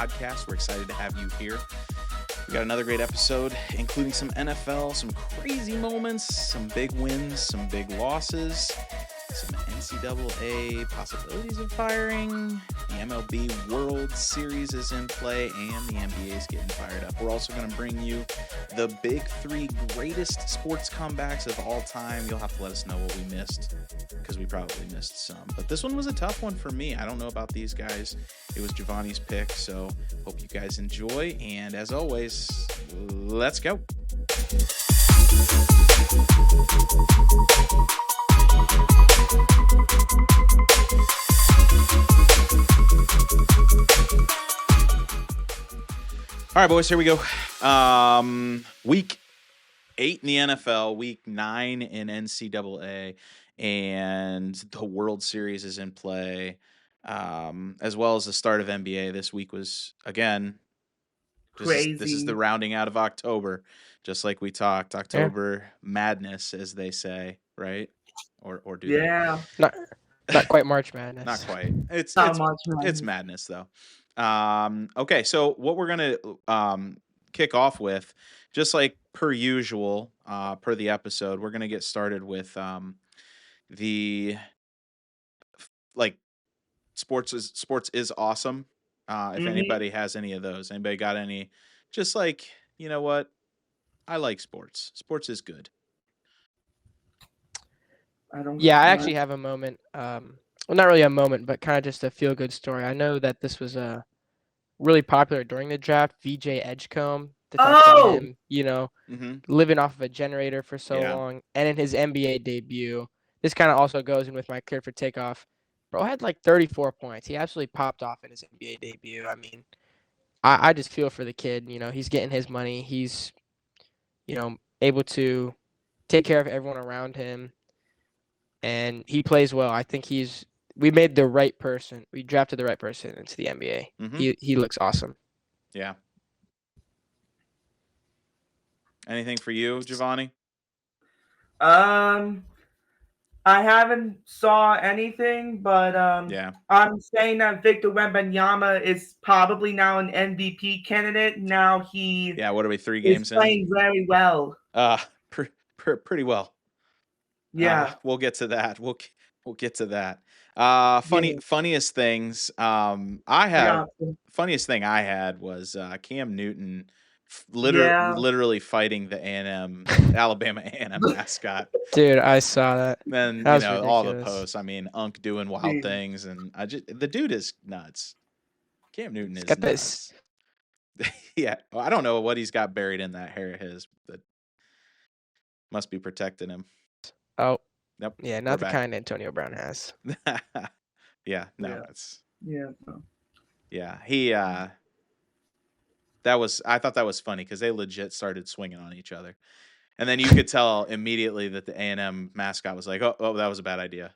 podcast. We're excited to have you here. We got another great episode, including some NFL, some crazy moments, some big wins, some big losses, some NCAA possibilities of firing. The MLB World Series is in play, and the NBA is getting fired up. We're also going to bring you the big three greatest sports comebacks of all time. You'll have to let us know what we missed, because we probably missed some. But this one was a tough one for me. I don't know about these guys. It was Giovanni's pick, so hope you guys enjoy. And as always, let's go. All right, boys, here we go. Week 8 in the NFL, week 9 in NCAA, and the World Series is in play, as well as the start of NBA. This week was, again, Crazy. This is the rounding out of October, just like we talked. October madness, as they say, right? Or do they? Yeah. Not quite March Madness. Not quite. It's madness though. Okay, so what we're gonna kick off with, just like per usual, per the episode, we're gonna get started with the sports is awesome. If anybody has any of those, anybody got any? Just like, you know what, I like sports. Sports is good. I actually have a moment. Well, not really a moment, but kind of just a feel-good story. I know that this was really popular during the draft. VJ Edgecombe, him, living off of a generator for so long, and in his NBA debut, this kind of also goes in with my clear for takeoff. Bro had like 34 points. He absolutely popped off in his NBA debut. I mean, I just feel for the kid. He's getting his money. He's, able to take care of everyone around him. And he plays well. I think we made the right person. We drafted the right person into the NBA. Mm-hmm. He looks awesome. Yeah. Anything for you, Giovanni? I haven't saw anything, but I'm saying that Victor Wembanyama is probably now an MVP candidate. Now what are we, 3 games in? Playing very well. Pretty well. Yeah, we'll get to that. We'll get to that. Funniest things. Funniest thing I had was Cam Newton, literally fighting the Alabama A&M mascot. Dude, I saw that. Then all the posts. I mean, Unk doing wild things, and the dude is nuts. Cam Newton is nuts. Yeah, I don't know what he's got buried in that hair of his, but must be protecting him. Oh, yep. Yeah, not the kind Antonio Brown has. Yeah, no, yeah. it's He I thought that was funny because they legit started swinging on each other, and then you could tell immediately that the A&M mascot was like, "Oh, that was a bad idea."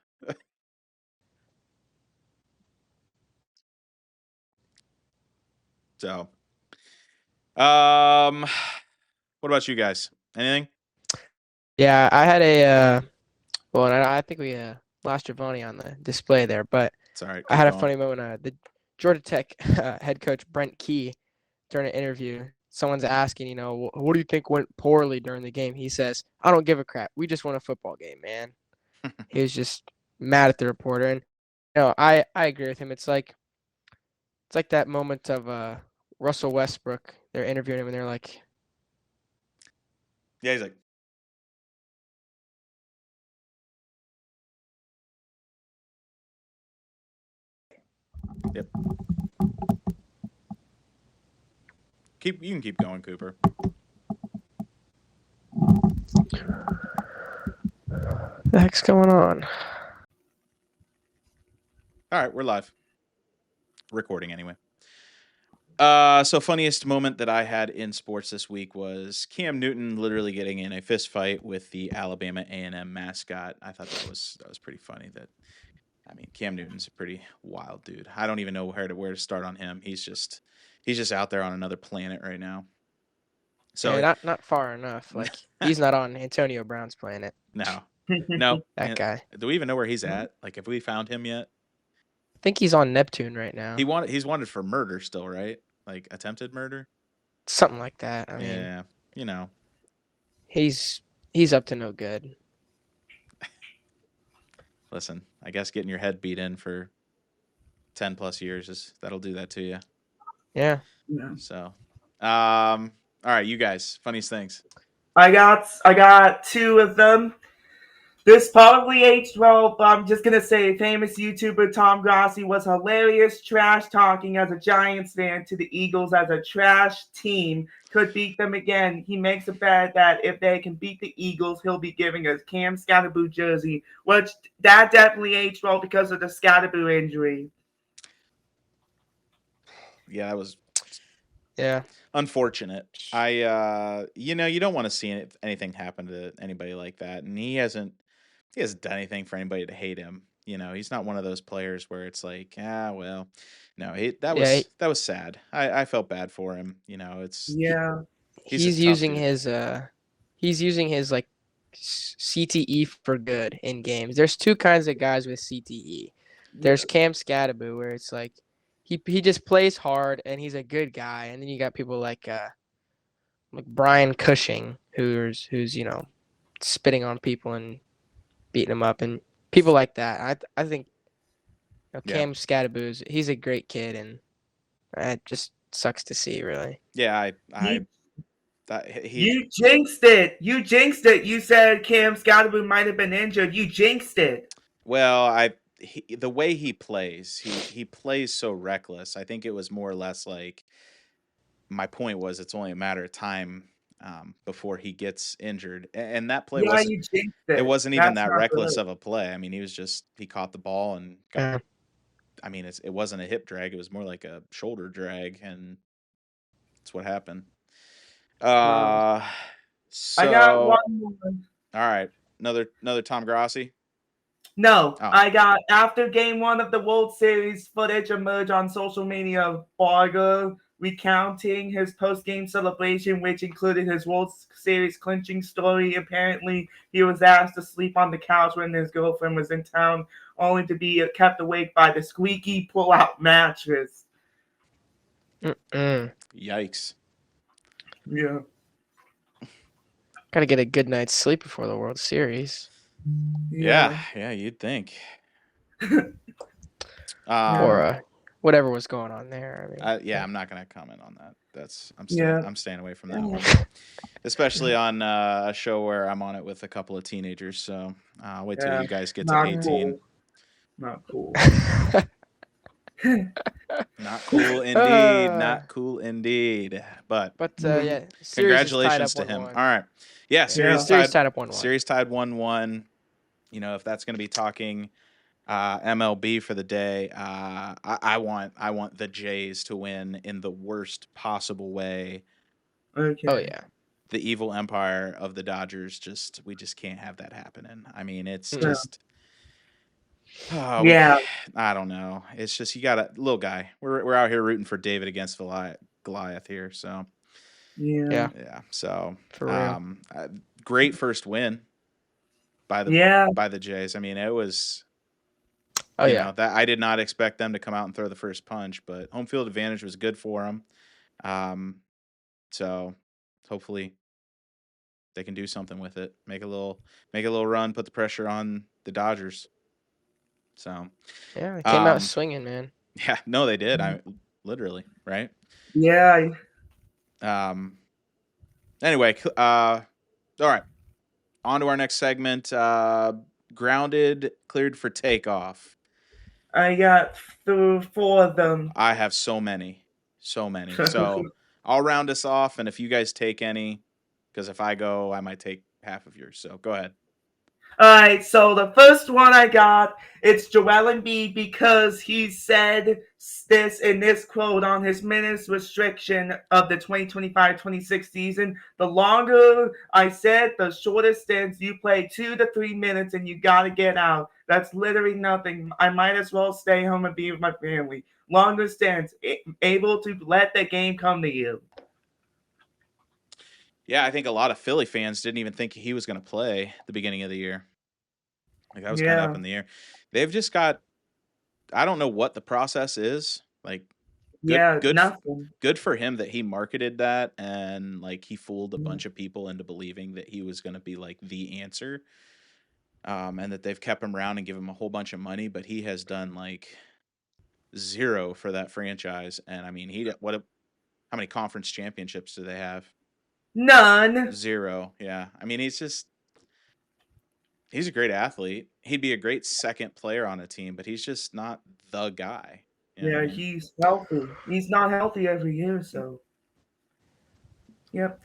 So, what about you guys? Anything? Yeah, I had I think we lost Giovanni on the display there, but it's all right. I had a funny moment. The Georgia Tech head coach Brent Key, during an interview, someone's asking, what do you think went poorly during the game? He says, "I don't give a crap. We just won a football game, man." He was just mad at the reporter, and I agree with him. It's like that moment of Russell Westbrook. They're interviewing him, and they're like, "Yeah," he's like, "Yep." You can keep going, Cooper. The heck's going on? All right, we're live. Recording anyway. So funniest moment that I had in sports this week was Cam Newton literally getting in a fist fight with the Alabama A&M mascot. I thought that was pretty funny. Cam Newton's a pretty wild dude. I don't even know where to start on him. He's just out there on another planet right now. So not far enough. Like he's not on Antonio Brown's planet. No. That guy. Do we even know where he's at? Like, have we found him yet? I think he's on Neptune right now. He's wanted for murder still, right? like attempted murder. Something like that. I mean, yeah, you know, he's up to no good. Listen, I guess getting your head beat in for 10+ years that'll do that to you. Yeah. So, all right, you guys, funniest things. I got two of them. This probably aged well, but I'm just gonna say famous YouTuber Tom Grossi was hilarious trash talking as a Giants fan to the Eagles as a trash team could beat them again. He makes a bet that if they can beat the Eagles, he'll be giving a Cam Scatterboo jersey, which that definitely aged well because of the Scatterboo injury. Yeah, that was unfortunate. You don't want to see anything happen to anybody like that, and he hasn't done anything for anybody to hate him. He's not one of those players where it's like, well, no, that was sad. I felt bad for him. He's using his like CTE for good in games. There's two kinds of guys with CTE. There's Cam Scatterboo, where it's like he just plays hard and he's a good guy, and then you got people like Brian Cushing, who's spitting on people and beating them up, and people like that. I think Cam Scatterboo, he's a great kid, and it just sucks to see, really. Yeah, you jinxed it. You jinxed it. You said Cam Scatterboo might have been injured. You jinxed it. Well, the way he plays, he plays so reckless. I think it was more or less like, my point was it's only a matter of time before he gets injured, and that play wasn't even that reckless of a play. I mean, he caught the ball and got. I mean, it wasn't a hip drag; it was more like a shoulder drag, and that's what happened. So I got one more. All right, another Tom Grossi. No, I got after game 1 of the World Series, footage emerged on social media of Barger recounting his post-game celebration, which included his World Series clinching story. Apparently, he was asked to sleep on the couch when his girlfriend was in town, only to be kept awake by the squeaky pull-out mattress. Yikes. Yeah. Gotta get a good night's sleep before the World Series. Yeah, you'd think. Or whatever was going on there. I mean, I'm not gonna comment on that. I'm staying away from that one, especially on a show where I'm on it with a couple of teenagers. So I'll wait till you guys get to 18. Not cool. Not cool indeed. Not cool indeed. But congratulations to him. 1-1. All right. Yeah, series tied up 1-1. Series tied 1-1. If that's going to be talking MLB for the day, I want the Jays to win in the worst possible way. Okay. Oh yeah. The evil empire of the Dodgers we just can't have that happening. I mean, it's just I don't know. It's just you got a little guy. We're out here rooting for David against Goliath here. So yeah. So for real, great first win by the Jays. I mean, it was. That I did not expect them to come out and throw the first punch, but home field advantage was good for them. So hopefully they can do something with it. Make a little run, put the pressure on the Dodgers. So they came out swinging, man. Yeah, no, they did. Literally, right? Yeah. Anyway, all right. On to our next segment. Grounded, cleared for takeoff. I got 4 of them. I have so many. So I'll round us off, and if you guys take any, because if I go, I might take half of yours. So go ahead. All right, so the first one I got, it's Joel Embiid because he said this in this quote on his minutes restriction of the 2025-26 season. The longer I said, the shorter stints. You play 2 to 3 minutes and you got to get out. That's literally nothing. I might as well stay home and be with my family. Longer stints, able to let the game come to you. Yeah, I think a lot of Philly fans didn't even think he was going to play at the beginning of the year. Like, that was kind of up in the air. They've just got – I don't know what the process is. Like, Nothing. Good for him that he marketed that and like he fooled a bunch of people into believing that he was going to be like the answer. And that they've kept him around and give him a whole bunch of money, but he has done like zero for that franchise. And I mean, how many conference championships do they have? None. Zero. Yeah. I mean, he's a great athlete. He'd be a great second player on a team, but he's just not the guy. You know what I mean? He's healthy. He's not healthy every year, so. Yep.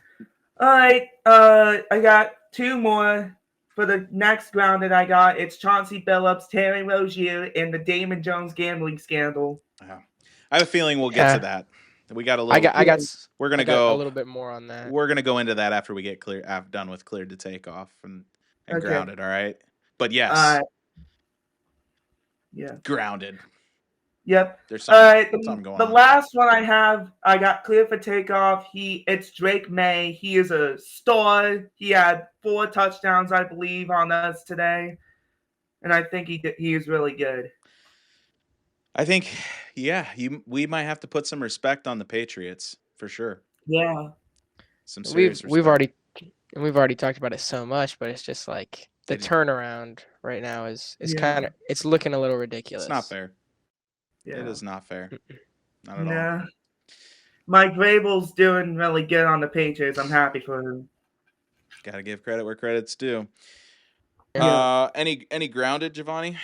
All right. I got two more for the next round that I got. It's Chauncey Billups, Terry Rozier, and the Damon Jones gambling scandal. Yeah. I have a feeling we'll get to that. We got a little. We're gonna go a little bit more on that. We're gonna go into that after we get done with cleared to take off and grounded. All right. But yes. Yeah. Grounded. Yep. There's something going on. The last one I got clear for takeoff. It's Drake May. He is a star. He had 4 touchdowns, I believe, on us today, and I think he is really good. I think, we might have to put some respect on the Patriots for sure. Yeah. Some serious respect. We've already talked about it so much, but it's just like the turnaround right now is kind of it's looking a little ridiculous. It's not fair. Yeah. It is not fair. Not at all. Mike Vrabel's doing really good on the Patriots. I'm happy for him. Got to give credit where credit's due. Yeah. Any grounded, Giovanni?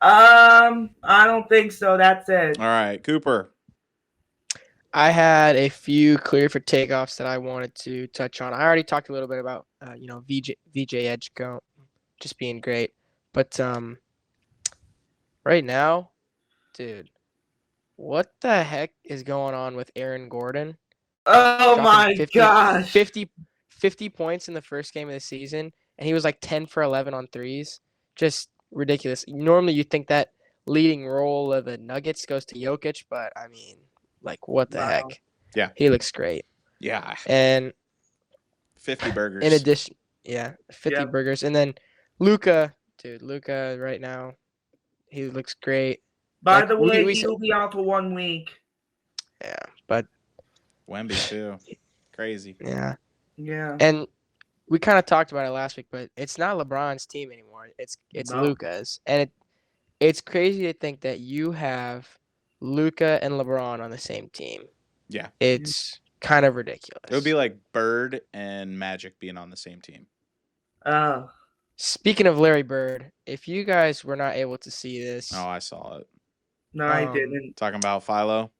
I don't think so. That's it. All right, Cooper. I had a few clear for takeoffs that I wanted to touch on. I already talked a little bit about VJ Edgecombe just being great, but right now, dude, what the heck is going on with Aaron Gordon? Oh my gosh. 50 points in the first game of the season, and he was like 10 for 11 on threes. Just ridiculous. Normally you'd think that leading role of the Nuggets goes to Jokic, but I mean, like, what the heck? Yeah. He looks great. Yeah. And 50 burgers. In addition, 50 burgers. And then Luka right now, he looks great. By the way, he will be out for 1 week. Yeah, but Wemby too. Crazy. Yeah. Yeah. And we kind of talked about it last week, but it's not LeBron's team anymore. It's Luka's. And it's crazy to think that you have Luka and LeBron on the same team. Yeah. It's kind of ridiculous. It would be like Bird and Magic being on the same team. Oh. Speaking of Larry Bird, if you guys were not able to see this. Oh, I saw it. No, I didn't. Talking about Philo?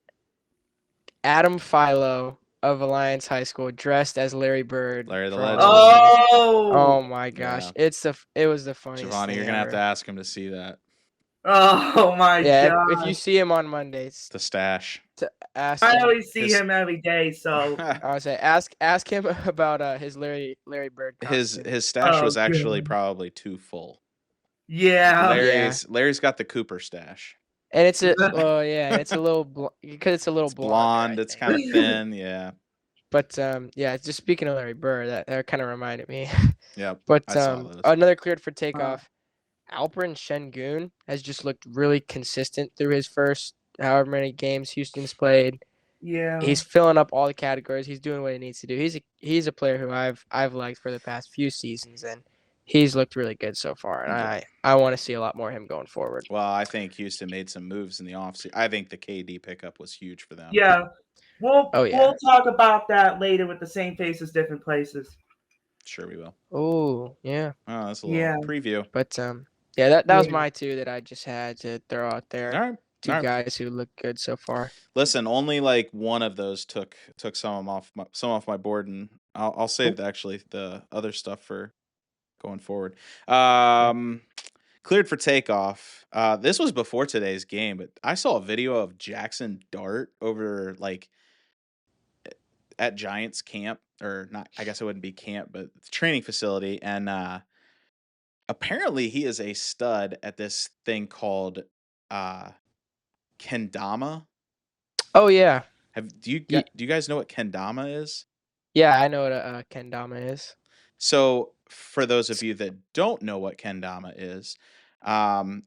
Adam Philo of Alliance High School dressed as Larry Bird. Larry the Legend. Oh my gosh. Yeah. It was the funniest Giovanni, thing you're going to have to ask him to see that. Oh my god. If you see him on Mondays. The stash. To ask I always see him every day, so I would say ask him about his Larry Bird costume. His stash was actually probably too full. Yeah. Larry's got the Cooper stash. And it's a it's a little because it's a little blonde. It's kind of thin, yeah. But just speaking of Larry Bird, that kind of reminded me. Yeah. But another cleared for takeoff. Alperen Şengün has just looked really consistent through his first however many games Houston's played. Yeah. He's filling up all the categories. He's doing what he needs to do. He's a player who I've liked for the past few seasons, and he's looked really good so far. And I want to see a lot more of him going forward. Well, I think Houston made some moves in the offseason. I think the KD pickup was huge for them. Yeah. We'll talk about that later with the same faces, different places. Sure we will. Oh, yeah. Oh, that's a little preview. But that was my two that I just had to throw out there. All right. Two guys who look good so far. Listen, only like one of those took some off my board, and I'll save actually the other stuff for going forward. Cleared for takeoff. This was before today's game, but I saw a video of Jackson Dart over like at Giants camp, or not. I guess it wouldn't be camp, but training facility, and apparently he is a stud at this thing called kendama. Oh yeah. Do you guys know what kendama is? Yeah, I know what a kendama is. So for those of you that don't know what kendama is,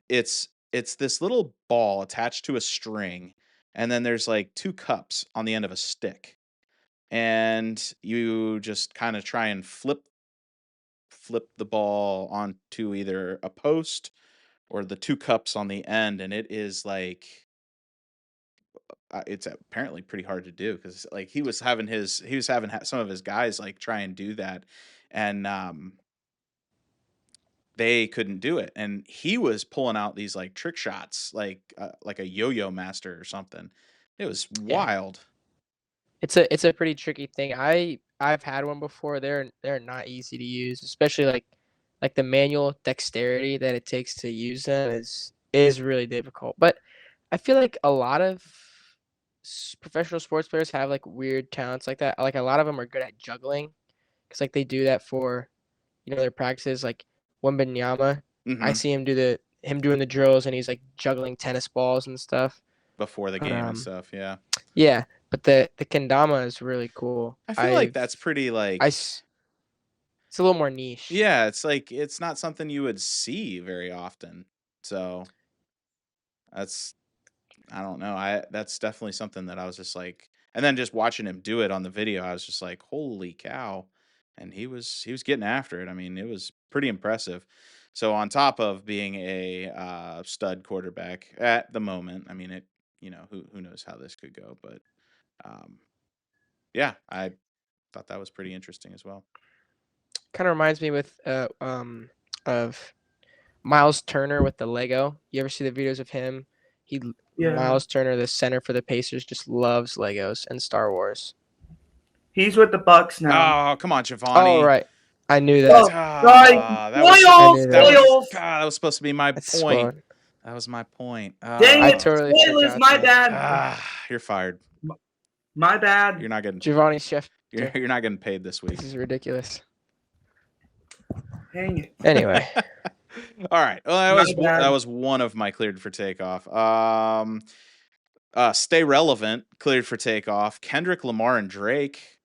it's this little ball attached to a string and then there's like two cups on the end of a stick, and you just kind of try and flip the ball onto either a post or the two cups on the end, and it is like it's apparently pretty hard to do because like he was having some of his guys like try and do that, and they couldn't do it, and he was pulling out these like trick shots like a yo-yo master or something. It was Yeah. wild. It's a pretty tricky thing. I've had one before. They're not easy to use, especially like the manual dexterity that it takes to use them is really difficult. But I feel like a lot of professional sports players have like weird talents like that. Like a lot of them are good at juggling because like they do that for their practices. Like Wembanyama, I Hmm. see him doing the drills and he's like juggling tennis balls and stuff. Before the But game and stuff, yeah. yeah, but the kendama is really cool. I feel like that's pretty It's a little more niche. yeah, it's like it's not something you would see very often. So that's I don't know. That's definitely something that I was just like, and then just watching him do it on the video, I was just like, holy cow. And he was getting after it. I mean, it was pretty impressive. So on top of being a stud quarterback at the moment, I mean it, who knows how this could go, but um yeah, I thought that was pretty interesting as well. Kind of reminds me of Miles Turner with the Lego. You ever see the videos of him? Yeah. Miles Turner, the center for the Pacers, just loves Legos and Star Wars. He's with the Bucks now. Oh, come on, Oh Giovanni. right, I knew that. Oh, sorry. That was supposed to be my That's point. spoiled. That was my point. Dang I it. totally Spoilers, forgot my that. bad. You're fired. My bad. You're not getting Giovanni Chef. you're not getting paid this week. This is ridiculous. Dang it. Anyway, All right. Well, My bad. that was one of my cleared for takeoff. Stay relevant, cleared for takeoff. Kendrick Lamar and Drake.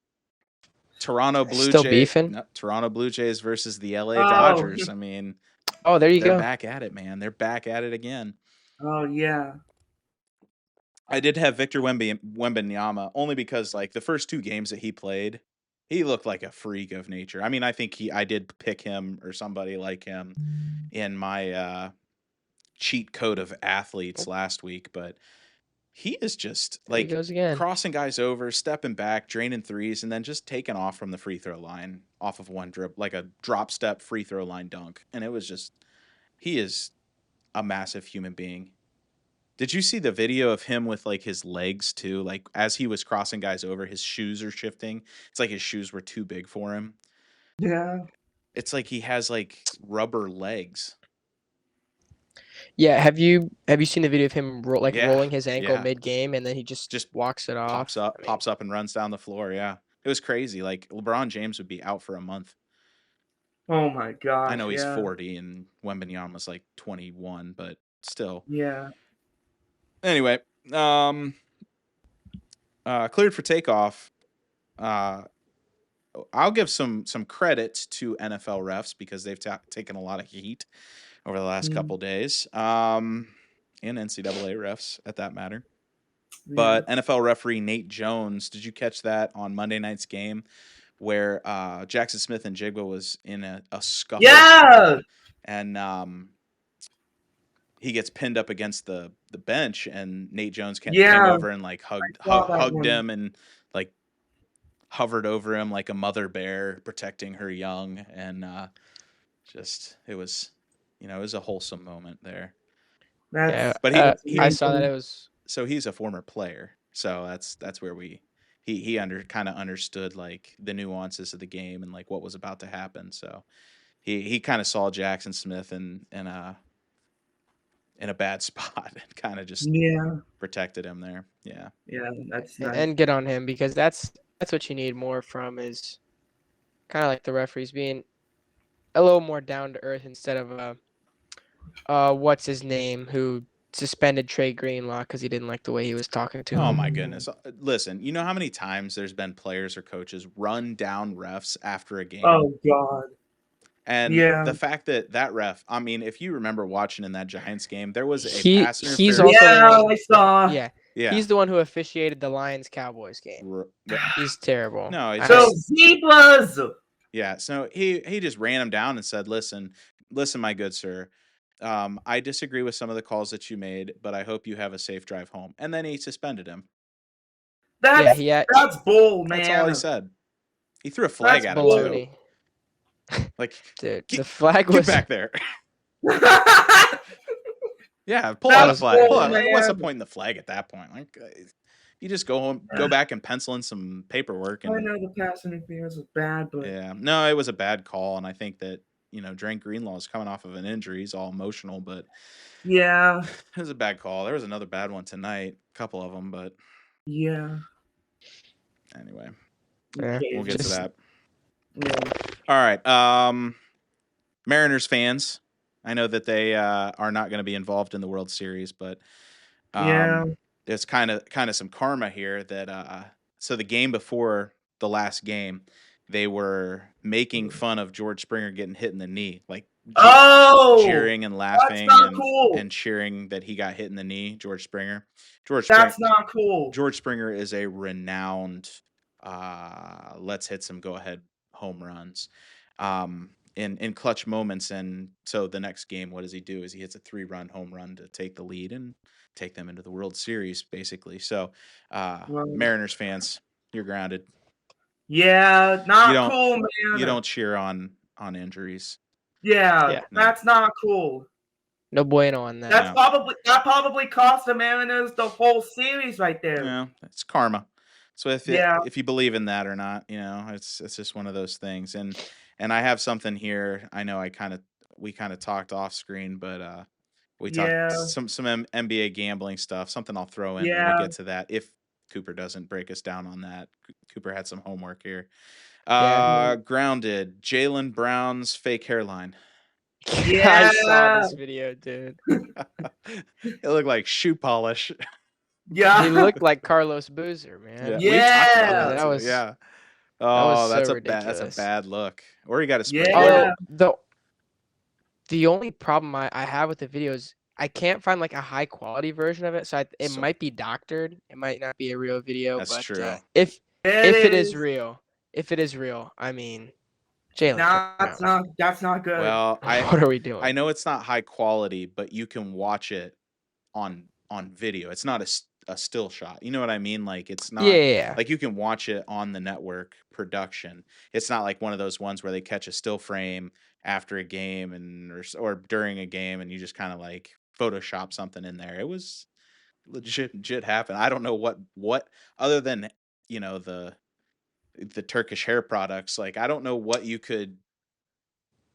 Toronto Blue still Jays. beefing? No, Toronto Blue Jays versus the LA Dodgers. I mean, Oh, there you they're go. back at it, man. They're back at it again. Oh yeah. I did have Victor Wembanyama only because like the first two games that he played, he looked like a freak of nature. I mean, I think I did pick him or somebody like him in my cheat code of athletes last week, but he is just There he like goes again. crossing guys over, stepping back, draining threes, and then just taking off from the free throw line off of one dribble, like a drop step free throw line dunk. And it was just, he is a massive human being. Did you see the video of him with like his legs too? Like as he was crossing guys over, his shoes are shifting. It's like his shoes were too big for him. Yeah. It's like he has like rubber legs. Yeah, have you seen the video of him rolling his ankle yeah. mid game and then he just walks it off? Pops up and runs down the floor. Yeah, it was crazy. Like LeBron James would be out for a month. Oh my gosh. I know he's yeah. 40 and Wembanyama was like 21, but still. Yeah. Anyway, cleared for takeoff. I'll give some credit to NFL refs because they've taken a lot of heat over the last couple days, and NCAA refs at that matter. Yeah. But NFL referee Nate Jones, did you catch that on Monday night's game where Jackson Smith and Jigba was in a scuffle? Yeah. And he gets pinned up against the bench, and Nate Jones came over and like hugged him and like hovered over him like a mother bear protecting her young, and just it was a wholesome moment there. But I saw that it was. So he's a former player, so that's where he kind of understood like the nuances of the game and like what was about to happen. So he kind of saw Jackson Smith in a bad spot and kind of just protected him there. Yeah, that's nice. And get on him because that's what you need more from is kind of like the referees being a little more down to earth instead of what's his name who suspended Trey Greenlaw because he didn't like the way he was talking to him. Oh my goodness! Listen, you know how many times there's been players or coaches run down refs after a game? Oh God! And the fact that ref, I mean, if you remember watching in that Giants game, there was a pass interference. I saw. Yeah, Yeah. He's the one who officiated the Lions-Cowboys game. But He's terrible. no, it's So just zebras. yeah. So he just ran him down and said, "Listen, my good sir. I disagree with some of the calls that you made, but I hope you have a safe drive home." And then he suspended him. That's yeah, that's bull, man. That's all he said. He threw a flag That's at him too. baloney. Like, Dude, get, the flag get was back there. That's Yeah, pull That out a was flag. bull, Pull out. What's the man. point in the flag at that point? Like, you just go home, go back and pencil in some paperwork. I And know the pass interference was bad, but yeah, no, it was a bad call, and I think that Drake Greenlaw is coming off of an injury. He's all emotional, but yeah, it was a bad call. There was another bad one tonight, a couple of them, but yeah. anyway, Yeah, we'll get to just- that. Yeah. All right, Mariners fans. I know that they are not going to be involved in the World Series, but Yeah. there's kind of some karma here that so the game before the last game, they were making fun of George Springer getting hit in the knee, like Oh, cheering and laughing not cool. and cheering that he got hit in the knee, George Springer. George that's not cool. George Springer is a renowned let's hit some go ahead home runs. In clutch moments, and so the next game, what does he do? Is he hits a 3-run home run to take the lead and take them into the World Series, basically. So, Well, Mariners fans, you're grounded. yeah, You not don't- cool, man. You don't cheer on injuries. Yeah, Yeah. that's not cool. no bueno on that. That's No. probably cost the Mariners the whole series right there. Yeah, it's karma. So Yeah. if you believe in that or not, it's just one of those things. And I have something here. I know we kind of talked off screen, but we Yeah. talked some NBA gambling stuff. Something I'll throw in when Yeah. we get to that. If Cooper doesn't break us down on that, Cooper had some homework here. Yeah. Grounded. Jaylen Brown's fake hairline. I saw Yeah. this video, dude. It looked like shoe polish. Yeah. He looked like Carlos Boozer, man. We talked about Yeah. that. That too, was- yeah. that Oh, was that's so a bad. That's a ridiculous. bad look. Or he got a spray. Yeah. Oh, the only problem I have with the video is I can't find like a high quality version of it, so it So- might be doctored. It might not be a real video. That's but, true. If it is real, I mean, Jaylen Brown. That's not good. Well, What are we doing? I know it's not high quality, but you can watch it on video. It's not a still shot. You know what I mean? Like it's not. Yeah. Like you can watch it on the network production. It's not like one of those ones where they catch a still frame after a game or during a game, and you just kind of like Photoshop something in there. It was legit happened. I don't know what other than the Turkish hair products. Like I don't know what you could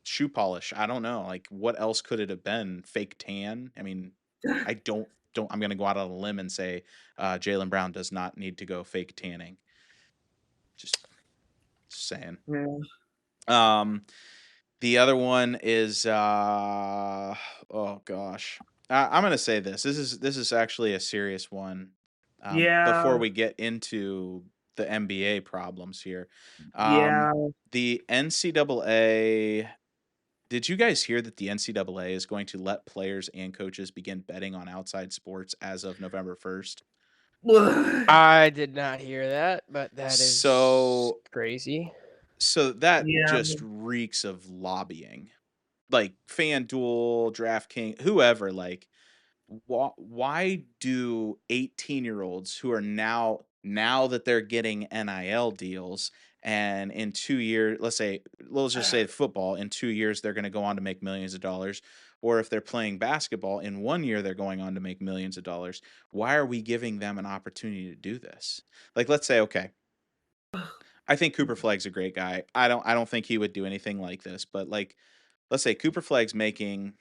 shoe polish. I don't know. Like what else could it have been? Fake tan? I mean, I don't I'm gonna go out on a limb and say Jaylen Brown does not need to go fake tanning. Just saying. Yeah. The other one is oh gosh. I'm gonna say this. This is actually a serious one. Yeah. Before we get into the NBA problems here. Yeah. The NCAA. Did you guys hear that the NCAA is going to let players and coaches begin betting on outside sports as of November 1st? I did not hear that, but that is So- crazy. So that Yeah. just reeks of lobbying. Like FanDuel, DraftKings, whoever, like why do 18-year-olds who are now that they're getting NIL deals, and in 2 years, let's just say football, in 2 years they're going to go on to make millions of dollars, or if they're playing basketball, in 1 year they're going on to make millions of dollars. Why are we giving them an opportunity to do this? Like, let's say, okay, I think Cooper Flagg's a great guy. I don't think he would do anything like this, but like, let's say Cooper Flagg's making,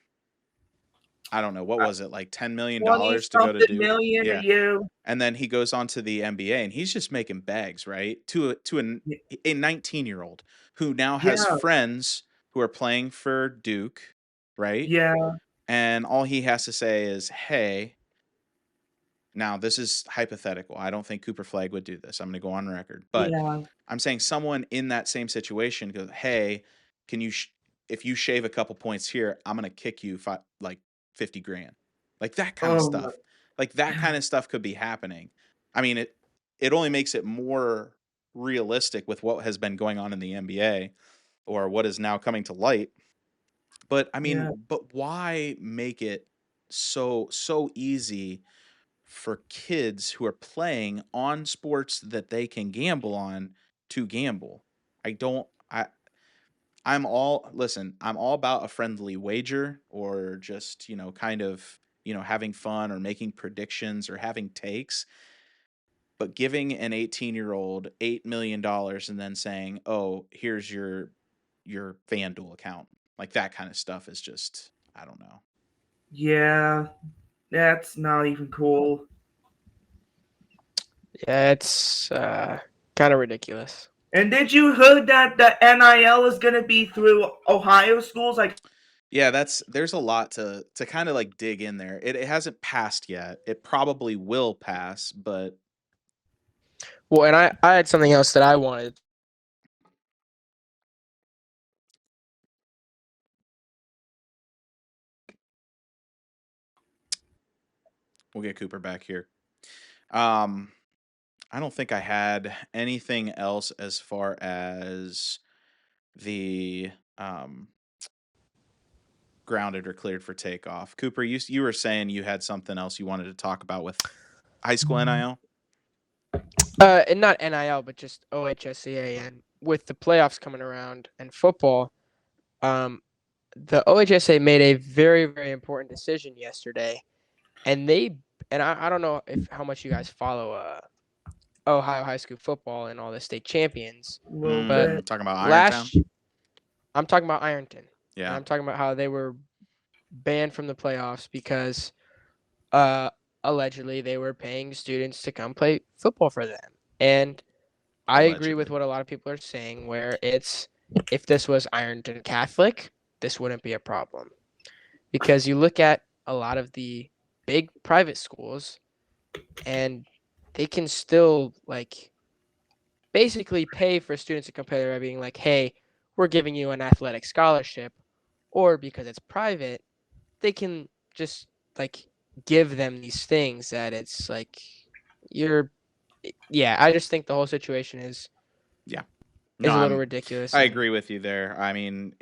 I don't know, what was it, like $10 million to go to Duke? million Yeah. a year. And then he goes on to the NBA, and he's just making bags, right? To a 19-year-old who now has Yeah. friends who are playing for Duke, right? Yeah. And all he has to say is, "Hey." Now, this is hypothetical. I don't think Cooper Flagg would do this. I'm going to go on record, but Yeah. I'm saying someone in that same situation goes, "Hey, can you if you shave a couple points here, I'm going to kick you like 50 grand." Like that kind of Oh, stuff. Like that kind of stuff could be happening. I mean, it only makes it more realistic with what has been going on in the NBA or what is now coming to light. But I Yeah. mean, but why make it so easy for kids who are playing on sports that they can gamble on to gamble? I don't I'm all listen, I'm all about a friendly wager or just, kind of, having fun or making predictions or having takes, but giving an 18-year-old $8 million and then saying, "Oh, here's your FanDuel account." Like that kind of stuff is just I don't know. Yeah. That's not even cool. Yeah, it's kind of ridiculous. And did you heard that the NIL is going to be through Ohio schools? Like, Yeah, there's a lot to kind of like dig in there. It hasn't passed yet. It probably will pass, but Well, and I had something else that I wanted. we'll get Cooper back here. Um I don't think I had anything else as far as the um grounded or cleared for takeoff. Cooper, you were saying you had something else you wanted to talk about with high school NIL? And not NIL, but just OHSCA, and with the playoffs coming around and football, um, the OHSA made a very, very important decision yesterday, and I don't know if how much you guys follow Ohio high school football and all the state champions, a little bit. Talking about Irontown? last I'm talking about Ironton, and Yeah, I'm talking about how they were banned from the playoffs because uh, allegedly they were paying students to come play football for them. And I agree with allegedly. what a lot of people are saying, where it's if this was Ironton Catholic, this wouldn't be a problem. Because you look at a lot of the big private schools and they can still like basically pay for students to come play by being like, hey, we're giving you an athletic scholarship, or because it's private, they can just like give them these things that it's like you're yeah, I just think the whole situation Yeah. No, is a little ridiculous. I And agree with you there. I mean,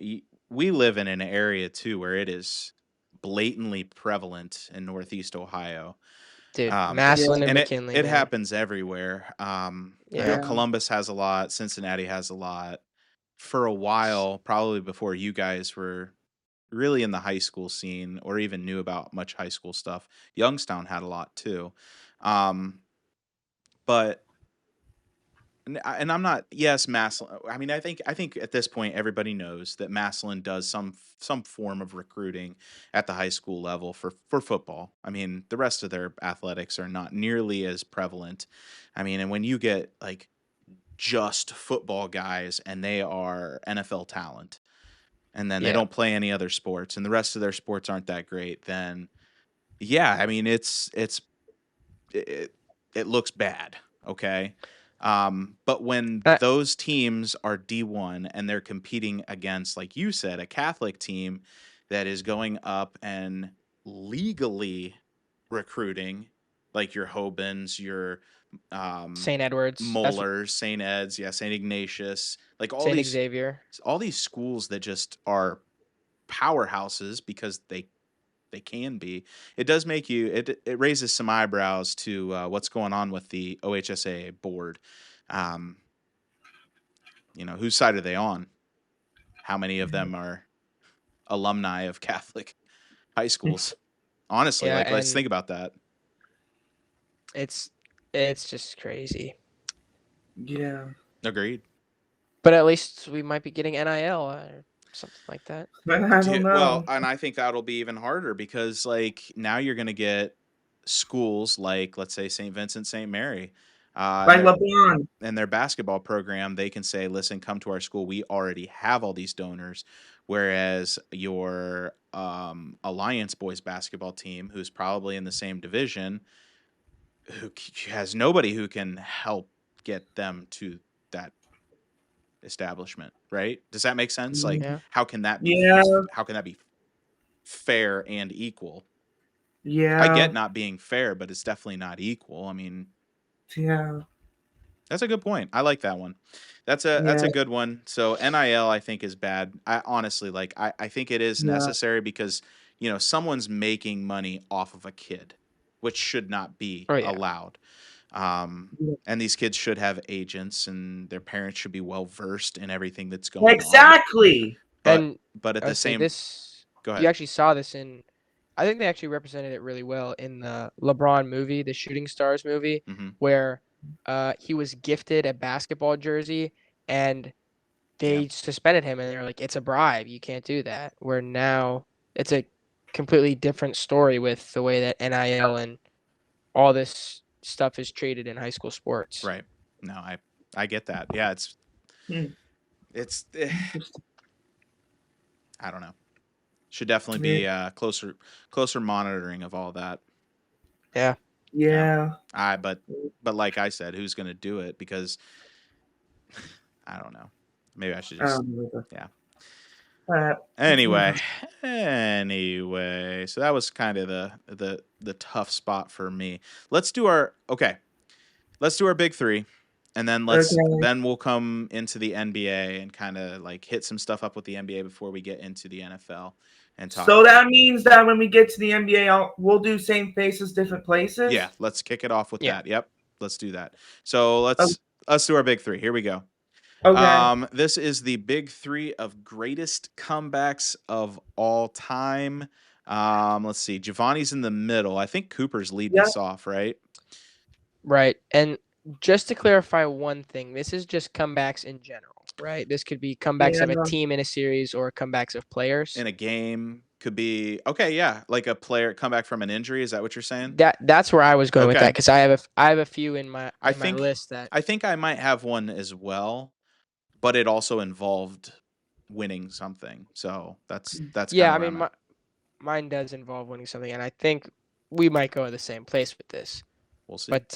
we live in an area too where it is blatantly prevalent in Northeast Ohio. dude, Yeah. Maslin and And McKinley, it man. happens everywhere. I know Yeah. Yeah. Columbus has a lot, Cincinnati has a lot. For a while, probably before you guys were really in the high school scene or even knew about much high school stuff, Youngstown had a lot too. Um, but and I'm not. Yes, Maslin. I mean, I think at this point everybody knows that Maslin does some form of recruiting at the high school level for football. I mean, the rest of their athletics are not nearly as prevalent. I mean, and when you get like just football guys and they are NFL talent, and then they Yeah. don't play any other sports, and the rest of their sports aren't that great, then yeah, I mean, it, it looks bad. Okay. But when Uh, those teams are D1 and they're competing against, like you said, a Catholic team that is going up and legally recruiting, like your Hobans, your um, St. Edwards. That's Molars, St. Ed's, yeah, St. Ignatius, like St. Xavier. all these schools that just are powerhouses because they can be. It does make you it raises some eyebrows to what's going on with the OHSAA board. Um, whose side are they on? How many of them are alumni of Catholic high schools? Honestly, Yeah, like let's and think about that. it's it's just crazy. Yeah. Agreed. But at least we might be getting NIL or something like that. I don't Well, know. and I think that'll be even harder because like now you're going to get schools like let's say St. Vincent St. Mary, and Like LeBron. their basketball program, they can say, "Listen, come to our school. We already have all these donors." Whereas your Alliance boys basketball team, who's probably in the same division, has nobody who can help get them to that establishment, right? Does that make sense? Like, Yeah. how can that be? Yeah. How can that be fair and equal? Yeah. I get not being fair, but it's definitely not equal. I mean, Yeah. that's a good point. I like that one. That's a good one. So NIL I think is bad. I honestly I think it is Yeah. necessary because, someone's making money off of a kid, which should not be Oh, yeah. allowed. Yeah. And these kids should have agents and their parents should be well versed in everything that's going on. Exactly. And But at I the would say same Go you ahead. actually saw this in, I think they actually represented it really well in the LeBron movie, the Shooting Stars movie, Mhm. where he was gifted a basketball jersey and they suspended him and they're like, it's a bribe. You can't do that. Where now it's a completely different story with the way that NIL and all this stuff is treated in high school sports. Right. No, I get that. Yeah, Hmm. it's Interesting. I don't know. Should definitely be closer monitoring of all that. Yeah. But like I said, who's going to do it? Because I don't know. Maybe I should just yeah. Anyway, so that was kind of the tough spot for me. Let's do our big three, and then then we'll come into the NBA and kind of like hit some stuff up with the NBA before we get into the NFL and talk. So that means that when we get to the NBA, we'll do same faces, different places. Yeah, let's kick it off with that. Yep, let's do that. So let's do our big three. Here we go. Okay. This is the big three of greatest comebacks of all time. Let's see. Giovanni's in the middle. I think Cooper's leading us off, right? Right. And just to clarify one thing, this is just comebacks in general, right? This could be comebacks of a team in a series or comebacks of players. In a game. Could be like a player come back from an injury. Is that what you're saying? That's where I was going with that, because I have a few in my list that I think I might have one as well, but it also involved winning something. So that's yeah. I mean, mine does involve winning something, and I think we might go to the same place with this. We'll see. But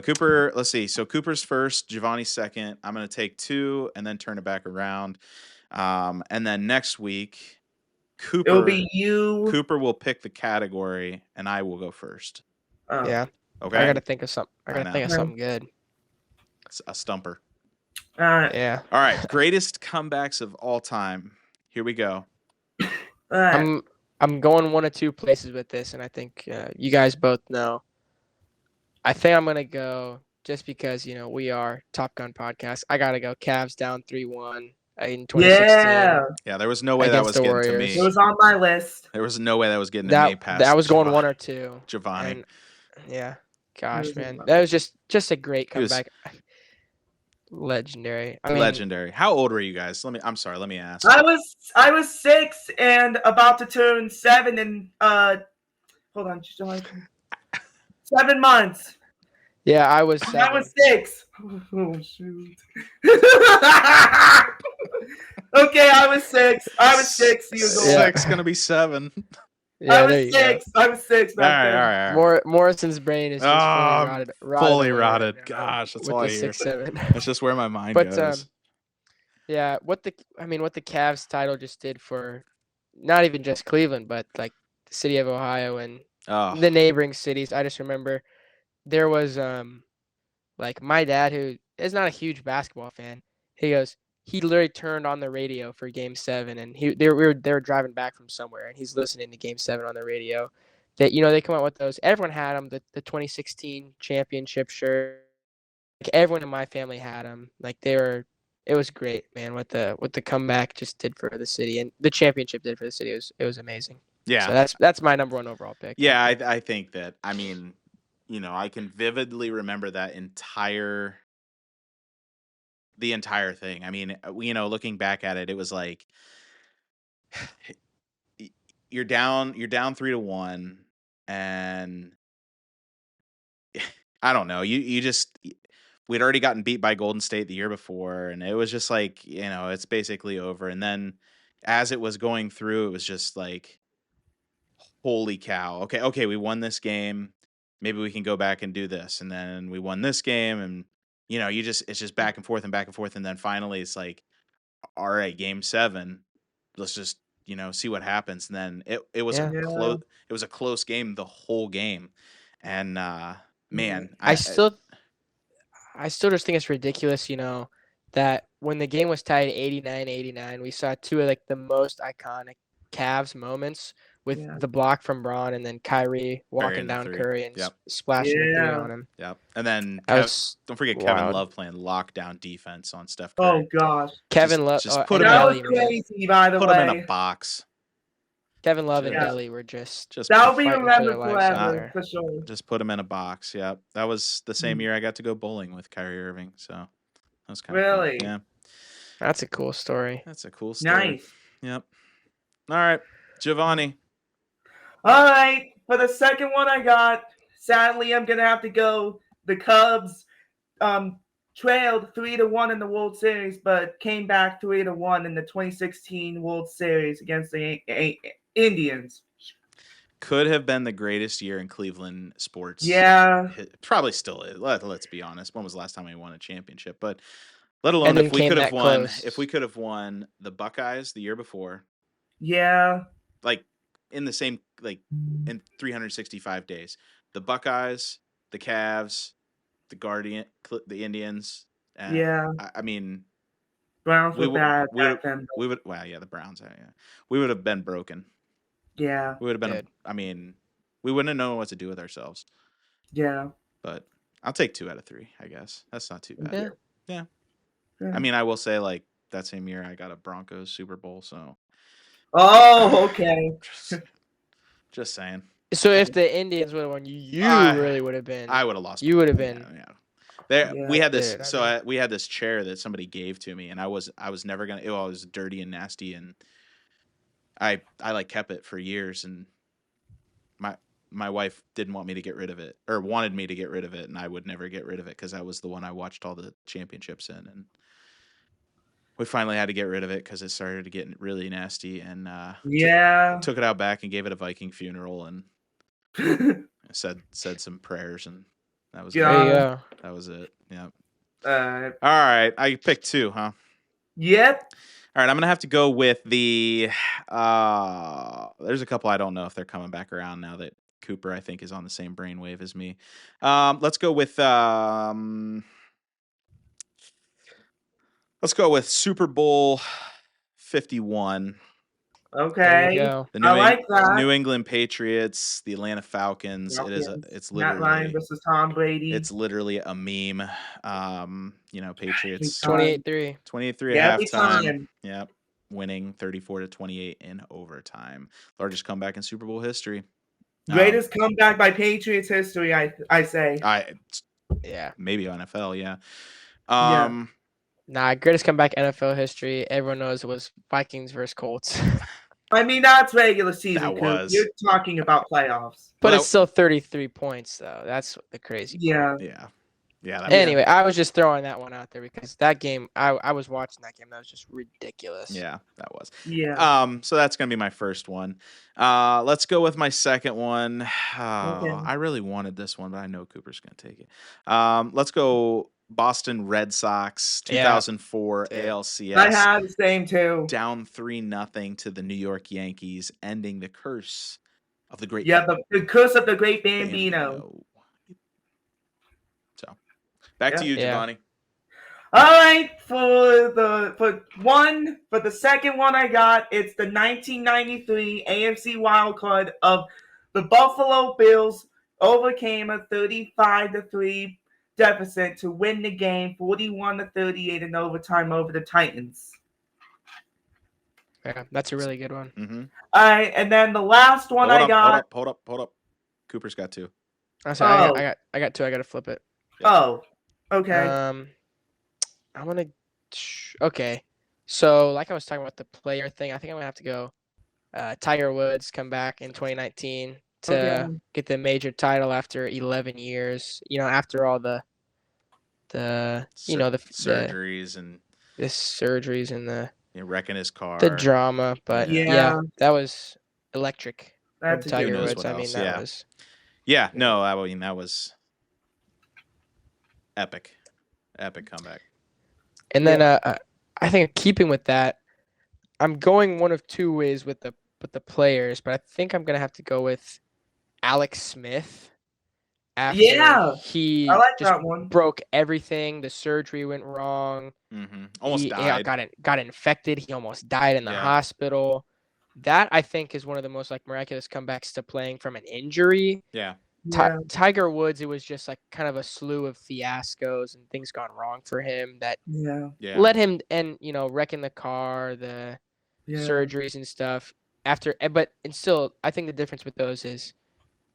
Cooper, let's see. So Cooper's first, Giovanni's second. I'm going to take two and then turn it back around. And then next week, It'll be you. Cooper will pick the category, and I will go first. Yeah. Okay. I gotta think of something. I gotta think of something good. It's a stumper. All right. Yeah. All right. Greatest comebacks of all time. Here we go. All right. I'm going one of two places with this, and I think you guys both know. I think I'm gonna go just because we are Top Gun podcast. I gotta go Cavs down 3-1 in 2016. Yeah, there was no way that was getting to me. It was on my list. There was no way that was getting to me past that was going one or two. Giovanni. And, yeah. Gosh, man. That was just a great comeback. Legendary. Legendary. How old were you guys? I'm sorry, let me ask. I was 6 and about to turn 7 and hold on, 7 months. Yeah, I was 7. I was 6. Oh shoot. Okay, I was 6. I was 6 years old. 6 gonna be 7. Yeah, I was 6. All right. Morrison's brain is just fully rotted. Gosh, that's all I hear. 6-7. That's just where my mind goes. Yeah, what the Cavs title just did for not even just Cleveland, but like the city of Ohio and the neighboring cities. I just remember there was like my dad, who is not a huge basketball fan. He literally turned on the radio for Game 7, and they were driving back from somewhere, and he's listening to Game 7 on the radio. That they come out with those. Everyone had them. The 2016 championship shirt. Like everyone in my family had them. Like it was great, man. What the comeback just did for the city, and the championship did for the city. It was amazing. Yeah. So that's my number one overall pick. Yeah, I think that. I mean, I can vividly remember the entire thing. I mean, looking back at it, it was like you're down 3-1, and I don't know. You just we'd already gotten beat by Golden State the year before, and it was just like, it's basically over. And then as it was going through, it was just like, holy cow. Okay, we won this game. Maybe we can go back and do this. And then we won this game, and it's just back and forth. And then finally it's like, all right, Game 7, let's just see what happens. And then it was Yeah. a close game the whole game. And man, I still just think it's ridiculous, that when the game was tied 89-89, we saw two of like the most iconic Cavs moments with the block from Braun and then Kyrie walking the down three. Curry and Yep. splashing the three on him. Yep. And then don't forget Kevin wild. Love playing lockdown defense on Steph Curry. Oh gosh, Kevin Love. just Oh, put and him in that Nelly, was man. crazy. By the Put way, him in a box. Kevin Love and Yeah. Nelly were just that'll be fighting for their remembered lives out forever there. for sure. Just put him in a box. Yep. That was the same year I got to go bowling with Kyrie Irving. So that was kind of Really? cool. Yeah. That's a cool story. That's a cool story. Nice. Yep. All right, Giovanni. All right, for the second one I got, sadly, I'm gonna have to go. The Cubs trailed 3-1 in the World Series, but came back 3-1 in the 2016 World Series against the Indians. Could have been the greatest year in Cleveland sports. Yeah. Probably still is. Let's be honest. When was the last time we won a championship? But let alone if we could have won. Close. If we could have won the Buckeyes the year before. Yeah. Like in the same in 365 days, the Buckeyes, the Cavs, the Indians. Yeah. I mean, Browns were bad back then. We would. Well, yeah, the Browns. Yeah, we would have been broken. Yeah. We would have been. I mean, we wouldn't have known what to do with ourselves. Yeah. But I'll take 2 out of 3. I guess that's not too bad. Yeah. I mean, I will say that same year I got a Broncos Super Bowl. So. Oh, okay. Just saying. So if the Indians would have won, you really would have been. I would have lost. You would have been. Yeah. We had this. We had this chair that somebody gave to me, and I was never gonna. It was dirty and nasty, and I kept it for years, and my wife didn't want me to get rid of it, or wanted me to get rid of it, and I would never get rid of it because I was the one I watched all the championships in, and we finally had to get rid of it because it started to get really nasty, and took it out back and gave it a Viking funeral, and said some prayers, and that was There you go. That was it. Yep. All right, I picked 2, huh? Yep. All right, I'm gonna have to go with the. There's a couple I don't know if they're coming back around now that Cooper, I think, is on the same brainwave as me. Let's go with Super Bowl 51. Okay. The I like that. New England Patriots, the Atlanta Falcons. It's literally Matt Ryan versus Tom Brady. It's literally a meme. Patriots 28-3. 28-3 at halftime. Yep. Winning 34-28 in overtime. Largest comeback in Super Bowl history. Greatest comeback by Patriots history, I say. Maybe NFL, yeah. Nah, greatest comeback NFL history. Everyone knows it was Vikings versus Colts. I mean, that's regular season. That was. You're talking about playoffs. But it's still 33 points, though. That's the crazy part. Yeah. Anyway, I was just throwing that one out there because that game, I was watching that game. That was just ridiculous. Yeah, that was. Yeah. So that's going to be my first one. Let's go with my second one. Okay. I really wanted this one, but I know Cooper's going to take it. Let's go Boston Red Sox 2004 ALCS. I had the same too. Down 3-0 to the New York Yankees, ending the curse of the great. Yeah, the curse of the great Bambino. So, back to you, Giovanni. All right, for the second one I got, it's the 1993 AFC wildcard of the Buffalo Bills overcame a 35-3 deficit to win the game 41-38 in overtime over the Titans. Yeah, that's a really good one. Mm-hmm. All right, and then the last one I got. Hold up. Cooper's got 2. I'm sorry, I got 2. I got to flip it. Yep. Oh, okay. I'm gonna. Okay, so like I was talking about the player thing, I think I'm gonna have to go. Tiger Woods come back in 2019 to get the major title after 11 years. After all the surgeries and the wrecking his car, the drama. But that was electric. That's Tiger Woods. I mean, that was. Yeah, no, I mean that was epic comeback. And then I think keeping with that, I'm going one of two ways with the players, but I think I'm gonna have to go with Alex Smith after Yeah, I he like just that one. broke everything. The surgery went wrong. Almost He died. got infected. He almost died in the hospital. That I think is one of the most like miraculous comebacks to playing from an injury. Yeah. Yeah, Tiger Woods, it was just like kind of a slew of fiascos and things gone wrong for him that yeah, led him and wrecking the car, the yeah, surgeries and stuff. And still, I think the difference with those is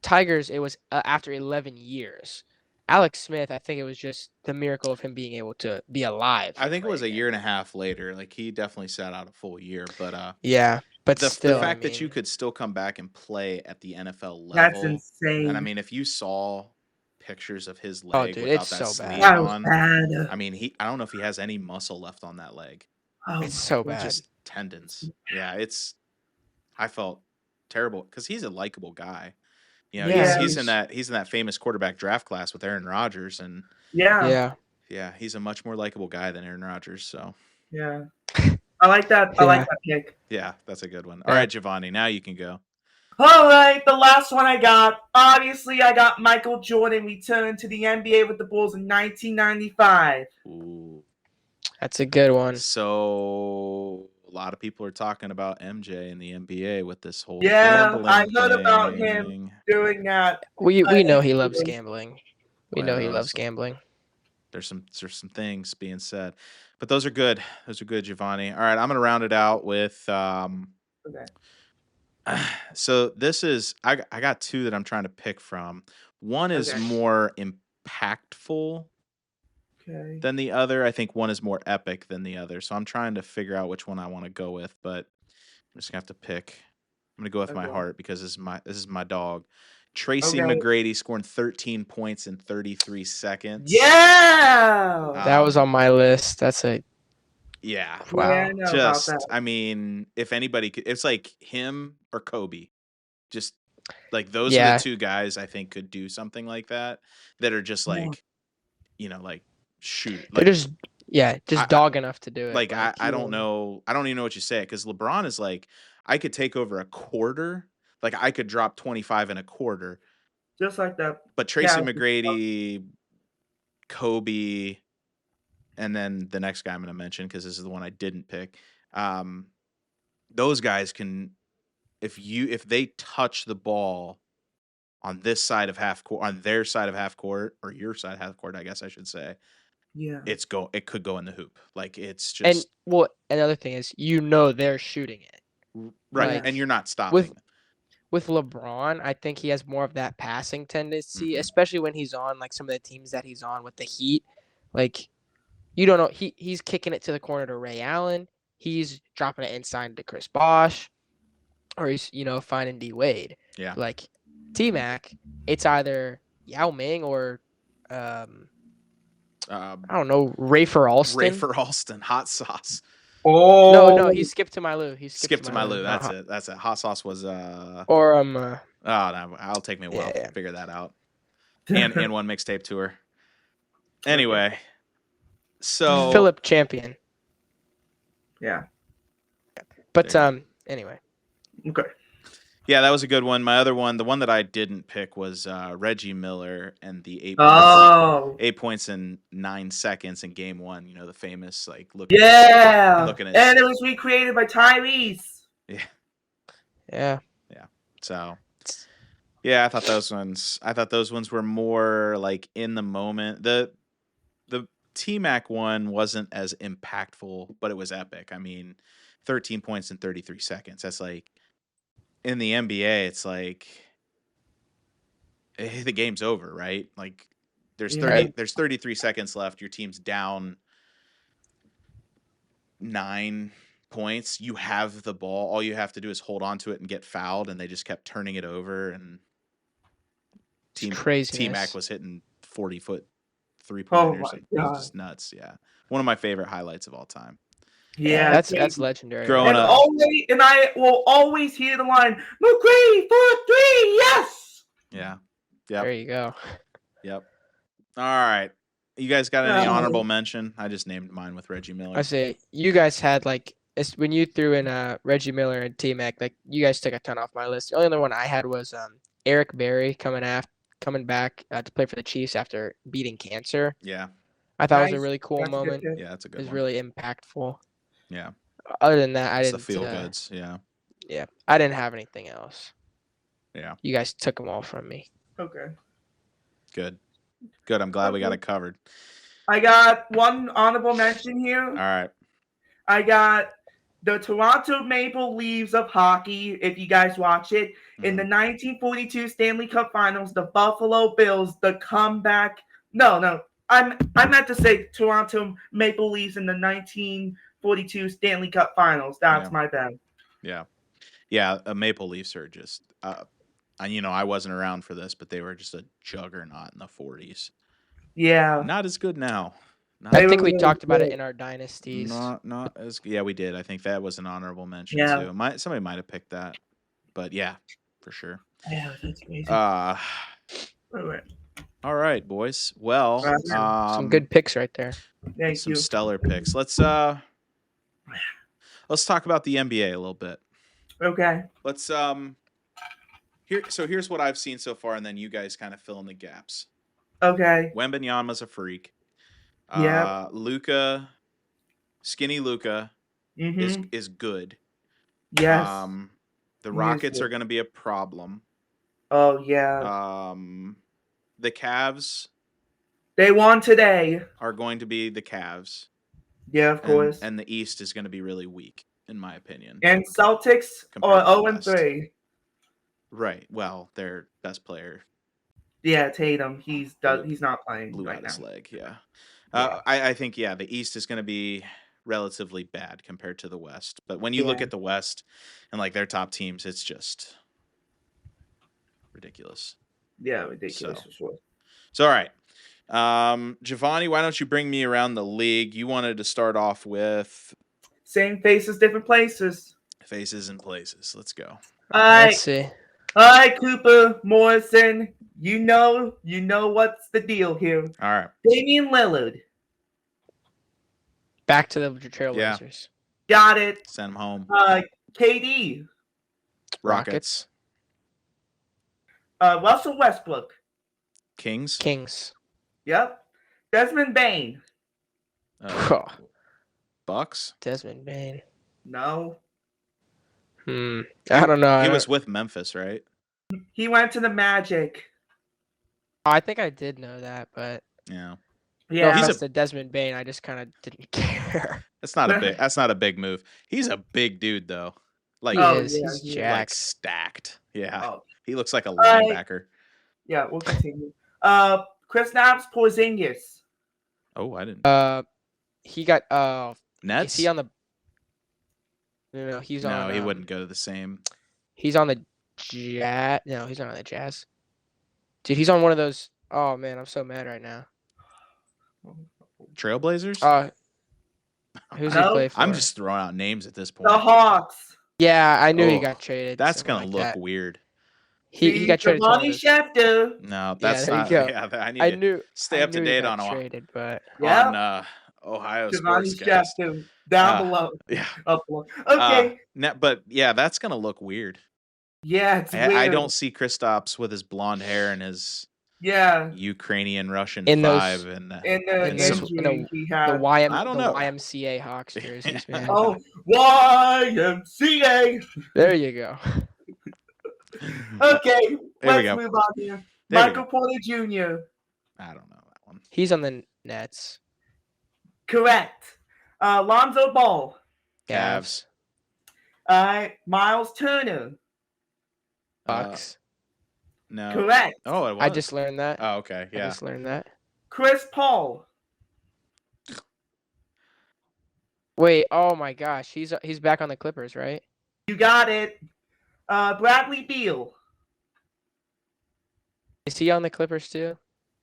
Tiger's. It was after 11 years. Alex Smith, I think it was just the miracle of him being able to be alive. I think it play was a again. year and a half later. Like he definitely sat out a full year, but Yeah, but the still, fact that you could still come back and play at the NFL that's level, and I insane. mean, if you saw pictures of his Oh, leg dude, without it's that so bad. sleeve That was on, bad. I mean, I don't know if he has any muscle left on that leg. Oh It's my so God. bad. Just tendons. Yeah, I felt terrible because he's a likable guy. Yeah, he's in that famous quarterback draft class with Aaron Rodgers, and Yeah, he's a much more likable guy than Aaron Rodgers. So yeah. I like that. I like that pick. yeah, that's a good one. All right, Giovanni, now you can go. All right, the last one I got. Obviously, I got Michael Jordan returned to the NBA with the Bulls in 1995. Ooh. That's a good one. So a lot of people are talking about MJ in the NBA with this whole Yeah, gambling I heard thing. about him doing that. We know he loves gambling. We know he loves gambling. There's some things being said, but those are good. Those are good, Giovanni. All right, I'm gonna round it out with. Okay. So this is I got two that I'm trying to pick from. One is Okay. more impactful than the other. I think one is more epic than the other. So I'm trying to figure out which one I want to go with, but I'm just gonna have to pick. I'm gonna go with my heart because this is my dog. Tracy McGrady scoring 13 points in 33 seconds. Yeah. That was on my list. That's a yeah. Wow. Yeah, I know about that. I mean, if anybody could, it's like him or Kobe. Just like those are the two guys I think could do something like that are just like, like shoot. They're Like, just dog enough to do it. Like I don't know. I don't even know what you say because LeBron is like, I could take over a quarter. Like I could drop 25 in a quarter. Just like that. But Tracy McGrady, Kobe, and then the next guy I'm going to mention because this is the one I didn't pick. Those guys can, if they touch the ball on this side of half court, on their side of half court, or your side of half court, I guess I should say. Yeah. It could go in the hoop. Like it's just. And another thing is they're shooting it. Right, and you're not stopping. With LeBron, I think he has more of that passing tendency, especially when he's on like some of the teams that he's on with the Heat. Like, you don't know, he's kicking it to the corner to Ray Allen. He's dropping it inside to Chris Bosh, or he's finding D Wade. Yeah. Like T-Mac, it's either Yao Ming or I don't know, Rafer Alston. Hot sauce. Oh no, he skipped to my Lou. He skipped to my Lou. That's it. Hot sauce was or oh no, I'll take me a while to figure that out. And one mixtape tour. Anyway, so Philip Champion. Yeah. But anyway. Okay. Yeah, that was a good one. My other one, the one that I didn't pick was Reggie Miller and the 8 points in 9 seconds in game 1. You know, the famous like looking at and it was recreated by Tyrese. Yeah. Yeah. Yeah. So yeah, I thought those ones were more like in the moment. The T-Mac one wasn't as impactful, but it was epic. I mean, 13 points in 33 seconds. That's like in the NBA, it's like the game's over, right? Like there's 33 seconds left. Your team's down 9 points. You have the ball. All you have to do is hold on to it and get fouled, and they just kept turning it over. And T-Mac was hitting 40-foot 3-pointers. Oh it was just nuts. Yeah, one of my favorite highlights of all time. Yeah, that's legendary. Growing up, I will always hear the line, "McGrady for 3, yes." Yeah. Yep. There you go. Yep. All right. You guys got any honorable mention? I just named mine with Reggie Miller. I say you guys had like it's when you threw in Reggie Miller and T-Mac, like you guys took a ton off my list. The only other one I had was Eric Berry coming back to play for the Chiefs after beating cancer. Yeah. I thought it was a Nice. really cool That's a good moment. pick. Yeah, that's a It good was one. really impactful. Yeah. Other than that, I It's the didn't. feel goods. Yeah. Yeah, I didn't have anything else. Yeah. You guys took them all from me. Okay. Good. Good. I'm glad we got it covered. I got one honorable mention All here. right. I got the Toronto Maple Leafs of hockey, if you guys watch it. In the 1942 Stanley Cup Finals, the Buffalo Bills, the comeback. No. I meant to say Toronto Maple Leafs in the 1942 Stanley Cup Finals. That's my bad. Yeah. Yeah. Maple Leafs are just, I wasn't around for this, but they were just a juggernaut in the 40s. Yeah. Not as good now. I think we talked about it in our dynasties. Not as. Yeah, we did. I think that was an honorable mention too. Somebody might have picked that, but yeah, for sure. Yeah, that's crazy. All right, boys. Well, some good picks right there. Thank some you. stellar picks. Let's talk about the NBA a little bit. Okay. Let's here's what I've seen so far, and then you guys kind of fill in the gaps. Okay. Wembanyama's a freak. Yeah. Luka, skinny Luka, is good. Yes. The Rockets are going to be a problem. Oh yeah. The Cavs. They won today. Are going to be the Cavs. Yeah, of course. And the East is going to be really weak, in my opinion. And Celtics are 0-3. Right. Well, their best player. Yeah, Tatum. He's not playing blew right out now. His leg. Yeah. I think the East is going to be relatively bad compared to the West. But when you look at the West and like their top teams, it's just ridiculous. Yeah, ridiculous for sure. So all right. Giovanni, why don't you bring me around the league? You wanted to start off with same faces, different places. Faces and places. Let's go. Let's see. All right, Cooper Morrison. You know what's the deal here. All right. Damian Lillard. Back to the Trailblazers. Yeah. Got it. Send him home. KD. Rockets. Russell Westbrook. Kings. Yep. Desmond Bain. Bucks. Desmond Bain. No. I don't know. He was with Memphis, right? He went to the Magic. I think I did know that, but yeah. No, he's a Desmond Bain. I just kind of didn't care. That's not a big move. He's a big dude though. Like he's jacked. Like stacked. Yeah. Oh. He looks like a linebacker. Yeah, we'll continue. Kristaps Porzingis. Oh, I didn't. He got Nets. Is he on the? No, he's on. No, he wouldn't go to the same. He's on the Jazz. No, he's not on the Jazz. Dude, he's on one of those. Oh man, I'm so mad right now. Trailblazers. Who's he play for? I'm just throwing out names at this point. The Hawks. Yeah, I knew he got traded. That's gonna look weird. He got traded. Schefter. No, that's not. Go. Yeah, I need to stay up to date on traded, but on Ohio sports guys. Down below. Yeah. Up below. Okay. But yeah, that's gonna look weird. Yeah, it's weird. I don't see Kristaps with his blonde hair and his Ukrainian Russian in five those, and the YMCA Hawks jerseys, man. Oh, YMCA. There you go. Okay, let's move on here. Michael Porter Jr. I don't know that one. He's on the Nets. Correct. Lonzo Ball. Cavs. Miles Turner. Bucks. No. Correct. Oh, it was. I just learned that. Oh, okay. Yeah. I just learned that. Chris Paul. Wait, oh my gosh. He's back on the Clippers, right? You got it. Bradley Beal. Is he on the Clippers too?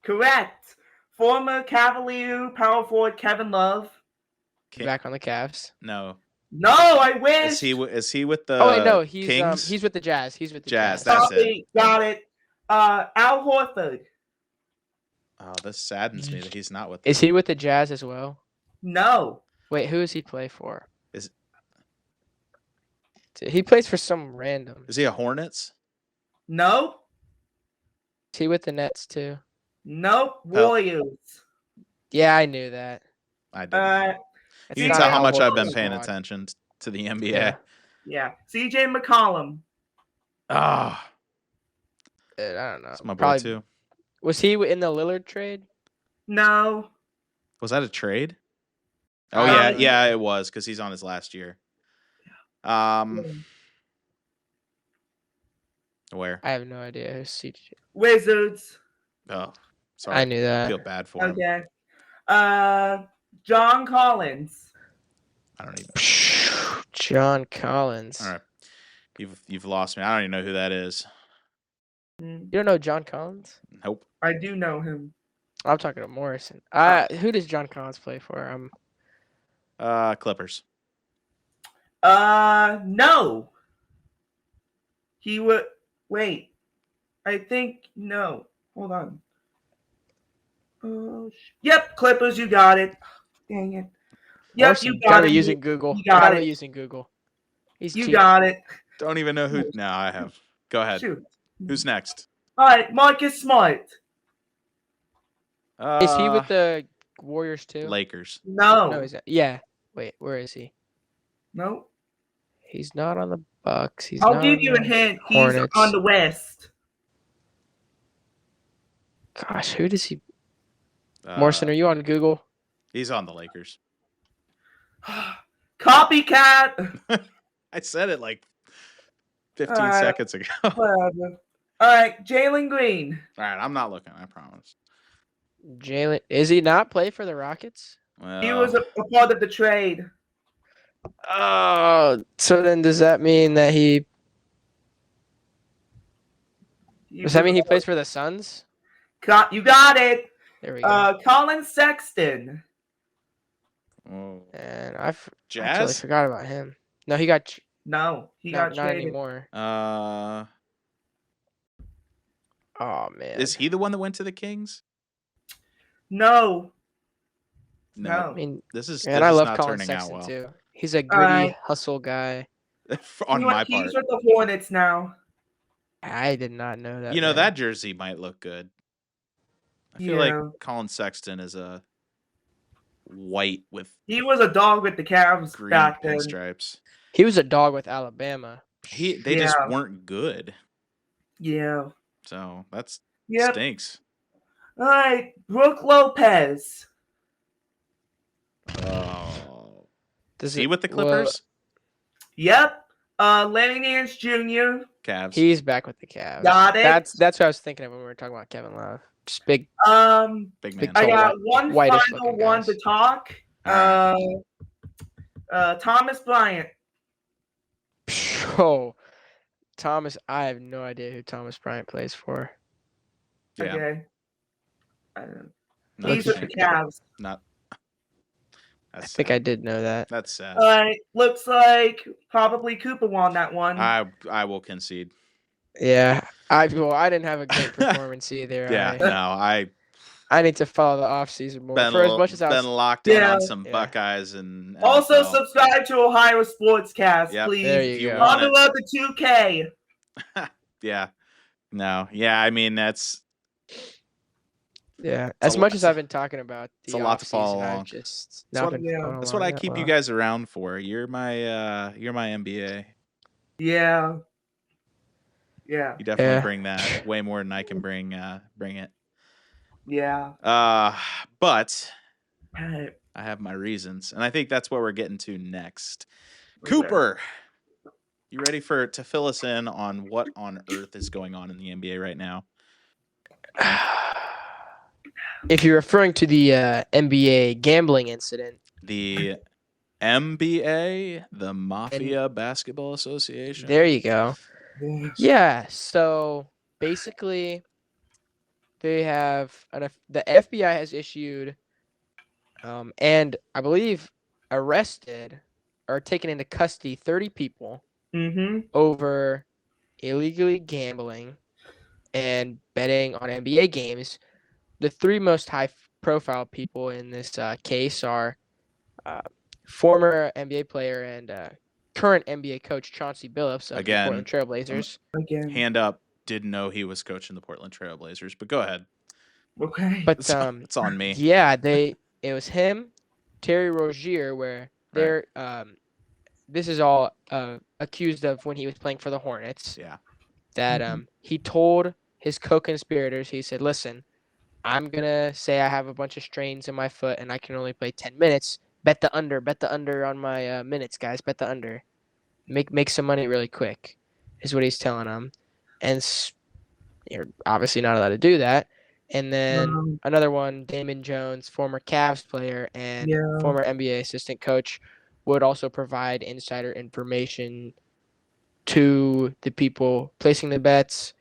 Correct. Former Cavalier power forward Kevin Love. Back on the Cavs. No. No, I wish. Is he with the no, he's Kings? He's with the Jazz. He's with the Jazz. That's it. Got it. Al Horford. Oh, this saddens me that he's not with Is he with the Jazz as well? No. Wait, who does he play for? He plays for some random. Is he a Hornets? Nope. Is he with the Nets too? Nope. Hell. Warriors. Yeah, I knew that. I didn't. It's You can not tell an how much all-world I've been paying squad. attention to the NBA. Yeah. Yeah. CJ McCollum. Ah, I don't know. it's my boy Probably. too. Was he in the Lillard trade? No. Was that a trade? Oh I- yeah, it was because he's on his last year. Where? I have no idea. Who's CJ? Wizards. Oh, sorry. I knew that. I feel bad for him. Okay. John Collins. I don't even. John Collins. All right, you've lost me. I don't even know who that is. You don't know John Collins? Nope. I do know him. I'm talking to Morrison. Who does John Collins play for? Clippers. No. He would wait. I think no. Hold on. Yep, Clippers. You got it. Dang it. Yep, Morrison, you got gotta it. be using Google. You got Gotta it. be using Google. He's You cheating. got it. Don't even know who. No, I have. Go ahead. Shoot. Who's next? All right, Marcus Smart. Is he with the Warriors too? Lakers? No. No, he's not. Yeah. Wait, where is he? No. He's not on the Bucks. He's I'll not give on you a the hint. Hornets. He's on the West. Gosh, who does he? Morrison, are you on Google? He's on the Lakers. Copycat. I said it like 15 Alright. seconds ago. All Whatever. All right, Jalen Green. right, I'm not looking. I promise. Jalen, is he not play for the Rockets? Well, He was a part of the trade. Oh, so then does that mean that does that mean he plays for the Suns? You got it. There we go. Colin Sexton. oh. And I totally Jazz. forgot about him. No, he got No, he no, got not traded. anymore. Oh man, Is he the one that went to the Kings? No. I mean, This is and I love not Colin turning Sexton out well. too. He's a gritty hustle guy. On my part. He's with the Hornets now. I did not know that. You know, man. that jersey might look good. I feel Yeah. like Colin Sexton is a white with He was a dog with the Cavs green back then. pinstripes. He was a dog with Alabama. They just Yeah. weren't good. Yeah. So that's Yep. stinks. All right, Brooke Lopez. Oh. Does Is he with the Clippers? Yep. Lenny Nance Jr. Cavs. He's back with the Cavs. Got it. That's what I was thinking of when we were talking about Kevin Love. Just big. Big man. I tall, got one whitish final looking one guys. to talk. Thomas Bryant. Oh, Thomas. I have no idea who Thomas Bryant plays for. Yeah. Okay. Not He's with the saying- Cavs. Not. I That's think sad. I did know that. That's sad. All right. Looks like probably Cooper won that one. I will concede. Yeah, I didn't have a great performance either. Yeah. No. I need to follow the offseason more. Been For as much as I been was, locked in Yeah. on some Yeah. Buckeyes and Also, NFL. subscribe to Ohio Sportscast, Yep. please. there If you you go. want On the it. road to 2K. Yeah. No. Yeah. I mean, that's Yeah, It's as a much lot- as I've been talking about the it's a lot to follow offseason, along. I've just That's not what- been. yeah. following that's what along I that keep you well. guys around for. You're my NBA. Yeah. Yeah. You definitely Yeah. bring that way more than I can bring it. Yeah. But All right. I have my reasons, and I think that's what we're getting to next. Cooper, you ready to fill us in on what on earth is going on in the NBA right now? If you're referring to the NBA gambling incident, The MBA, the Mafia Basketball Association. there you go. Yeah. Yeah, so basically, they have the FBI has issued, and I believe arrested or taken into custody 30 people Mm-hmm. over illegally gambling and betting on NBA games. The three most high-profile people in this case are former NBA player and current NBA coach Chauncey Billups of the Again, Portland Trailblazers. Again. hand up, didn't know he was coaching the Portland Trailblazers, but go ahead. Okay. But It's on me. yeah, it was him, Terry Rozier, where they're this is all accused of when he was playing for the Hornets. Yeah. That he told his co-conspirators, he said, "Listen, I'm gonna say I have a bunch of strains in my foot and I can only play 10 minutes. Bet the under on my minutes, guys. Bet the under. Make some money really quick," is what he's telling them. And you're obviously not allowed to do that. And then another one, Damon Jones, former Cavs player and former NBA assistant coach, would also provide insider information to the people placing the bets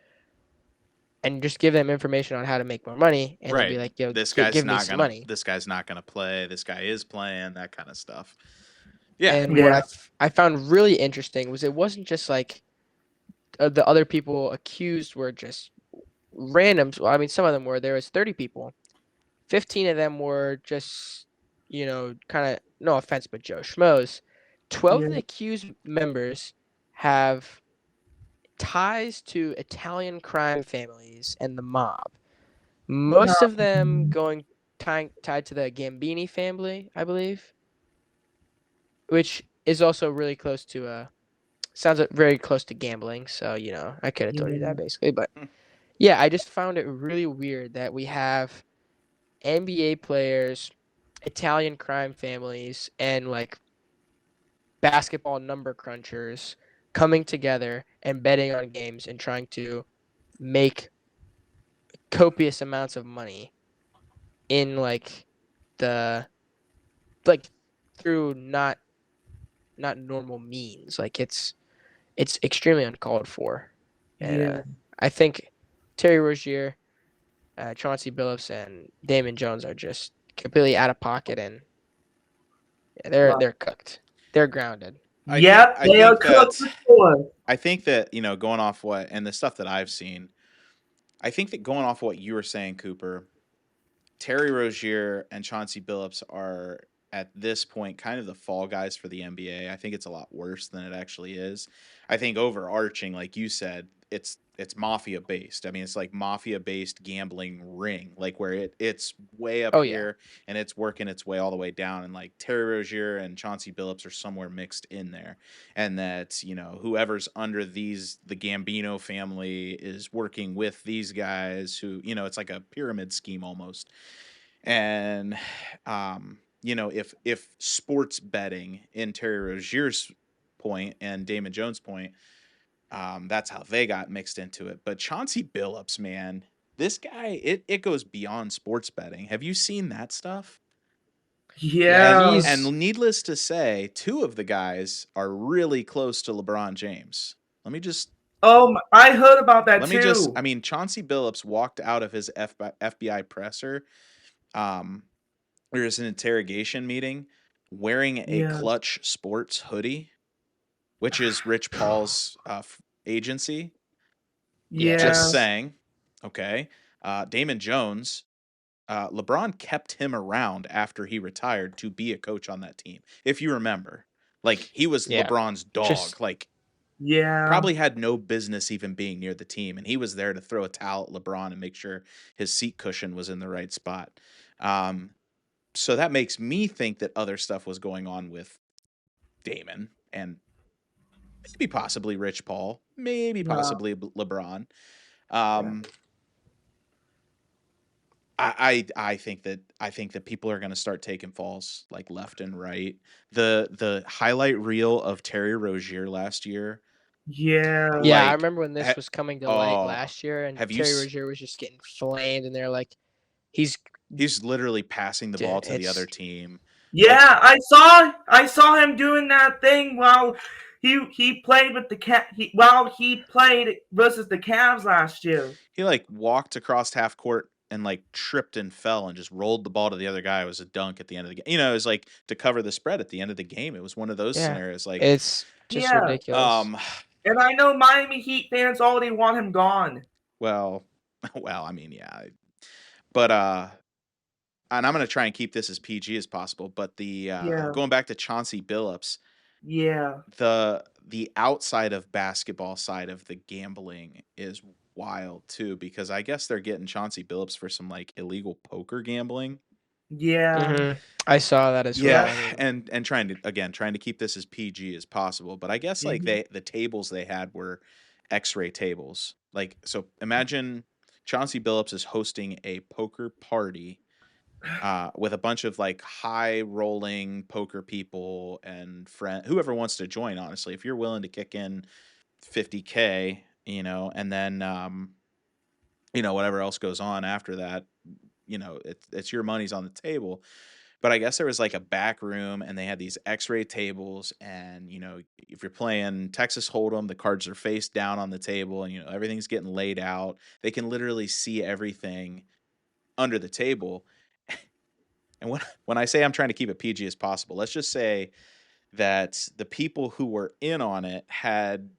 and just give them information on how to make more money. And they'll be like, yo, this guy's give me not some gonna money. this guy's not gonna play. This guy is playing, that kind of stuff. Yeah. And what I found really interesting was it wasn't just like the other people accused were just random. Well, I mean, some of them were. There was 30 people. 15 of them were just, kind of, no offense, but Joe Schmoes. 12 of the accused members have ties to Italian crime families and the mob. Most of them tied to the Gambini family, I believe, which is also really close to sounds very close to gambling. So I could have told you that basically, but yeah, I just found it really weird that we have NBA players, Italian crime families, and like basketball number crunchers coming together and betting on games and trying to make copious amounts of money in the through not normal means. Like it's extremely uncalled for. And I think Terry Rozier, Chauncey Billups, and Damon Jones are just completely out of pocket, and they're cooked. They're grounded. They are cooked before. I think that, going off what, and the stuff that I've seen, I think that going off what you were saying, Cooper, Terry Rozier and Chauncey Billups are at this point kind of the fall guys for the NBA. I think it's a lot worse than it actually is. I think overarching, like you said, it's mafia based. I mean, it's like mafia based gambling ring, like where it's way up here and it's working its way all the way down. And like Terry Rozier and Chauncey Billups are somewhere mixed in there. And that, whoever's under the Gambino family is working with these guys who, it's like a pyramid scheme almost. And, if sports betting, in Terry Rozier's point and Damon Jones' point, that's how they got mixed into it. But Chauncey Billups, man, this guy, it goes beyond sports betting. Have you seen that stuff? Yeah. And needless to say, two of the guys are really close to LeBron James. Let me just. I heard about that too. Chauncey Billups walked out of his FBI presser. There was an interrogation meeting wearing a Clutch Sports hoodie, which is Rich Paul's agency. Just saying. Okay. Damon Jones, LeBron kept him around after he retired to be a coach on that team. If you remember, like he was LeBron's dog, probably had no business even being near the team. And he was there to throw a towel at LeBron and make sure his seat cushion was in the right spot. So that makes me think that other stuff was going on with Damon and maybe possibly Rich Paul, maybe possibly LeBron. I think that people are going to start taking falls like left and right. The highlight reel of Terry Rozier last year. Yeah. I remember when this was coming to light last year, and Terry Rozier was just getting flamed, and they're like, he's literally passing the ball to the other team. Yeah, I saw him doing that thing while he played with while he played versus the Cavs last year. He walked across half court and tripped and fell and just rolled the ball to the other guy. It was a dunk at the end of the game. It was to cover the spread at the end of the game. It was one of those scenarios. It's just ridiculous. And I know Miami Heat fans already want him gone. Well, I mean, yeah. But and I'm going to try and keep this as PG as possible, but going back to Chauncey Billups, Yeah. The outside of basketball side of the gambling is wild too, because I guess they're getting Chauncey Billups for some like illegal poker gambling. Yeah. I saw that as well. Yeah, I mean, and trying to keep this as PG as possible. But I guess like Mhm. the tables they had were X-ray tables. Like, so imagine Chauncey Billups is hosting a poker party with a bunch of like high rolling poker people and whoever wants to join. Honestly, if you're willing to kick in 50K, and then whatever else goes on after that, it's your money's on the table. But I guess there was like a back room and they had these X-ray tables, and if you're playing Texas Hold'em, the cards are face down on the table, and everything's getting laid out. They can literally see everything under the table. And when I say I'm trying to keep it PG as possible, let's just say that the people who were in on it had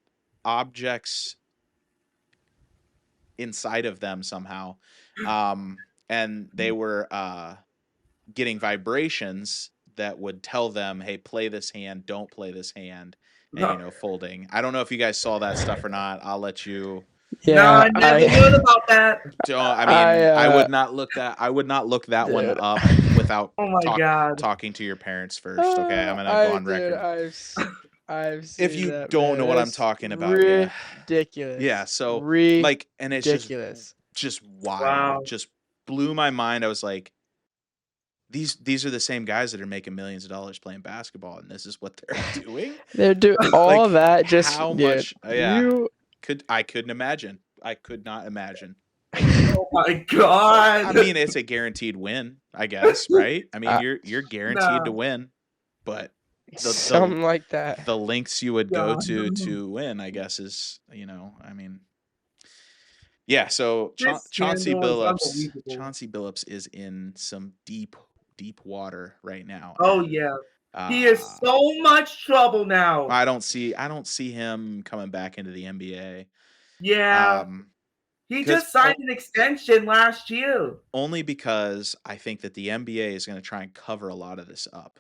objects inside of them somehow, and they were getting vibrations that would tell them, "Hey, play this hand, don't play this hand," and folding. I don't know if you guys saw that stuff or not. I'll let you. No, yeah, I never heard about that. Don't. I mean, I I would not look that. I would not look that one dude. up without Oh my God. talking to your parents first. Okay, I'm gonna go on record. I've If seen you that, don't know man. what I'm It's talking about, yeah, ridiculous. yeah. So like, and it's Ridiculous. just wild. Wow. It just blew my mind. I was like, these are the same guys that are making millions of dollars playing basketball, and this is what they're doing. They're doing all Like, that just how dude, much? Yeah, you I couldn't imagine. I could not imagine. Oh my I God. mean, it's a guaranteed win, I guess, right? I mean, Uh, you're guaranteed to No. win, but something like that. the lengths you would go God. to win, I guess, is I mean, yeah. So This scandal is unbelievable. Chauncey Billups is in some deep water right now, Oh and yeah. He is so much trouble now. I don't see him coming back into the NBA. Yeah. He Because just signed an extension last year. only because I think that the NBA is going to try and cover a lot of this up.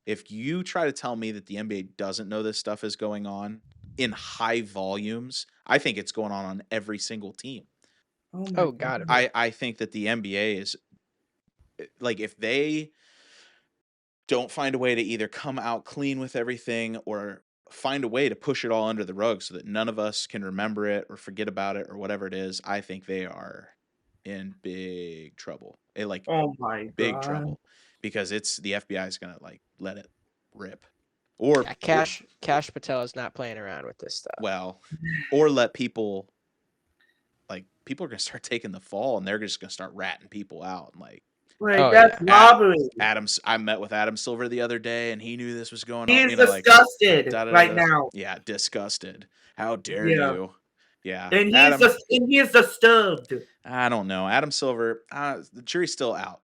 If you try to tell me that the NBA doesn't know this stuff is going on in high volumes, I think it's going on every single team. Oh my Oh, got it. God. I think that the NBA is like, if they don't find a way to either come out clean with everything or find a way to push it all under the rug so that none of us can remember it or forget about it or whatever it is, I think they are in big trouble. Like, Oh my big God. trouble, because it's the FBI is gonna like let it rip, or Yeah, Cash Patel is not playing around with this stuff. well, or let people are gonna start taking the fall, and they're just gonna start ratting people out. And like, Like that's robbery. I met with Adam Silver the other day, and he knew this was going He on. is disgusted right Da-da-da-da. now. Yeah, disgusted. How dare Yeah. you? Yeah, And he Adam. is disturbed. I don't know. Adam Silver. The jury's still out.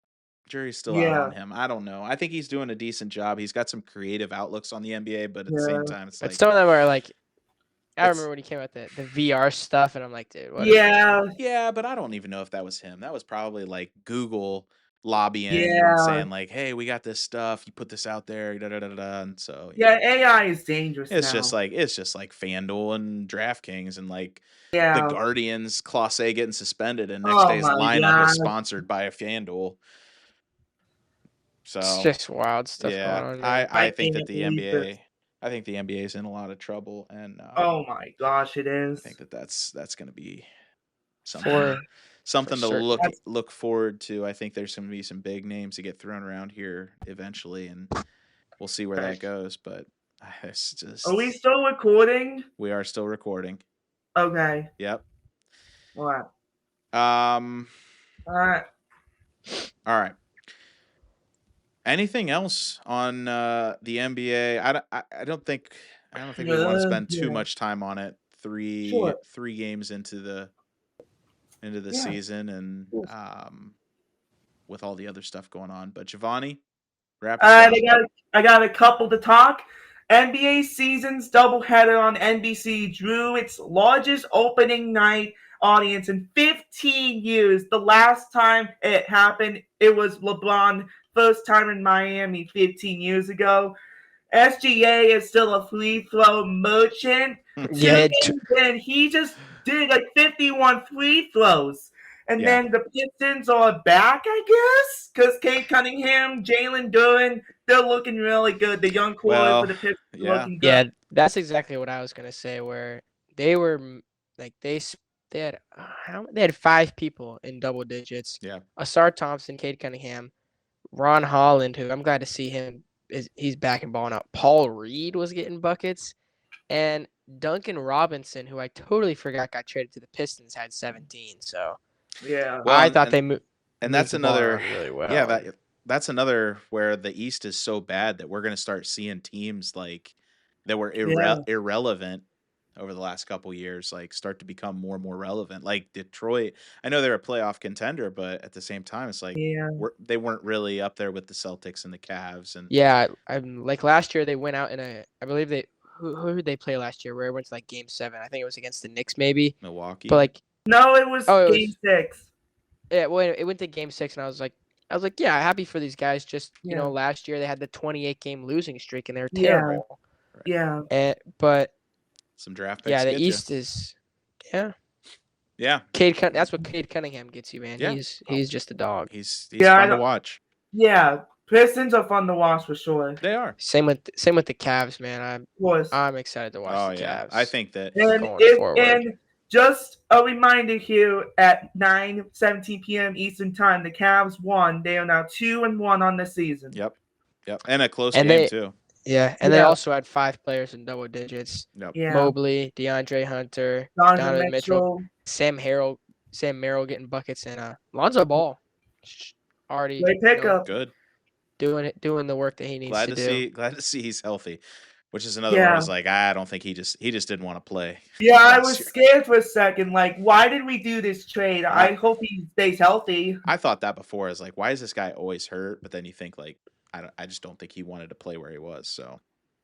Jury's still out Yeah. on him. I don't know. I think he's doing a decent job. He's got some creative outlooks on the NBA, but at the same Yeah. time, it's But like, some of them are like, I It's- remember when he came out the VR stuff, and I'm like, dude, what? Yeah. yeah, but I don't even know if that was him. That was probably like Google lobbying and Yeah. saying like, "Hey, we got this stuff. You put this out there." Da, da, da, da, da. And so Yeah, AI is dangerous it's now. just like FanDuel and DraftKings and like the Yeah. Guardians Class A getting suspended, and next Oh day's my lineup is God. sponsored by a FanDuel. It's So just wild stuff yeah, going on. Man. I think that can't the believe NBA, this. I think the NBA is in a lot of trouble, and Oh my gosh, it I is. think that's going to be For something to certain. look forward to. I think there's going to be some big names that get thrown around here eventually, and we'll see where that goes. But it's just, Are we still recording? we are still recording. Okay. Yep. What? All Alright. right. Anything else on the NBA? I don't think we want to spend too much time on it. Sure. Three games into the Yeah. season, and with all the other stuff going on. But Giovanni, wrap us Alright, up. I got a couple to talk. NBA season's doubleheader on NBC drew its largest opening night audience in 15 years. The last time it happened, it was LeBron first time in Miami 15 years ago. SGA is still a free throw merchant. Yeah, 2 games in, he just did like 51 free throws. And Yeah. then the Pistons are back, I guess, because Kate Cunningham, Jalen Duren, they're looking really good. The young core Well, for the Pistons are yeah. looking good. yeah, that's exactly what I was gonna say. Where they were like they had 5 people in double digits. Yeah. Asar Thompson, Cade Cunningham, Ron Holland, who I'm glad to see him he's back and balling out. Paul Reed was getting buckets, and Duncan Robinson, who I totally forgot got traded to the Pistons, had 17. So Yeah. Well, I thought they moved that's the ball another around really well. Yeah, that's another where the East is so bad that we're going to start seeing teams like that were irrelevant over the last couple years like start to become more and more relevant. Like Detroit, I know they're a playoff contender, but at the same time, it's like Yeah. they weren't really up there with the Celtics and the Cavs. And Yeah, I'm like last year they went out in I believe they who did they play last year? Where it went to like Game 7. I think it was against the Knicks maybe. Milwaukee, But like No, it was it game was 6. yeah, well it went to Game 6 and I was like, yeah, happy for these guys. Just Yeah. last year they had the 28 game losing streak and they were Yeah. terrible. Yeah. But some draft picks. yeah, the get East you. is yeah. Yeah, That's what Cade Cunningham gets you, man. Yeah. He's just a dog. he's Yeah, fun to watch. Yeah. Pistons are fun to watch for sure. They are. Same with the Cavs, man. Of course. I'm excited to watch the Cavs. I think that And just a reminder here at 9:17 p.m. Eastern Time, the Cavs won. They are now 2-1 on the season. Yep. And a close And game too. Yeah, and they also had 5 players in double digits. Yep. Yeah. Mobley, DeAndre Hunter, Donovan Mitchell, Sam Merrill getting buckets, and Lonzo Ball already Great pickup. Good. doing the work that he needs to do. Glad to see he's healthy, which is another one I was like, I don't think he just didn't want to play. Yeah, I was scared for a second. Like, why did we do this trade? I hope he stays healthy. I thought that before. I was like, why is this guy always hurt? But then you think like, I just don't think he wanted to play where he was. So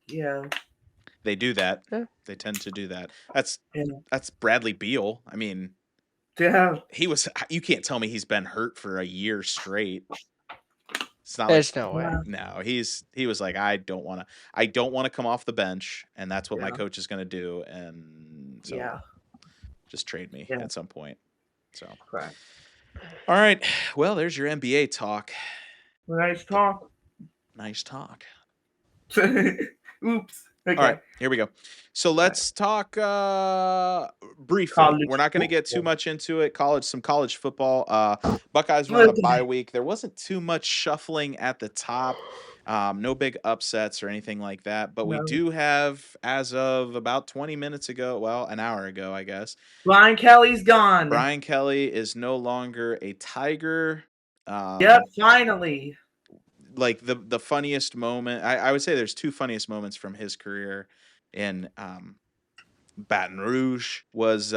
yeah, they do that. Yeah. They tend to do that. That's Bradley Beal. I mean, yeah, he was. You can't tell me he's been hurt for a year straight. It's not. There's no way. No, he was like, I don't want to come off the bench, and that's what my coach is going to do, and so just trade me at some point. So, correct. All right. Well, there's your NBA talk. Nice talk. Nice talk. Oops. Okay. All right, here we go. So let's talk briefly. College We're not going to get too much into it. Some college football. Buckeyes were on a bye week. There wasn't too much shuffling at the top. No big upsets or anything like that. But we do have, as of about 20 minutes ago, well, an hour ago, I guess. Brian Kelly's gone. Brian Kelly is no longer a Tiger. Yep, finally. Like the funniest moment, I would say there's 2 funniest moments from his career in Baton Rouge was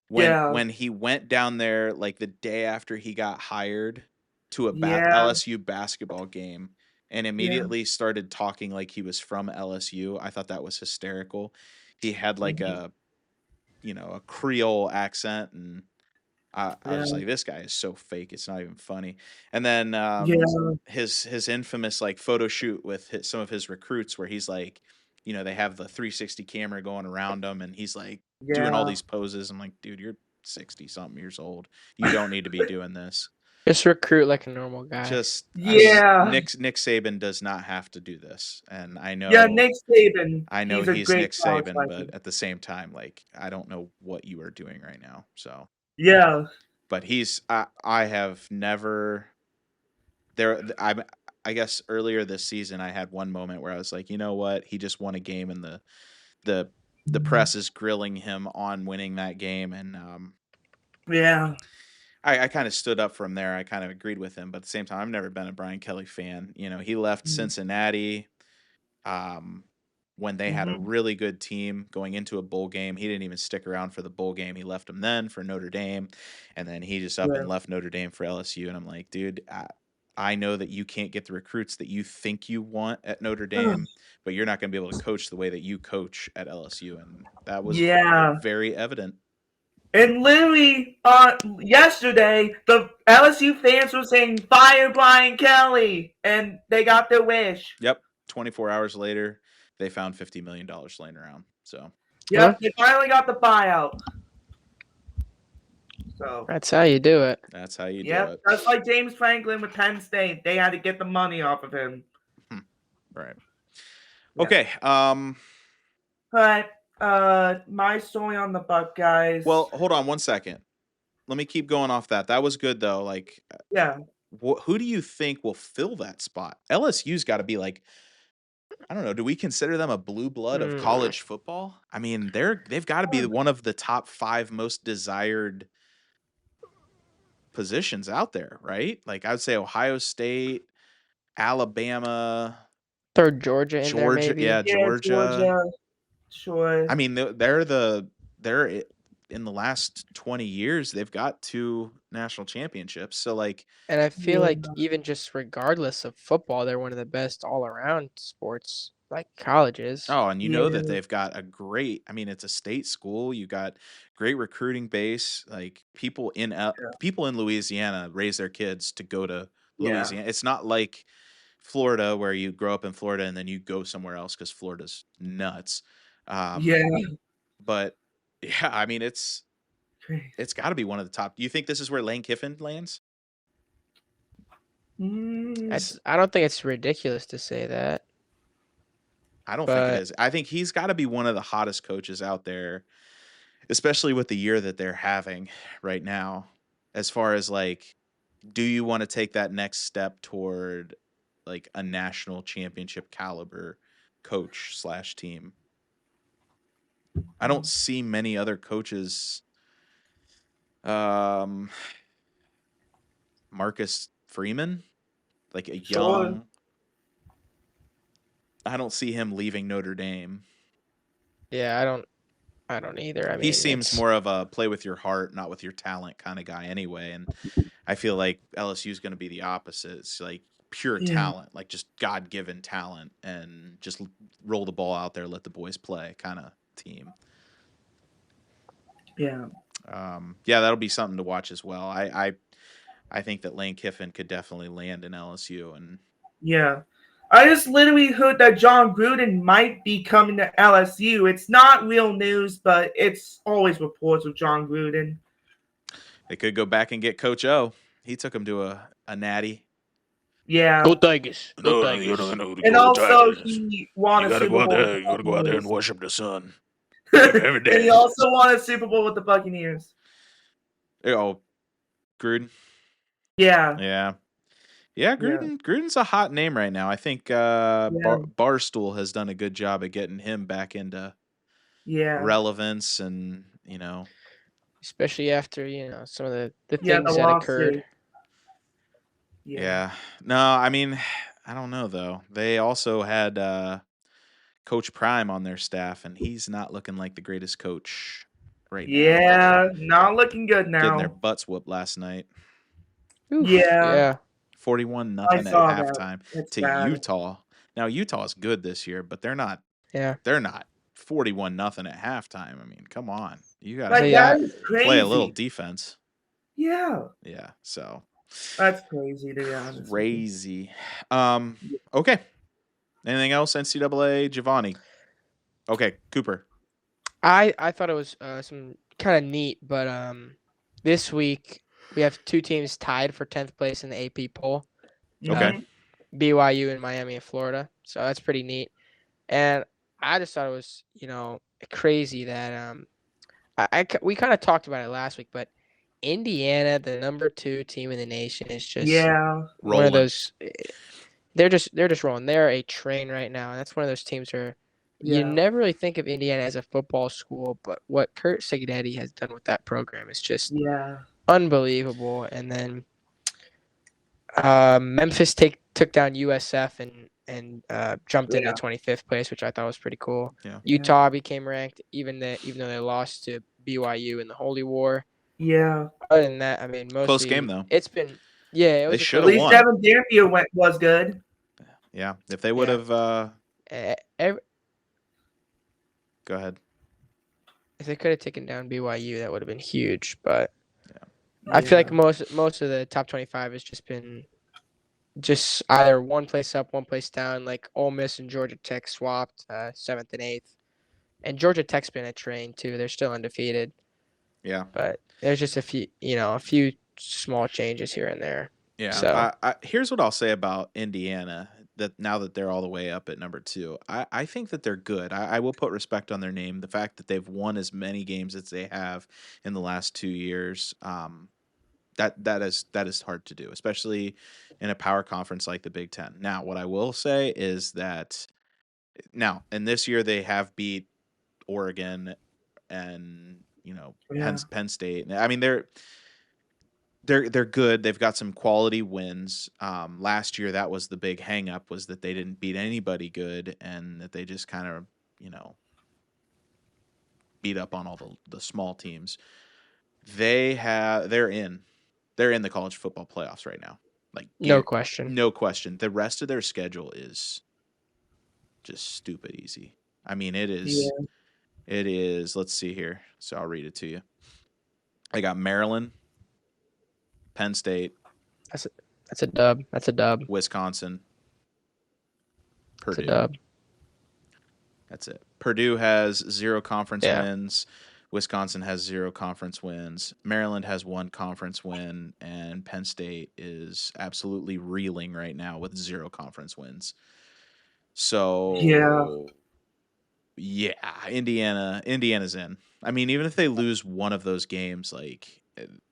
when he went down there like the day after he got hired to a LSU basketball game and immediately started talking like he was from LSU. I thought that was hysterical. He had like a Creole accent, and I was like, this guy is so fake. It's not even funny. And then his infamous like photo shoot with some of his recruits where he's like, they have the 360 camera going around him and he's like doing all these poses. I'm like, dude, you're 60 something years old. You don't need to be doing this. Just recruit like a normal guy. Nick Saban does not have to do this. And I know Nick Saban. I know he's Nick Saban, but at the same time, like, I don't know what you are doing right now. So yeah. But I have never I guess earlier this season I had one moment where I was like, you know what? He just won a game and the press is grilling him on winning that game. And I kind of stood up from there. I kind of agreed with him, but at the same time, I've never been a Brian Kelly fan. He left Cincinnati when they had a really good team going into a bowl game. He didn't even stick around for the bowl game. He left them then for Notre Dame, and then he just up and left Notre Dame for LSU. And I'm like, dude, I know that you can't get the recruits that you think you want at Notre Dame, but you're not going to be able to coach the way that you coach at LSU. And that was very evident. And literally yesterday, the LSU fans were saying, fire Brian Kelly, and they got their wish. Yep. 24 hours later, they found $50 million laying around. So, Yep, they finally got the buyout. So That's how you do it. that's how you do yep, it. that's like James Franklin with Penn State. They had to get the money off of him. Right. Yeah. Okay. But my story on the Buckeyes. Well, hold on one second. Let me keep going off that. That was good though. Like, yeah, who do you think will fill that spot? LSU's got to be like, I don't know. Do we consider them a blue blood of college football? I mean, they've got to be one of the top 5 most desired positions out there, right? Like I would say Ohio State, Alabama, Third Georgia in there, Georgia. maybe. Yeah, Georgia. Sure. I mean, they're in the last 20 years they've got 2 national championships. So like, And I feel Yeah. like even just regardless of football, they're one of the best all around sports, like colleges. oh, and you know that Yeah. they've got a great. I mean, it's a state school. You got great recruiting base. Like people in Louisiana raise their kids to go to Yeah. Louisiana. It's not like Florida where you grow up in Florida and then you go somewhere else because Florida's nuts. Yeah. But yeah, I mean, it's Crazy. got to be one of the top. Do you think this is where Lane Kiffin lands? I don't think it's ridiculous to say that. I don't think it is. I think he's got to be one of the hottest coaches out there, especially with the year that they're having right now. As far as like, do you want to take that next step toward like a national championship caliber coach / team? I don't see many other coaches. Marcus Freeman, like a young. I don't see him leaving Notre Dame. Yeah, I don't either. I mean, He seems more of a play with your heart, not with your talent kind of guy anyway. And I feel like LSU is going to be the opposite. It's like pure talent, like just God-given talent, and just roll the ball out there, let the boys play kind of team. Yeah. Yeah, that'll be something to watch as well. I think that Lane Kiffin could definitely land in LSU. And yeah. I just literally heard that John Gruden might be coming to LSU. It's not real news, but it's always reports of John Gruden. They could go back and get Coach O. He took him to a natty. Yeah. Go Tigers. No, Go Tigers. And also, he won a Super Bowl. You got to go out there and worship the sun. Every day. And he also won a Super Bowl with the Buccaneers. Oh, Gruden. Yeah. Yeah, Gruden's a hot name right now. I think Barstool has done a good job of getting him back into relevance, and especially after some of the things that occurred. Yeah. No, I mean, I don't know though. They also had Coach Prime on their staff, and he's not looking like the greatest coach right now. Yeah, not looking good now. Getting their butts whooped last night. Oof, yeah. 41-0 at halftime to Utah. Now Utah's good this year, but they're not. Yeah. They're not 41-0 at halftime. I mean, come on. You got to play a little defense. Yeah. Yeah. So that's crazy to be honest. Crazy. Okay. Anything else? NCAA, Giovanni. Okay, Cooper. I thought it was some kind of neat, but this week we have 2 teams tied for 10th place in the AP poll. Okay. BYU and Miami of Florida. So that's pretty neat. And I just thought it was, crazy that we kind of talked about it last week, but Indiana, the number 2 team in the nation, is just one of those. They're just rolling. They're a train right now, and that's one of those teams where you never really think of Indiana as a football school, but what Kurt Signetti has done with that program is just unbelievable. And then Memphis took down USF and jumped into 25th place, which I thought was pretty cool. Yeah. Utah became ranked, even though they lost to BYU in the Holy War. Yeah. Other than that, I mean, mostly close game though. It's been it was they should at have won. least Devin Dampier was good. Yeah, if they would have. Go ahead. If they could have taken down BYU, that would have been huge. But I feel like most of the top 25 has just been just either one place up, one place down. Like Ole Miss and Georgia Tech swapped 7th and 8th, and Georgia Tech's been a train too. They're still undefeated, Yeah. but there's just a few small changes here and there. Yeah. So Here's what I'll say about Indiana. That now that they're all the way up at number 2, I think that they're good. I will put respect on their name. The fact that they've won as many games as they have in the last 2 years, that is hard to do, especially in a power conference like the Big Ten. Now, what I will say is that now, and this year they have beat Oregon and Yeah. Penn State. I mean, they're good. They've got some quality wins. Last year, that was the big hang up, was that they didn't beat anybody good, and that they just kind of beat up on all the small teams. They're in the college football playoffs right now. Like, no question. no question. The rest of their schedule is just stupid easy. I mean, it is. Yeah. It is. Let's see here. So I'll read it to you. I got Maryland, Penn State, That's a dub. That's a dub. Wisconsin, That's a Purdue. dub. That's it. Purdue has 0 conference Yeah. wins. Wisconsin has 0 conference wins. Maryland has 1 conference win, and Penn State is absolutely reeling right now with 0 conference wins. So yeah, Indiana's in. I mean, even if they lose one of those games, like,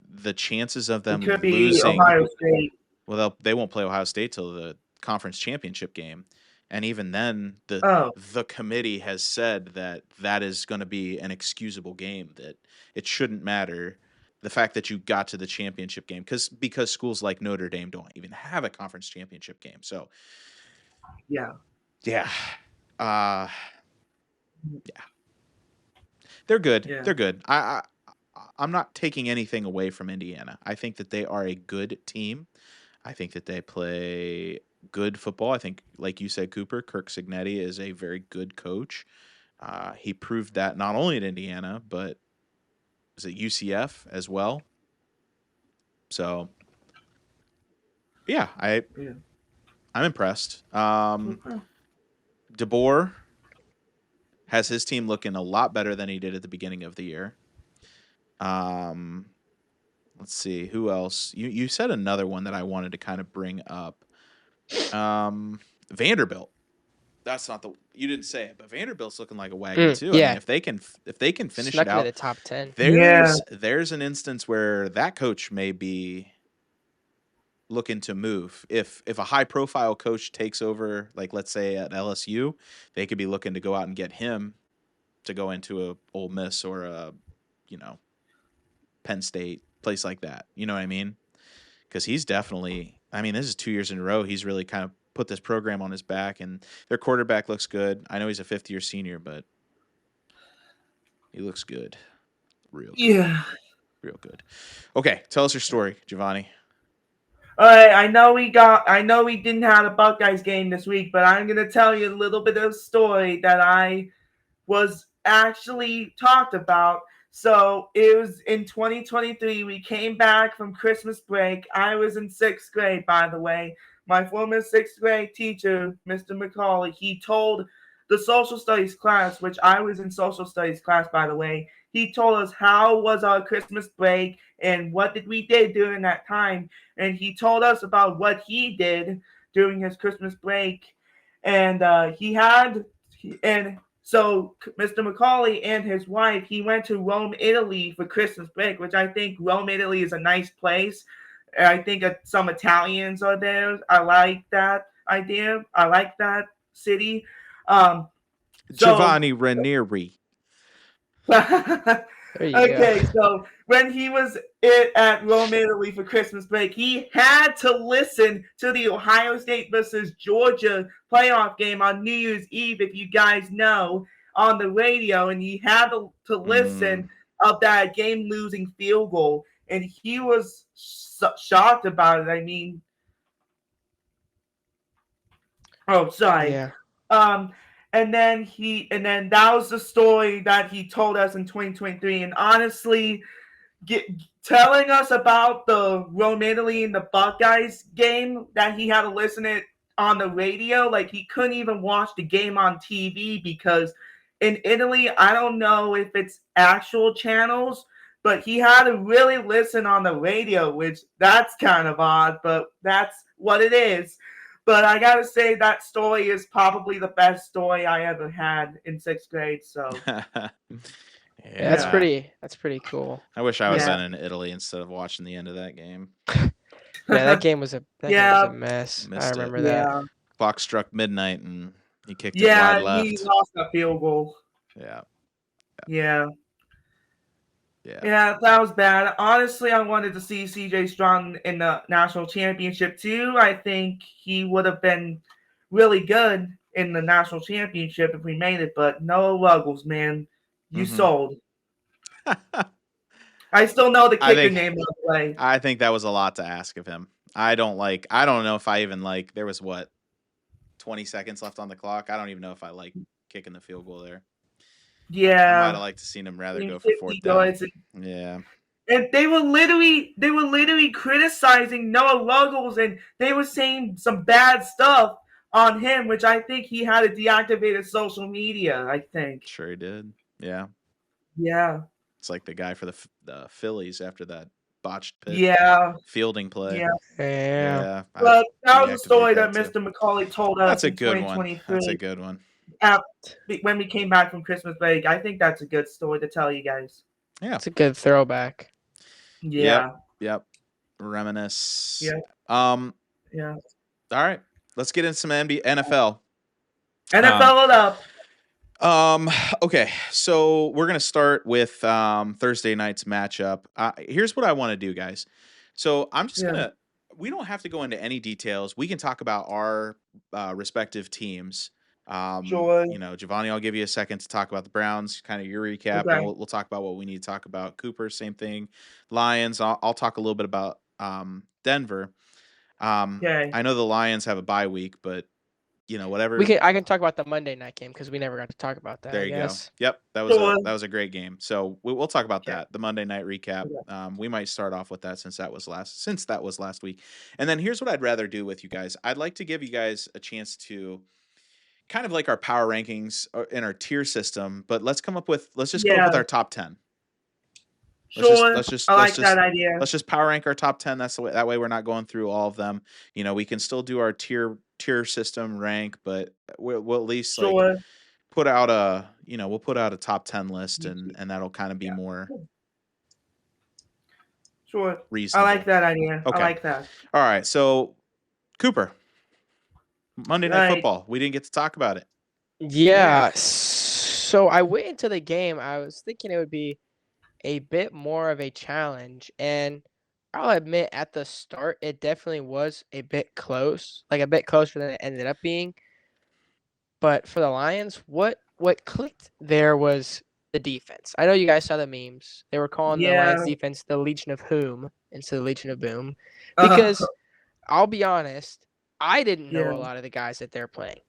the chances of them It could be losing, Ohio State. well, they won't play Ohio State till the conference championship game, and even then, Oh, the committee has said that is going to be an excusable game, that it shouldn't matter the fact that you got to the championship game, because schools like Notre Dame don't even have a conference championship game. So yeah. yeah, yeah, they're good. Yeah. They're good. I'm not taking anything away from Indiana. I think that they are a good team. I think that they play good football. I think, like you said, Cooper, Kirk Cignetti is a very good coach. He proved that not only at Indiana, but was at UCF as well. So, yeah, Yeah. I'm impressed. Okay. DeBoer has his team looking a lot better than he did at the beginning of the year. Let's see, who else? You said another one that I wanted to kind of bring up. Vanderbilt. That's not you didn't say it, but Vanderbilt's looking like a wagon too. I mean, Yeah. if they can finish Snuck it into out, the top 10. there's an instance where that coach may be looking to move. If a high profile coach takes over, like let's say at LSU, they could be looking to go out and get him to go into a Ole Miss or a Penn State, place like that. You know what I mean? Because he's definitely. I mean, this is 2 years in a row. He's really kind of put this program on his back, and their quarterback looks good. I know he's a 5th-year senior, but he looks good. Real good. Yeah. Real good. Okay, tell us your story, Giovanni. All right, I know we didn't have a Buckeyes game this week, but I'm gonna tell you a little bit of a story that I was actually talked about. So it was in 2023. We came back from Christmas break. I was in 6th grade, by the way. My former 6th grade teacher, Mr. McCauley, he told the social studies class, which I was in social studies class, by the way. He told us how was our Christmas break and what did we did during that time. And he told us about what he did during his Christmas break. And so Mr. McCauley and his wife, he went to Rome, Italy for Christmas break, which I think Rome, Italy is a nice place. I think some Italians are there. I like that idea. I like that city. Giovanni Ranieri. There you Okay, go. so when he was at Rome, Italy for Christmas break, he had to listen to the Ohio State versus Georgia playoff game on New Year's Eve, if you guys know, on the radio, and he had to listen of that game-losing field goal, and he was shocked about it. I mean, oh, sorry. Yeah. And then that was the story that he told us in 2023. And honestly, telling us about the Rome, Italy, and the Buckeyes game that he had to listen it on the radio. Like, he couldn't even watch the game on TV because in Italy, I don't know if it's actual channels, but he had to really listen on the radio, which that's kind of odd, but that's what it is. But I gotta say that story is probably the best story I ever had in 6th grade. So Yeah, That's pretty cool. I wish I was Yeah. in Italy instead of watching the end of that game. Yeah, that game was a mess. Missed I it. remember that. Yeah. Clock struck midnight and he kicked it Yeah, wide left. he lost that field goal. Yeah. Yeah. Yeah. Yeah, that was bad. Honestly, I wanted to see CJ Strong in the national championship too. I think he would have been really good in the national championship if we made it, but no Ruggles, man. You sold. I still know the kicker name of the play. I think that was a lot to ask of him. I don't know if I even there was 20 seconds left on the clock. I don't even know if I like kicking the field goal there. Yeah. I might have liked to seen him rather go for 4th down. Yeah. And they were literally criticizing Noah Ruggles, and they were saying some bad stuff on him, which I think he had to deactivate his social media, I think. Sure he did. Yeah. Yeah. It's like the guy for the Phillies after that botched fielding play. Yeah. But that was a story that Mr. McCauley told us in 2023. That's a good one. When we came back from Christmas break. I think that's a good story to tell you guys. Yeah. It's a good throwback. Yeah. Yep. Reminisce. Yeah. Yeah. All right. Let's get into some NFL. NFL it up. Okay, so we're gonna start with Thursday night's matchup. Here's what I want to do, guys. So I'm just gonna. We don't have to go into any details. We can talk about our respective teams. Sure. Giovanni, I'll give you a second to talk about the Browns, kind of your recap, and we'll talk about what we need to talk about. Cooper, same thing. Lions, I'll talk a little bit about Denver. I know the Lions have a bye week, but whatever. I can talk about the Monday night game because we never got to talk about that. There you go. Yep, that was a great game. So we'll talk about that. The Monday night recap. We might start off with that since that was last week. And then here's what I'd rather do with you guys. I'd like to give you guys a chance to kind of like our power rankings in our tier system, but let's just come up with our top 10. Let's just that idea. Let's just power rank our top 10. That way we're not going through all of them. We can still do our tier system rank, but we'll at least put out a top 10 list, and that'll kind of be more reasonable. I like that idea. Okay. I like that. All right, so Cooper, Monday Night Football. We didn't get to talk about it. Yeah. So I went into the game. I was thinking it would be a bit more of a challenge, and I'll admit at the start it definitely was a bit close, like a bit closer than it ended up being. But for the Lions, what clicked there was the defense. I know you guys saw the memes. They were calling the Lions defense the Legion of Whom instead of Legion of Boom, because I'll be honest, I didn't know a lot of the guys that they're playing.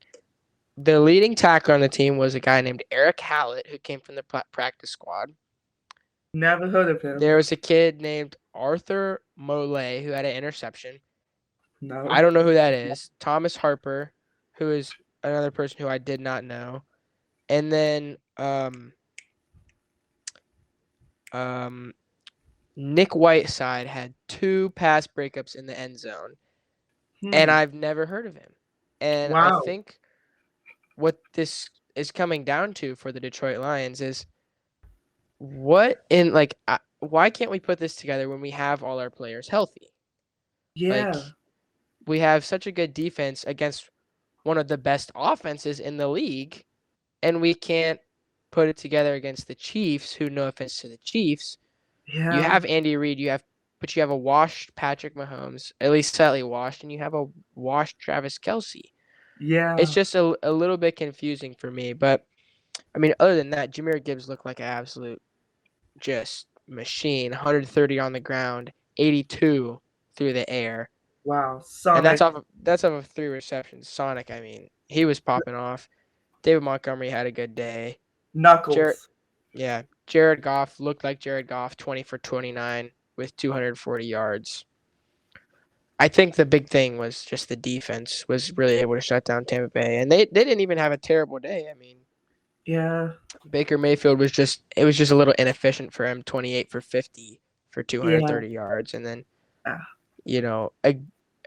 The leading tackler on the team was a guy named Eric Hallett, who came from the practice squad. Never heard of him. There was a kid named Arthur Molay who had an interception. No. I don't know who that is. Thomas Harper, who is another person who I did not know. And then Nick Whiteside had 2 pass breakups in the end zone. And I've never heard of him. And I think what this is coming down to for the Detroit Lions is why can't we put this together when we have all our players healthy? Yeah. We have such a good defense against one of the best offenses in the league, and we can't put it together against the Chiefs, who, no offense to the Chiefs, you have Andy Reid, but you have a washed Patrick Mahomes, at least slightly washed, and you have a washed Travis Kelce. Yeah. It's just a little bit confusing for me, but I mean, other than that, Jahmyr Gibbs looked like an absolute just machine. 130 on the ground, 82 through the air. Wow. Sonic. And that's off of 3 receptions. Sonic, I mean, he was popping off. David Montgomery had a good day. Knuckles. Jared Goff looked like Jared Goff, 20 for 29 with 240 yards. I think the big thing was just the defense was really able to shut down Tampa Bay, and they didn't even have a terrible day. I mean, Yeah. Baker Mayfield was just a little inefficient for him, 28 for 50 for 230 yards, and then Ah.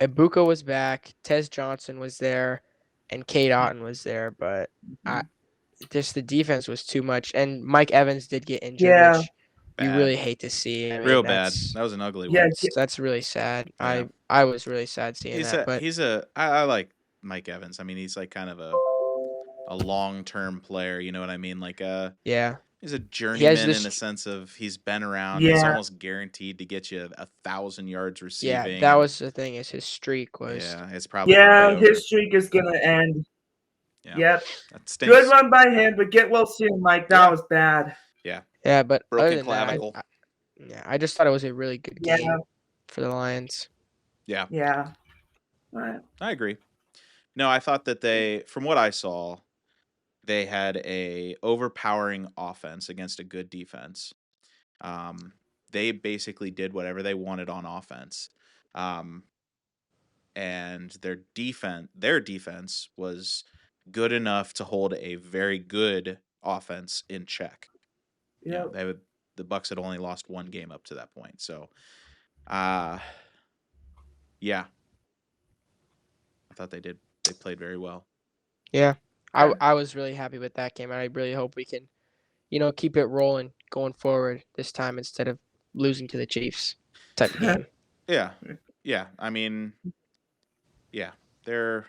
Ibuka was back, Tez Johnson was there, and Kate Otten was there, but just the defense was too much, and Mike Evans did get injured, Yeah. which you Bad. really hate to see. I mean, Real bad. That was an ugly Yeah, one. That's really sad. Yeah. I was really sad seeing that. But I like Mike Evans. I mean, he's like kind of a long-term player. You know what I mean? Like yeah, he's a journeyman in the sense of he's been around. He's Yeah. almost guaranteed to get you 1,000 yards receiving. yeah, that was the thing. Is his streak was Yeah, it's probably gonna be over. his streak is gonna end. Yeah. Yep. That stinks. Good run by him, but get well soon, Mike. That was bad. Yeah. yeah, but other Broken than clavicle. that, I just thought it was a really good game Yeah. for the Lions. Yeah. Yeah. Right. I agree. No, I thought that from what I saw, they had a overpowering offense against a good defense. They basically did whatever they wanted on offense. And their defense was good enough to hold a very good offense in check. Yeah. The Bucs had only lost one game up to that point. So, yeah. I thought they played very well. Yeah. I was really happy with that game. I really hope we can, keep it rolling going forward this time instead of losing to the Chiefs type of game. Yeah. Yeah. I mean, yeah, they're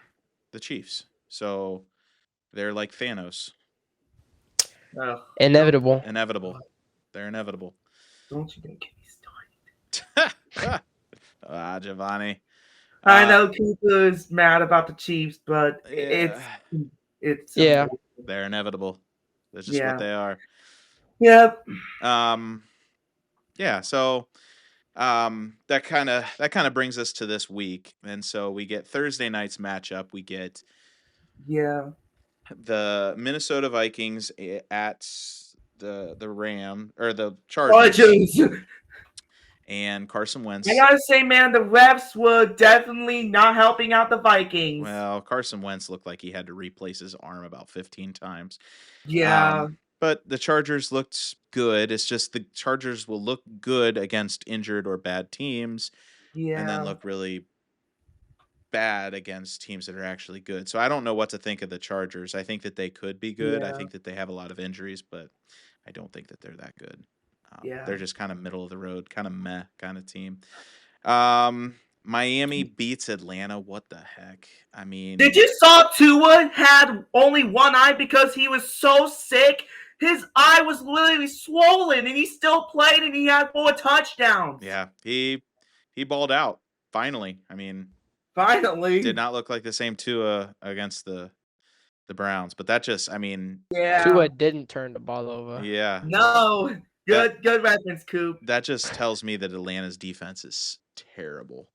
the Chiefs. So they're like Thanos. Oh, Inevitable. They're inevitable. Don't you get me started. Giovanni. I know Cooper is mad about the Chiefs, but it's they're inevitable. That's just what they are. Yep. Yeah, so that kind of brings us to this week. And so we get Thursday night's matchup. We get the Minnesota Vikings at the Chargers. And Carson Wentz. I gotta say, man, the refs were definitely not helping out the Vikings. Well, Carson Wentz looked like he had to replace his arm about 15 times. Yeah. But the Chargers looked good. It's just the Chargers will look good against injured or bad teams. Yeah. And then look really bad against teams that are actually good. So I don't know what to think of the Chargers. I think that they could be good. I think that they have a lot of injuries, but I don't think that they're that good. They're just kind of middle of the road, kind of meh kind of team. Miami beats Atlanta. What the heck? I mean, did you saw Tua had only one eye because he was so sick? His eye was literally swollen, and he still played, and he had 4 touchdowns. Yeah, he balled out finally. I mean, finally did not look like the same Tua against the Browns, but that just, I mean, Tua didn't turn the ball over. Yeah, no. Good reference, Coop. That just tells me that Atlanta's defense is terrible.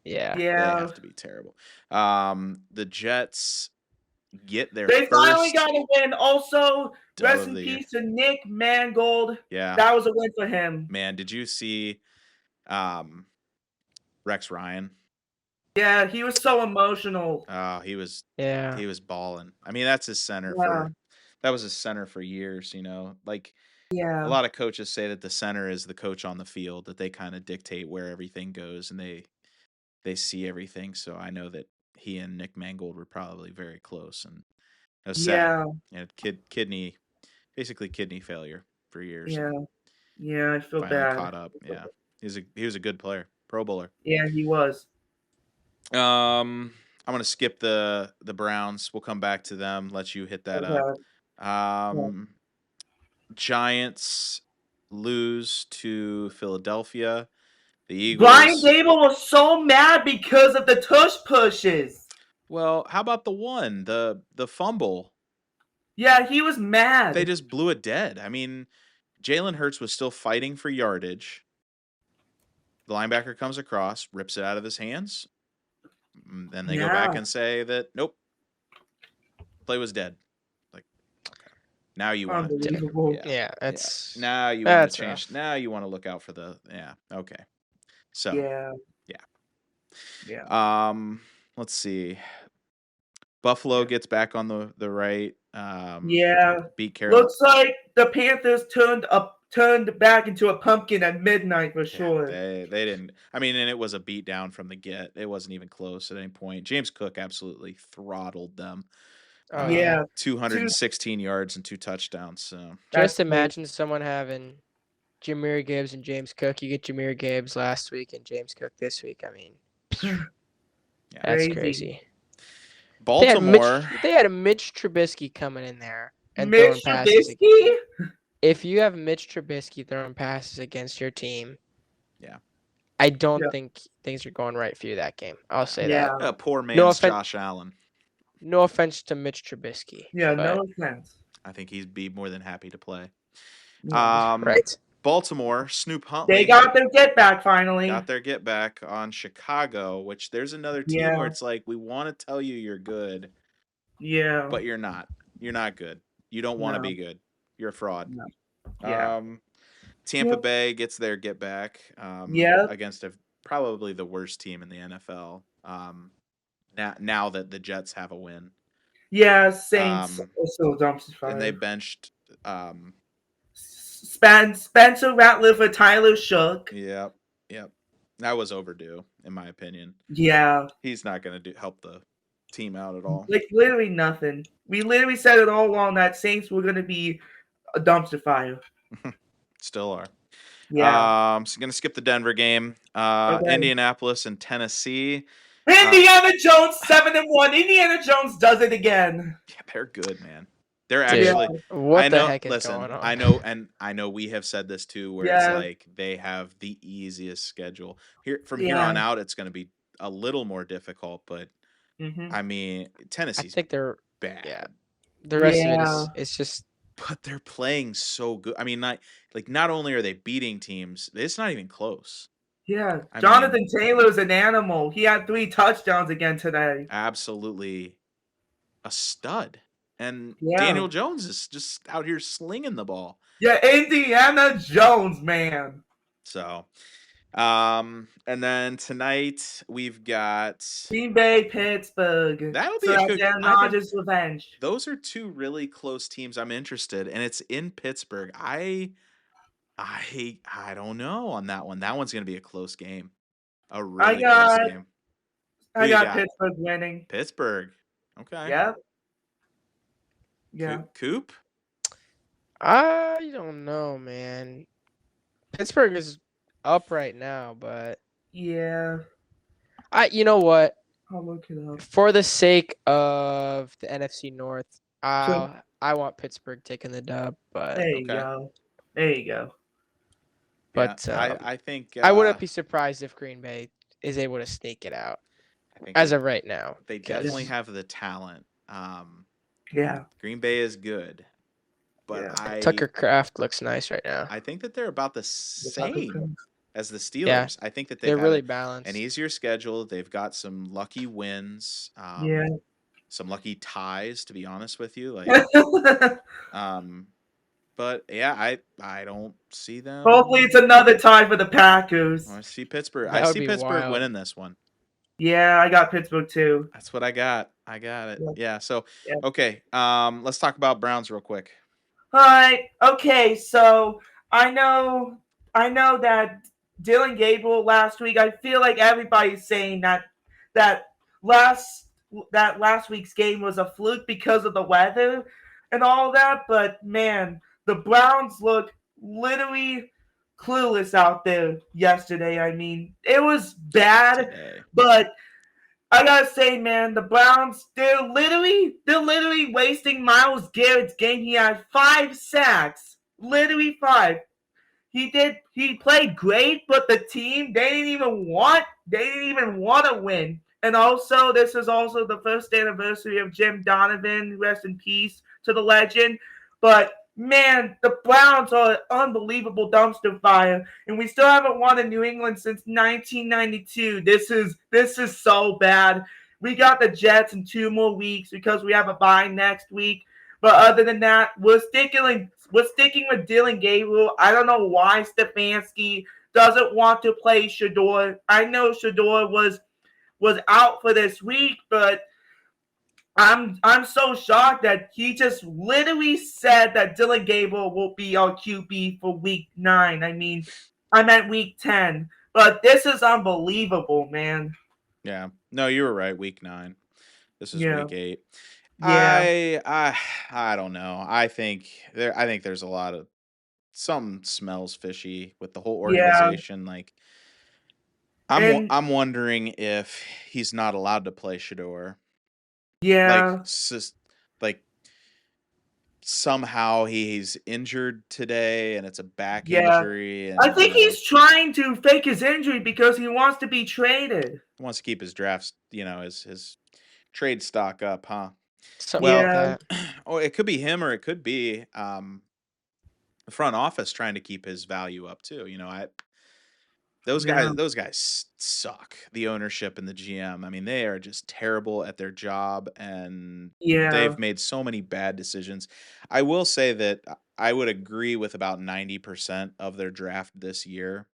Yeah. They have to be terrible. The Jets get their They first finally got a win. Also, rest in of the peace to Nick Mangold. Yeah. That was a win for him. Man, did you see Rex Ryan? Yeah, he was so emotional. Oh, he was balling. I mean, that's his center that was his center for years, Like a lot of coaches say that the center is the coach on the field, that they kind of dictate where everything goes and they see everything. So I know that he and Nick Mangold were probably very close, and it was sad. Yeah, kidney failure for years. Yeah, I feel finally bad. Caught up. Yeah, he was a good player, Pro Bowler. Yeah, he was. I'm gonna skip the Browns. We'll come back to them. Let you hit that up. Giants lose to Philadelphia. The Eagles. Brian Dable was so mad because of the tush pushes. Well, how about the fumble? Yeah, he was mad. They just blew it dead. I mean, Jalen Hurts was still fighting for yardage. The linebacker comes across, rips it out of his hands. Then they go back and say that, nope, play was dead. Like, okay. Now you want to. Unbelievable. Yeah, that's Now you want that's to change. rough. Now you want to look out for the. Yeah. Okay. So. Yeah. Yeah. Let's see. Buffalo gets back on the right. Yeah. Beat Carolina. Looks like the Panthers turned back into a pumpkin at midnight for sure. They didn't. I mean, and it was a beat down from the get. It wasn't even close at any point. James Cook absolutely throttled them. Oh Yeah. 216 yards and 2 touchdowns. So Just imagine someone having Jahmyr Gibbs and James Cook. You get Jahmyr Gibbs last week and James Cook this week. I mean, that's crazy. Baltimore. They had a Mitch Trubisky coming in there and Mitch throwing passes. Trubisky? If you have Mitch Trubisky throwing passes against your team, yeah, I don't think things are going right for you that game. I'll say that. Poor man's Josh Allen. No offense to Mitch Trubisky. Yeah, no offense. I think he'd be more than happy to play. Right. Baltimore, Snoop Huntley. They got their get back finally. Got their get back on Chicago, which there's another team where it's like, we want to tell you you're good. Yeah. But you're not. You're not good. You don't want to be good. You're a fraud. No. Yeah. Tampa Bay gets their get back against probably the worst team in the NFL. Now that the Jets have a win. Yeah, Saints also dumpster fire. And they benched Spencer Rattler for Tyler Shook. Yep. That was overdue, in my opinion. Yeah. He's not going to help the team out at all. Like, literally nothing. We literally said it all along that Saints were going to be a dumpster fire. Still are. Yeah. So going to skip the Denver game. Indianapolis and Tennessee. Indiana Jones 7-1. Indiana Jones does it again. Yeah, they're good, man. They're actually. What the heck is going on? I know we have said this too, where it's like they have the easiest schedule. Here on out, it's going to be a little more difficult, but I mean, Tennessee's I think they're bad. Yeah. The rest of it is just. But they're playing so good. I mean, not only are they beating teams, it's not even close. Yeah, Jonathan Taylor's an animal. He had 3 touchdowns again today. Absolutely a stud. And Daniel Jones is just out here slinging the ball. Yeah, Indiana Jones, man. So, and then tonight we've got Green Bay, Pittsburgh. That'll be a good Aaron Rodgers' revenge. Those are 2 really close teams I'm interested, and it's in Pittsburgh. I don't know on that one. That one's going to be a close game. A really close game. I got Pittsburgh winning. Pittsburgh. Okay. Yep. Yeah. Coop? I don't know, man. Pittsburgh is up right now, but yeah. You know what? I'll look it up. For the sake of the NFC North, I want Pittsburgh taking the dub, but there you go. But I think I wouldn't be surprised if Green Bay is able to sneak it out. As of right now, they definitely have the talent. Yeah, Green Bay is good, but Tucker Kraft looks nice right now. I think that they're about the same as the Steelers. Yeah, I think that they're really balanced. An easier schedule. They've got some lucky wins. Some lucky ties, to be honest with you. But yeah, I don't see them. Hopefully, it's another tie for the Packers. I see Pittsburgh. I see Pittsburgh winning this one. Yeah, I got Pittsburgh too. That's what I got. I got it. Yeah. So, okay. Let's talk about Browns real quick. All right. Okay. So I know that Dylan Gabriel last week. I feel like everybody's saying that last week's game was a fluke because of the weather and all that. But man, the Browns look literally clueless out there yesterday. I mean, it was bad, but I gotta say, man, the Browns, they're literally wasting Myles Garrett's game. He had 5 sacks. Literally 5. He played great, but the team, they didn't even want to win. And also, this is also the first anniversary of Jim Donovan. Rest in peace to the legend. But man, the Browns are an unbelievable dumpster fire, and we still haven't won in New England since 1992. This is so bad. We got the Jets in 2 more weeks because we have a bye next week. But other than that, we're sticking with Dylan Gabriel. I don't know why Stefanski doesn't want to play Shador. I know Shador was out for this week, but I'm so shocked that he just literally said that Dylan Gabriel will be our QB for week 9. I meant week 10. But this is unbelievable, man. Yeah. No, you were right. Week 9. This is Yeah. week 8. Yeah. I don't know. I think there's a lot of something smells fishy with the whole Yeah. organization. Like And I'm wondering if he's not allowed to play Shador. Like yeah. like somehow he's injured today and it's a back Yeah. injury I and think he's trying to fake his injury because he wants to be traded. wants to keep his drafts, his trade stock up, huh? Something like Well, Yeah. that. or it could be him or it could be the front office trying to keep his value up too. Those Yeah. guys suck. The ownership and the GM. I mean, they are just terrible at their job, and Yeah. they've made so many bad decisions. I will say that I would agree with about 90% of their draft this year.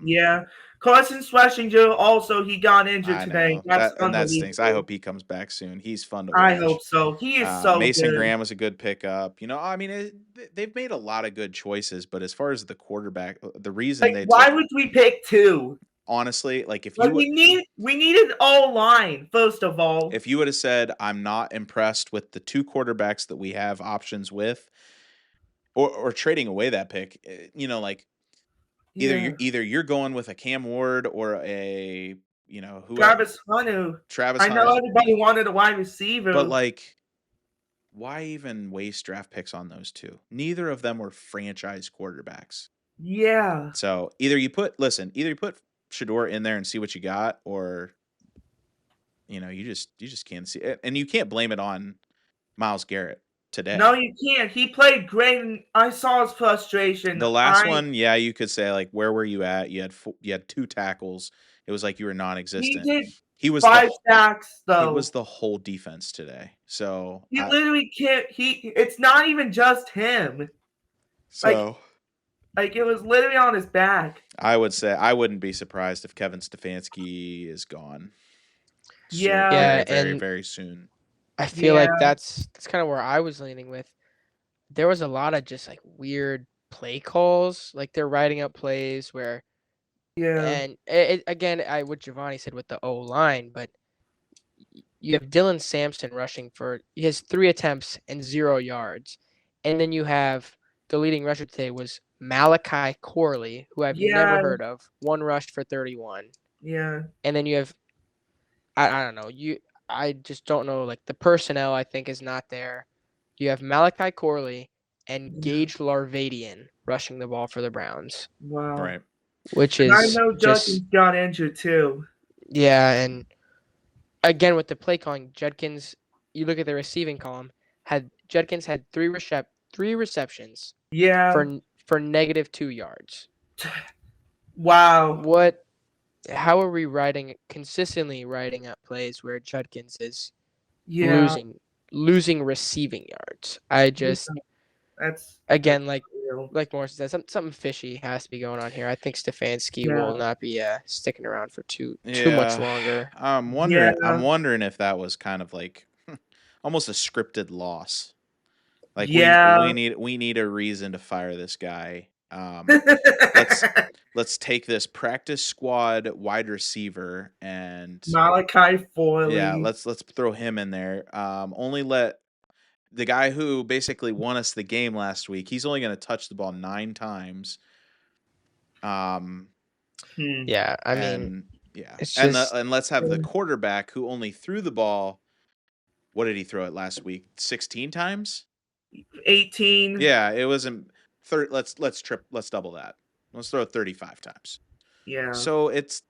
Yeah. Carson Schlesinger also he got injured I today. know That's that stinks. I unbelievable. hope he comes back soon. He's fun to I hope watch. so. He is so Mason good. Graham was a good pickup. I mean, they've made a lot of good choices, but as far as the quarterback, the reason Like, they why took, would we pick 2? honestly, like Like we needed all line first of all. if you would have said I'm not impressed with the 2 quarterbacks that we have options with, or trading away that pick, like Yeah. either you're going with a Cam Ward or a who Travis Hunter. Travis I know Hunter, everybody wanted a wide but receiver. like why even waste draft picks on those 2? Neither of them were franchise quarterbacks. Yeah. So either you put Shador in there and see what you got, or you just can't see it, and you can't blame it on Myles Garrett No, today. you can't. He played great, and I saw his frustration. The last one, yeah, you could say like, where were you at? You had 2 tackles. It was like you were He non-existent. did He was the 5 sacks he was though. the whole defense today. So He literally can't. It's not even just him. Like so like it was literally on his back. I would say I wouldn't be surprised if Kevin Stefanski is gone soon, Yeah. very Yeah, very and very soon. I feel Yeah. like that's kind of where I was leaning with. There was a lot of just like weird play calls, like they're writing up plays where, Yeah. and again, what Giovanni said with the O line, but you have Dylan Sampson rushing he has 3 attempts and 0 yards, and then you have the leading rusher today was Malachi Corley, who I've never Yeah. heard of, 1 rush for 31, Yeah. and then you have I don't know. I just don't know. Like the personnel, I think is not there. You have Malachi Corley and Yeah. Gage Larvadian rushing the ball for the Browns, Wow. Right. which And I is know just Judkins got injured too. yeah. And again with the play calling, Judkins. You look at the receiving column. Judkins had 3 receptions Yeah. for -2 yards. Wow. What? How are we consistently writing up plays where Judkins is Yeah. losing receiving yards? I Yeah. just That's again like real. Morris said, something fishy has to be going on here. I think Stefanski will Yeah. not be sticking around for too much Yeah. longer. I'm Yeah. wondering if that was kind of like almost a scripted loss. Like Yeah. we need a reason to fire this guy. Let's take this practice squad wide receiver and Malachi yeah, Forley. let's throw him in there. Only let the guy who basically won us the game last week. He's only going to touch the ball 9 times. Hmm. Yeah, I mean, And yeah, it's and just and let's have the quarterback who only threw the ball. What did he throw it last week? 16 times. 18. Yeah, it wasn't. Let's double that. Let's throw it 35 times. Yeah. So it's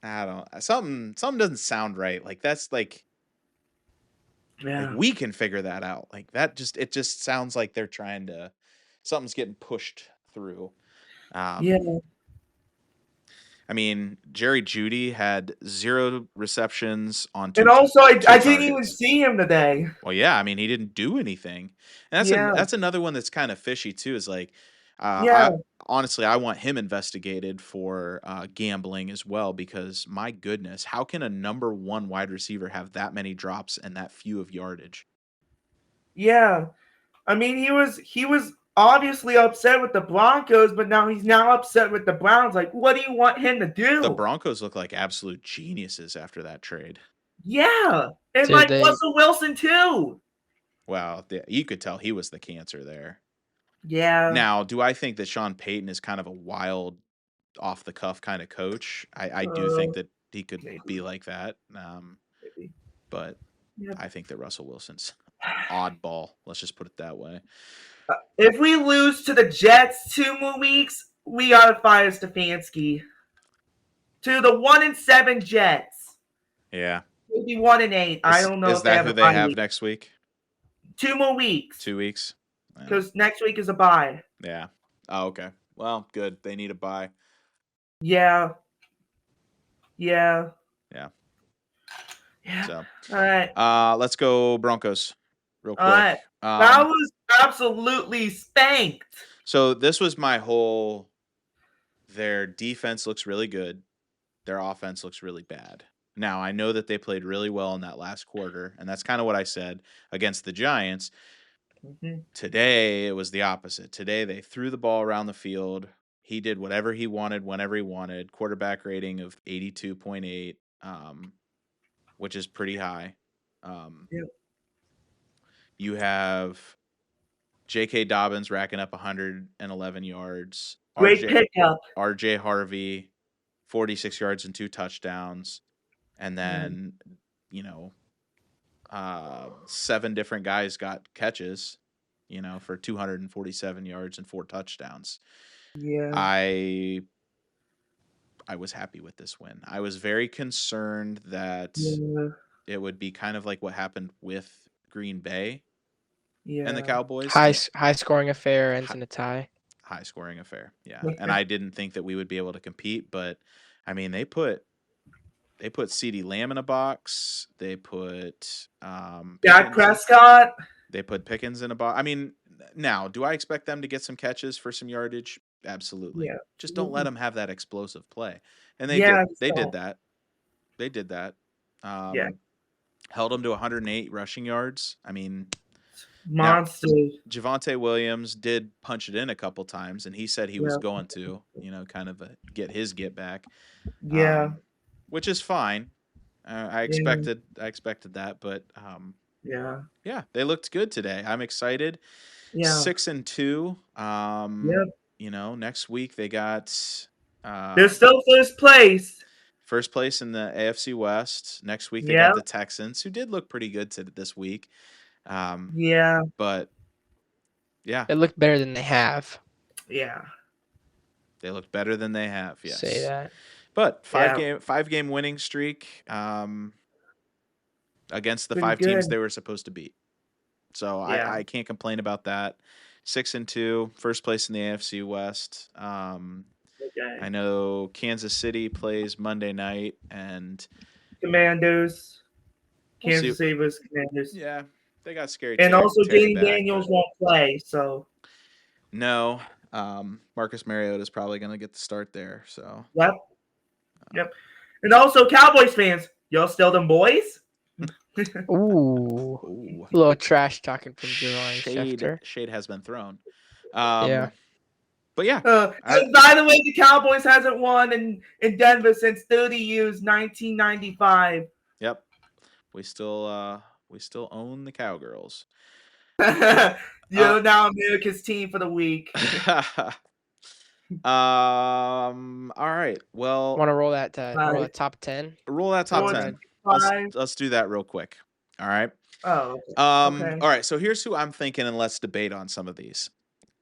I don't something doesn't sound right. Like that's like Yeah. we can figure that out. Like it just sounds like they're trying to something's getting pushed through. Yeah. I mean, Jerry Jeudy had 0 receptions on And also, I two didn't even targets. see him today. Well, yeah, I mean, he didn't do anything, and Yeah. that's another one that's kind of fishy too. Is like, Yeah. I honestly I want him investigated for gambling as well because my goodness, how can a number 1 wide receiver have that many drops and that few of yardage? Yeah. I mean, he was obviously upset with the Broncos, but now he's upset with the Browns. Like, what do you want him to do? The Broncos look like absolute geniuses after that trade. Yeah, and Did like they? Russell Wilson too. Wow, you could tell he was the cancer there. Yeah. Now, do I think that Sean Payton is kind of a wild, off the cuff kind of coach? I do think that he could Maybe. be like that. Maybe. But Yep. I think that Russell Wilson's oddball. Let's just put it that way. If we lose to the Jets 2 more weeks, we gotta fire Stefanski. To the 1-7 Jets. Yeah. Maybe 1-8. I don't know Is if they that have who a they bye have week. next week? 2 more weeks. 2 weeks? Because next week is a bye. Yeah. Oh, okay. Well, good. They need a bye. Yeah. Yeah. Yeah. Yeah. So, all right. Let's go Broncos real quick. All right. That was absolutely spanked. So this was my whole. Their defense looks really good. Their offense looks really bad. Now, I know that they played really well in that last quarter, and that's kind of what I said against the Giants. Mm-hmm. Today, it was the opposite. Today, they threw the ball around the field. He did whatever he wanted, whenever he wanted. Quarterback rating of 82.8, which is pretty high. Yep. You have J.K. Dobbins racking up 111 yards. Great pickup. R.J. Harvey, 46 yards and 2 touchdowns. And then, 7 different guys got catches, for 247 yards and 4 touchdowns. Yeah. I was happy with this win. I was very concerned that it would be kind of like what happened with Green Bay and the Cowboys. High scoring affair ends in a tie. High scoring affair. Yeah. And I didn't think that we would be able to compete, but I mean, they put CeeDee Lamb in a box. They put Dak Prescott. They put Pickens in a box. I mean, now, do I expect them to get some catches for some yardage? Absolutely. Yeah. Just don't let them have that explosive play. And they did that. They did that. Held them to 108 rushing yards. I mean, monster. Javonte Williams did punch it in a couple times, and he said he was going to, kind of get his get back. Yeah. Which is fine. I expected that, but yeah, they looked good today. I'm excited. Yeah. 6-2. Next week they got. They're still first place. First place in the AFC West. Next week they got the Texans, who did look pretty good this week. But yeah, it looked better than they have. Yeah, they looked better than they have. Yes, say that. But 5-game winning streak against the 5 teams they were supposed to beat. So I can't complain about that. 6-2, first place in the AFC West. I know Kansas City plays Monday night and Commanders. Kansas City vs. Commanders. Yeah, they got scary. And also, Jaden Daniels won't play. So no, Marcus Mariota is probably going to get the start there. So yep. And also, Cowboys fans, y'all still them boys? Ooh. A little trash talking from Jerron Schefter. Shade has been thrown. Yeah. But yeah. And by the way, the Cowboys hasn't won in Denver since 30 years, 1995. Yep. We still own the Cowgirls. You're now America's team for the week. All right. Well, want to roll that top 10? Roll that top 10. Let's do that real quick. All right. Oh. Okay. All right. So here's who I'm thinking, and let's debate on some of these.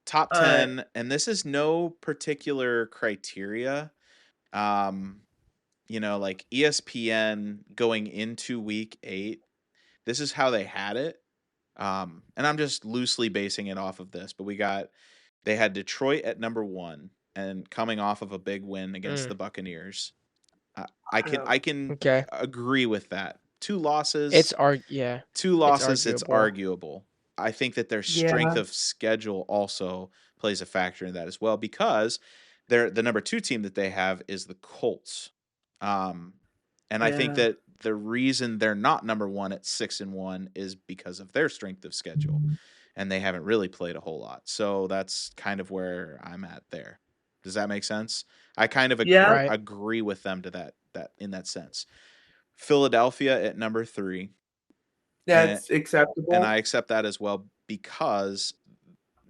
Top 10, and this is no particular criteria. Like ESPN going into week 8, this is how they had it. And I'm just loosely basing it off of this, but they had Detroit at number 1, and coming off of a big win against the Buccaneers. I can Okay. agree with that. Two It's losses, yeah. two It's losses. It's arguable. arguable. I think that their strength Yeah. of schedule also plays a factor in that as well because they're the number 2 team that they have is the Colts. Um, and I think Yeah. that the reason they're not number 1 at 6-1 is because of their strength of schedule, and they haven't really played a whole lot. So that's kind of where I'm at there. Does that make sense? I kind of Yeah. Right. agree with them to that in that sense. Philadelphia at number 3, and That's acceptable. I accept that as well because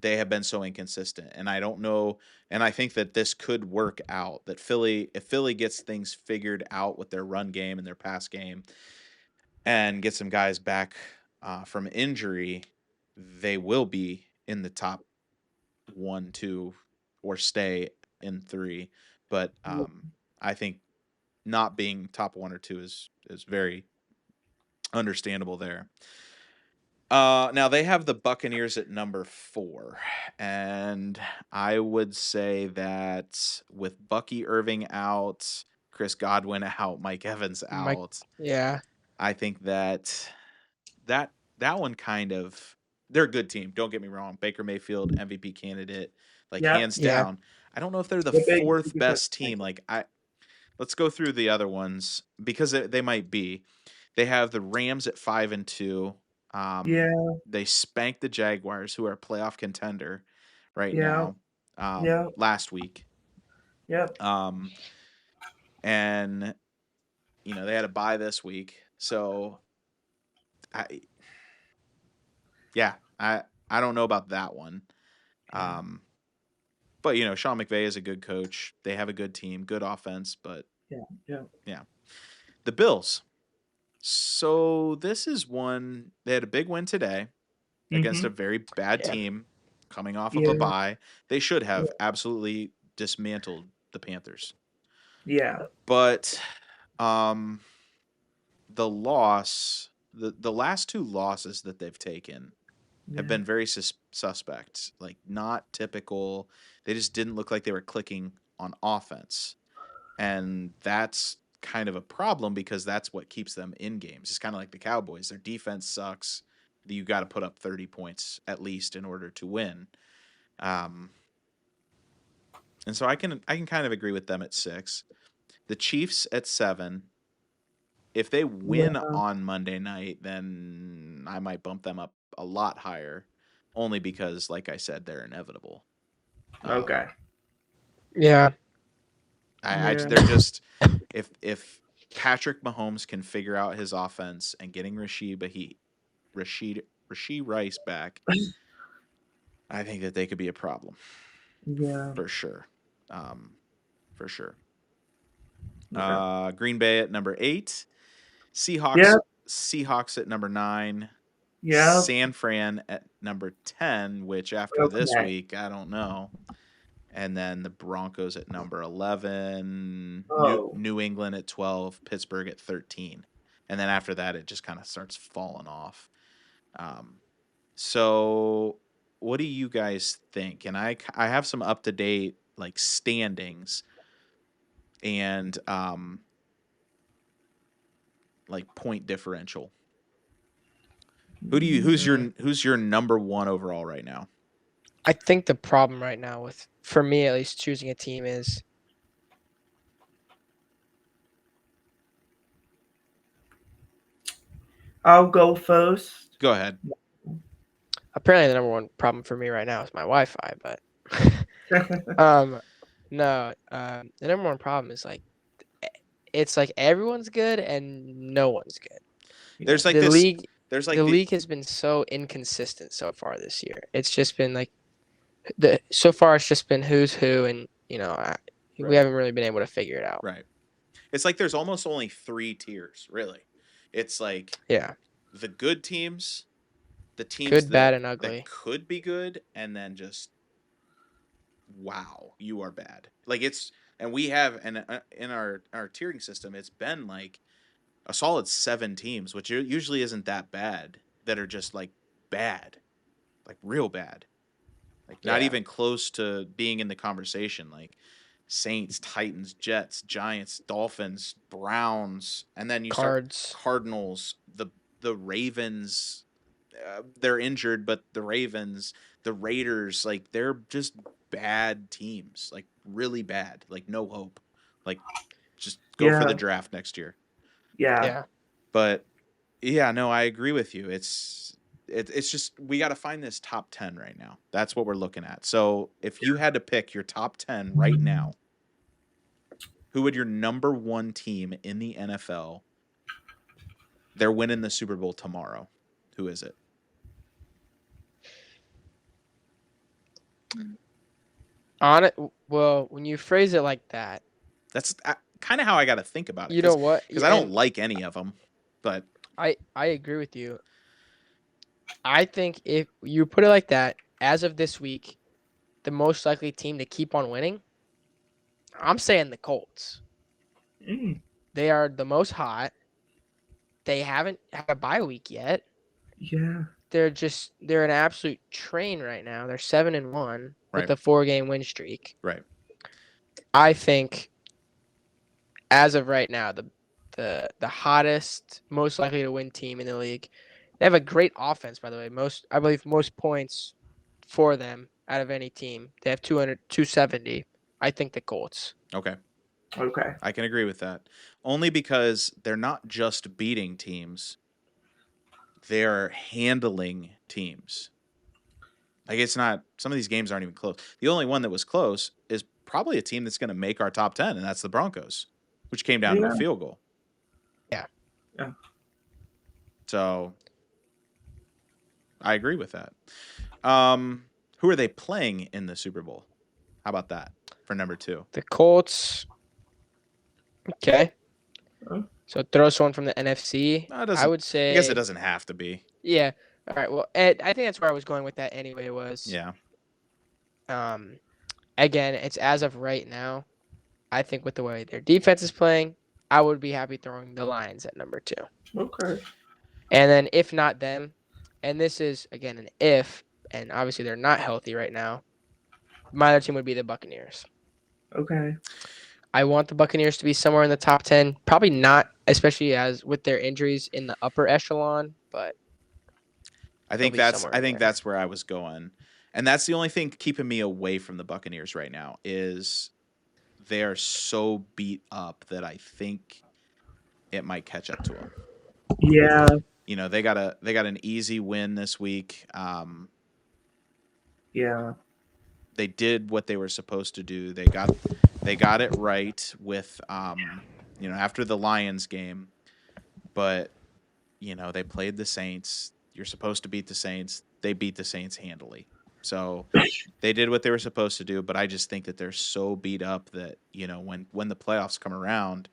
they have been so inconsistent. And I don't know, and I think that this could work out. That if Philly gets things figured out with their run game and their pass game, and get some guys back from injury, they will be in the top 1, 2, or stay in 3. But I think not being top 1 or 2 is very understandable there. Now they have the Buccaneers at number 4, and I would say that with Bucky Irving out, Chris Godwin out, Mike Evans Mike. out, Yeah. I think that that one kind of they're a good team. Don't get me wrong. Baker Mayfield, MVP candidate, like Yeah. hands Yeah. down. I don't know if they're the The big fourth defense. best team. Let's go through the other ones because they might be. They have the Rams at 5-2. Yeah. They spanked the Jaguars, who are a playoff contender right Yeah. now. Yeah. Last week, Yep. um, and they had a bye this week. So, I yeah, I don't know about that one. Um, but Sean McVay is a good coach. They have a good team, good offense. But Yeah. Yeah. yeah, the Bills. So this is one they had a big win today against a Mm-hmm. very bad Yeah. team coming off of a Yeah. bye. They should have absolutely dismantled the Panthers. Yeah. But um the loss the last 2 losses that they've taken have Yeah. been very suspect, like not typical. They just didn't look like they were clicking on offense. And that's kind of a problem because that's what keeps them in games. It's kind of like the Cowboys. Their defense sucks. You got to put up 30 points at least in order to win. Um, and so I can kind of agree with them at 6. The Chiefs at 7. If they win Yeah. on Monday night, then I might bump them up a lot higher, only because, like I said, they're inevitable. Okay. Yeah. Yeah. They're just if Patrick Mahomes can figure out his offense and getting Rashid Rice back, I think that they could be a problem Yeah. for sure, um, for sure. Okay. Green Bay at number 8, Yeah. Seahawks at number 9, Yeah. San Fran at number 10. Which after this Okay. week, I don't know. And then the Broncos at number 11, Oh. New England at 12, Pittsburgh at 13. And then after that, it just kind of starts falling off. Um, so what do you guys think? And I have some up to date like standings and like point differential. Who's your number 1 overall right now? I think the problem right now with, for me at least, choosing a team is I'll go first. Go ahead. apparently the number one problem for me right now is my Wi-Fi, but no, the number one problem is like it's like everyone's good and no one's good. There's like The this. league, There's like the the league has been so inconsistent so far this year. It's just been like so far it's just been who's who, and we Right. haven't really been able to figure it out. right. It's like there's almost only 3 tiers, really. It's like Yeah, the good teams, the teams good, bad, that and ugly. could be good, and then just wow, you are bad. Like it's and we have and in our tiering system, it's been like a solid 7 teams, which usually isn't that bad, that are just like bad, like real bad. Like not Yeah. even close to being in the conversation. Like Saints, Titans, Jets, Giants, Dolphins, Browns, and then you start Cards. Cardinals, the Ravens. They're injured, but the Ravens, the Raiders, like they're just bad teams, like really bad, like no hope. Like just go for the Yeah. draft next year. Yeah. Yeah. But yeah, no, I agree with you. It's just we got to find this top 10 right now. That's what we're looking at. So, if you had to pick your top 10 right now, who would your number 1 team in the NFL? They're winning the Super Bowl tomorrow. Who is it? Well, when you phrase it like that, That's kind of how I got to think about it you know what? cuz I don't like any of them, but I agree with you. I think if you put it like that, as of this week, the most likely team to keep on winning, I'm saying the Colts. Mm, They are the most hot. They haven't had a bye week yet. yeah. They're an absolute train right now. They're 7-1 right, with a 4-game win streak. right. I think as of right now, the hottest, most likely to win team in the league. They have a great offense, by the way. I believe most points for them out of any team. They have 270. I think the Colts. Okay. Okay. I can agree with that. Only because they're not just beating teams, they're handling teams. Like it's not some of these games aren't even close. The only one that was close is probably a team that's going to make our top 10 and that's the Broncos, which came down to a Yeah. field goal. Yeah. Yeah. So I agree with that. Who are they playing in the Super Bowl? How about that for number 2? The Colts. Okay. Huh? So throw someone from the NFC. No, it doesn't. I would say. I guess it doesn't have to be. Yeah. All right. Well, Ed, I think that's where I was going with that anyway. Yeah. Again, it's as of right now. I think with the way their defense is playing, I would be happy throwing the Lions at number 2. Okay. And then if not them, and this is again an if, and obviously they're not healthy right now, my other team would be the Buccaneers. Okay. I want the Buccaneers to be somewhere in the top 10. Probably not, especially as with their injuries in the upper echelon, but I think they'll be somewhere in there. that's where I was going. And that's the only thing keeping me away from the Buccaneers right now is they are so beat up that I think it might catch up to them. Yeah. You know, they got an easy win this week. Yeah. They did what they were supposed to do. They got it right with after the Lions game. But they played the Saints. You're supposed to beat the Saints. They beat the Saints handily. So they did what they were supposed to do, but I just think that they're so beat up that, when the playoffs come around,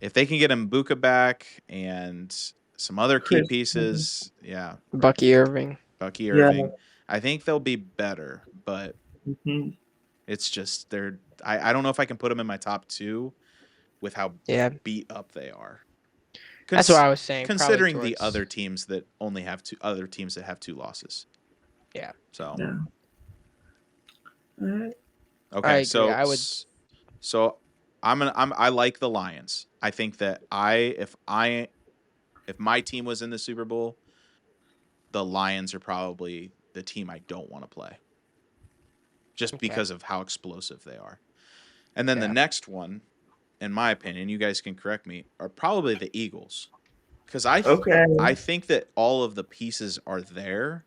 if they can get Mbuka back and some other key Chris, pieces, yeah, Bucky Irving. Yeah. I think they'll be better, but Hmm. it's just I don't know if I can put them in my top 2 with how Yeah. beat up they are. That's what I was saying. Considering probably the towards- other teams that only have other teams that have 2 losses. Yeah. So Yeah. All right. okay, I agree. so I would- so I like the Lions. I think that if my team was in the Super Bowl, the Lions are probably the team I don't want to play. Just Okay. because of how explosive they are. And then the Yeah. next one, in my opinion, you guys can correct me, are probably the Eagles. Because I think that all of the pieces are there.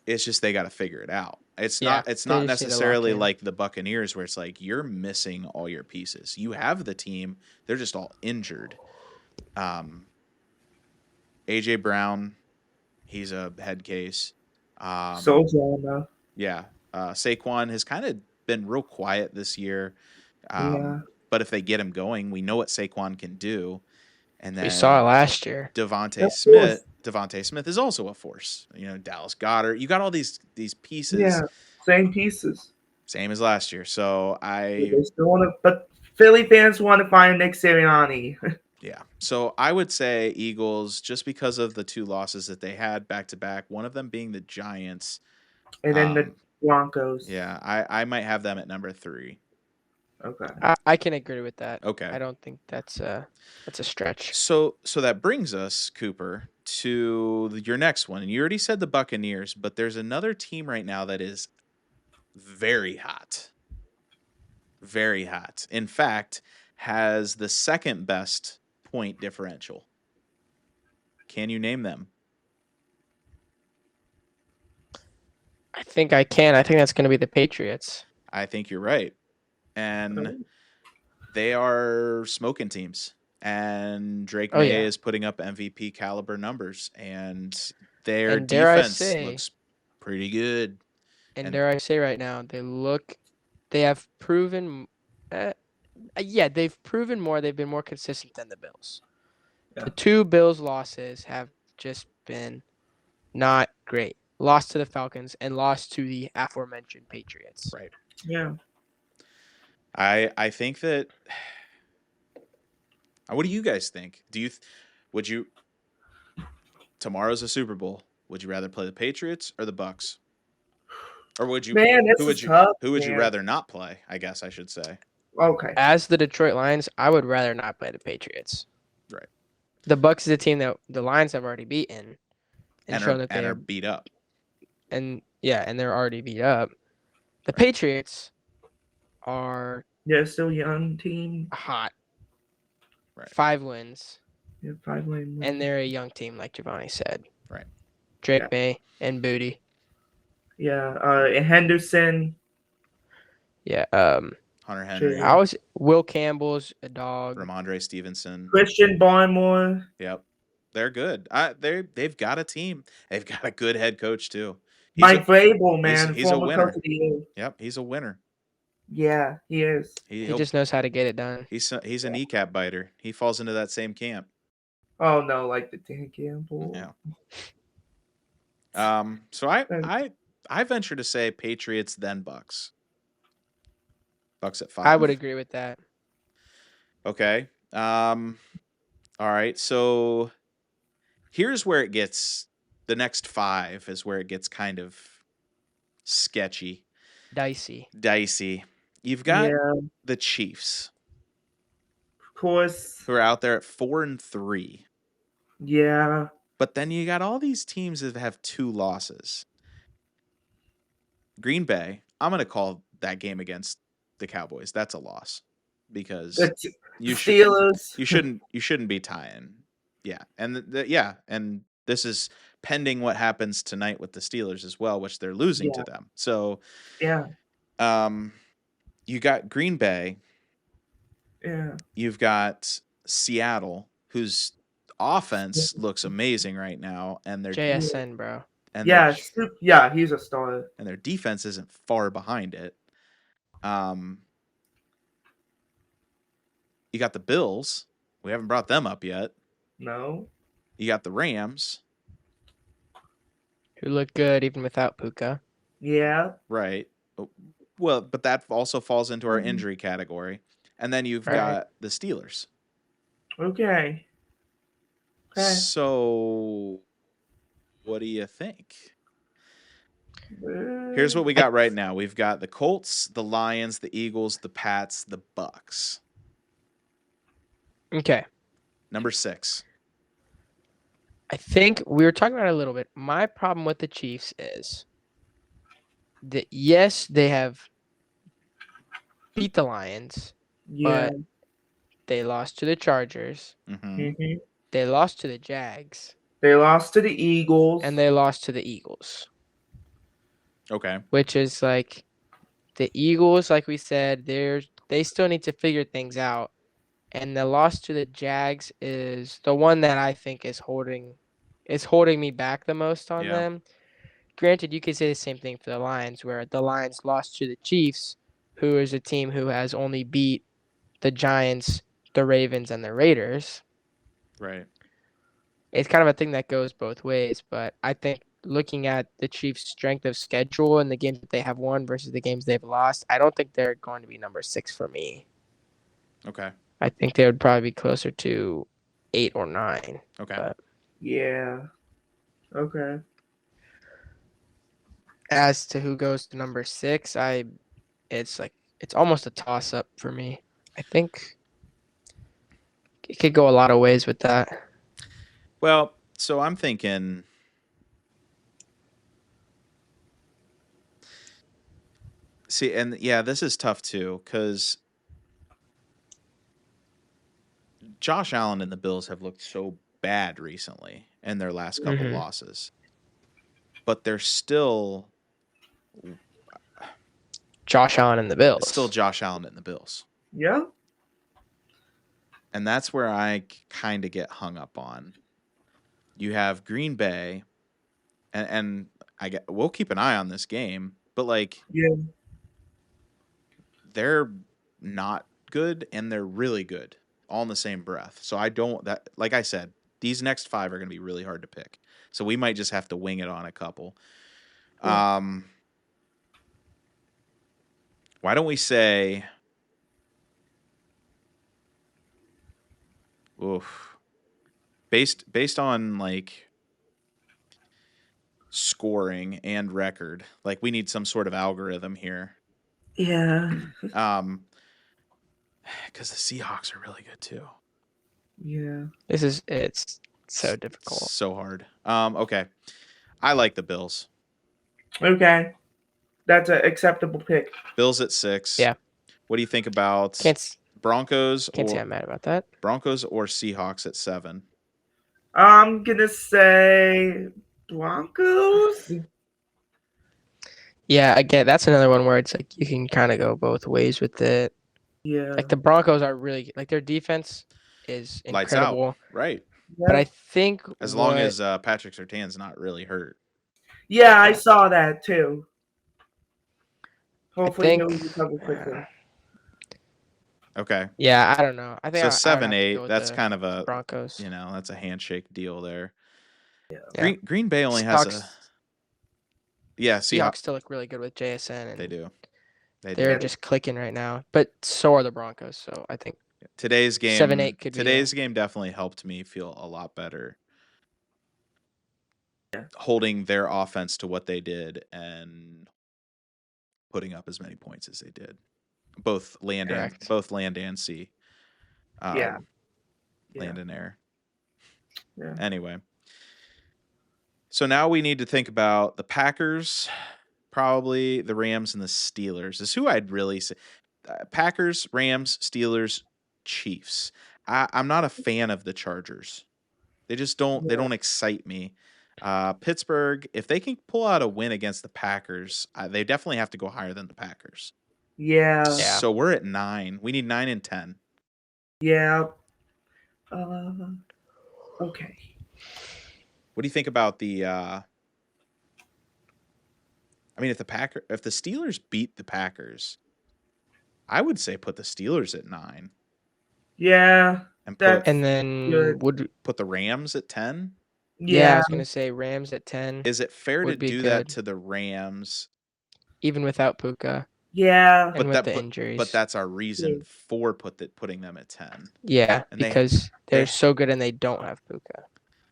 It's just they got to figure it out. It's Yeah, not they just need to lock necessarily in. like the Buccaneers where it's like you're missing all your pieces. You have the team, they're just all injured. AJ Brown, he's a head case. Sojourner. Yeah. Saquon has kind of been real quiet this year. Yeah. But if they get him going, we know what Saquon can do. And then We saw it last year. Devontae Of Smith. course. Devontae Smith is also a force. Dallas Goedert. You got all these pieces. Yeah. Same pieces. Same as last year. So They still want to, but Philly fans want to find Nick Sirianni. Yeah. So I would say Eagles, just because of the 2 losses that they had back to back, one of them being the Giants. And then the Broncos. Yeah, I might have them at number 3. Okay. I can agree with that. Okay. I don't think that's a stretch. So that brings us, Cooper, to your next one. And you already said the Buccaneers, but there's another team right now that is very hot. Very hot. In fact, has the second best point differential. Can you name them? I think I can. I think that's going to be the Patriots. I think you're right. And they are smoking teams. And Drake May is putting up MVP caliber numbers. And their defense looks pretty good. And dare I say right now, they have proven, they've proven more. They've been more consistent than the Bills. Yeah. The 2 Bills losses have just been not great. Lost to the Falcons and lost to the aforementioned Patriots. Right. Yeah. I think that. What do you guys think? Would you? Tomorrow's a Super Bowl. Would you rather play the Patriots or the Bucks? Or would you? Man, this is tough. Who would you rather not play? I guess I should say. Okay. As the Detroit Lions, I would rather not play the Patriots. Right. The Bucks is a team that the Lions have already beaten, and shown that they are beat up. And they're already beat up. The Patriots are still a young team. Hot. Right. 5 wins. Yeah, 5 wins. And they're a young team, like Giovanni said. Right. Drake May and Booty. Yeah. And Henderson. Yeah. Hunter Henry. Will Campbell's a dog. Ramondre Stevenson. Christian Barmore. Yep. They're good. They've got a team. They've got a good head coach too. Mike Vrabel, man. He's a winner. Coach of the year. Yep, he's a winner. Yeah, he is. He just knows how to get it done. He's a kneecap biter. He falls into that same camp. Oh no, like the Dan Campbell. Yeah. So I venture to say Patriots then Bucks. Bucks at 5. I would agree with that. Okay. All right. So here's where it gets. The next 5 is where it gets kind of sketchy. Dicey. You've got the Chiefs. Of course. Who are out there at 4-3. Yeah. But then you got all these teams that have 2 losses. Green Bay, I'm going to call that game against the Cowboys. That's a loss because you shouldn't be tying. Yeah. And and this is pending what happens tonight with the Steelers as well, which they're losing to them. So you got Green Bay. Yeah. You've got Seattle, whose offense looks amazing right now, and their JSN, bro. And he's a star. And their defense isn't far behind it. You got the Bills. We haven't brought them up yet. No. You got the Rams, who look good even without Puka. Yeah. Right. Well, but that also falls into our injury category. And then you've got the Steelers. Okay. So, what do you think? Here's what we got right now. We've got the Colts, the Lions, the Eagles, the Pats, the Bucks. Okay. Number 6. I think we were talking about it a little bit. My problem with the Chiefs is that, yes, they have beat the Lions, but they lost to the Chargers. Mm-hmm. They lost to the Jags. They lost to the Eagles. And they lost to the Eagles. Okay. Which is like the Eagles, like we said, they still need to figure things out. And the loss to the Jags is the one that I think is holding me back the most on them. Granted, you could say the same thing for the Lions, where the Lions lost to the Chiefs, who is a team who has only beat the Giants, the Ravens, and the Raiders. Right. It's kind of a thing that goes both ways, but I think looking at the Chiefs' strength of schedule and the games that they have won versus the games they've lost, I don't think they're going to be number 6 for me. Okay. I think they would probably be closer to 8 or 9. Okay. But Yeah. Okay. as to who goes to number 6, it's almost a toss up for me. I think it could go a lot of ways with that. Well, so I'm thinking. See, and yeah, this is tough too because Josh Allen and the Bills have looked so bad recently in their last couple Mhm. losses, but they're still Josh Allen and the it's still Bills. Josh Allen and the Bills, Yeah. and that's where I kind of get hung up on. You have Green Bay, and we'll keep an eye on this game, but like Yeah. they're not good and they're really good all in the same breath. So I don't that like I said, these next 5 are going to be really hard to pick. So we might just have to wing it on a couple. Yeah. Why don't we say oof, based on like scoring and record, like we need some sort of algorithm here. Yeah. Cuz the Seahawks are really good too. Yeah. It's so difficult. So hard. Okay. I like the Bills. Okay. That's an acceptable pick. Bills at 6. Yeah. What do you think about Broncos Can't say or I'm mad about that. Broncos or Seahawks at 7? I'm gonna say Broncos. Yeah, again, that's another one where it's like you can kind of go both ways with it. Yeah. Like the Broncos are really like their defense is Lights out. incredible, Right. but I think As long as Patrick Surtain's not really hurt. Yeah, I saw that too. Hopefully think he'll recover quickly. Okay. Yeah, I don't know. I think So I would have to 7-8, go with that's the kind of a Broncos. that's a handshake deal there. Yeah. Green Bay only has a Seahawks still look really good with JSN, and they do. They're just clicking right now. But so are the Broncos. So I think today's game 7-8 could be today's game definitely helped me feel a lot better. Yeah. Holding their offense to what they did and putting up as many points as they did. Both land and sea. Yeah. Land and air. Yeah. Anyway. So now we need to think about the Packers, probably the Rams and the Steelers. Is who I'd really say. Packers, Rams, Steelers, Chiefs. I'm not a fan of the Chargers. They just don't. They don't excite me. Pittsburgh, if they can pull out a win against the Packers, they definitely have to go higher than the Packers. Yeah. So we're at 9. We need 9 and 10. Yeah. Okay. What do you think about the? I mean, if the Steelers beat the Packers, I would say put the Steelers at 9. Yeah. And then put the Rams at 10. Yeah, I was gonna say Rams at 10. Is it fair to do that to the Rams, even without Puka? Yeah, and with the injuries. But that's our reason for putting them at 10. Yeah, and because they're so good and they don't have Puka.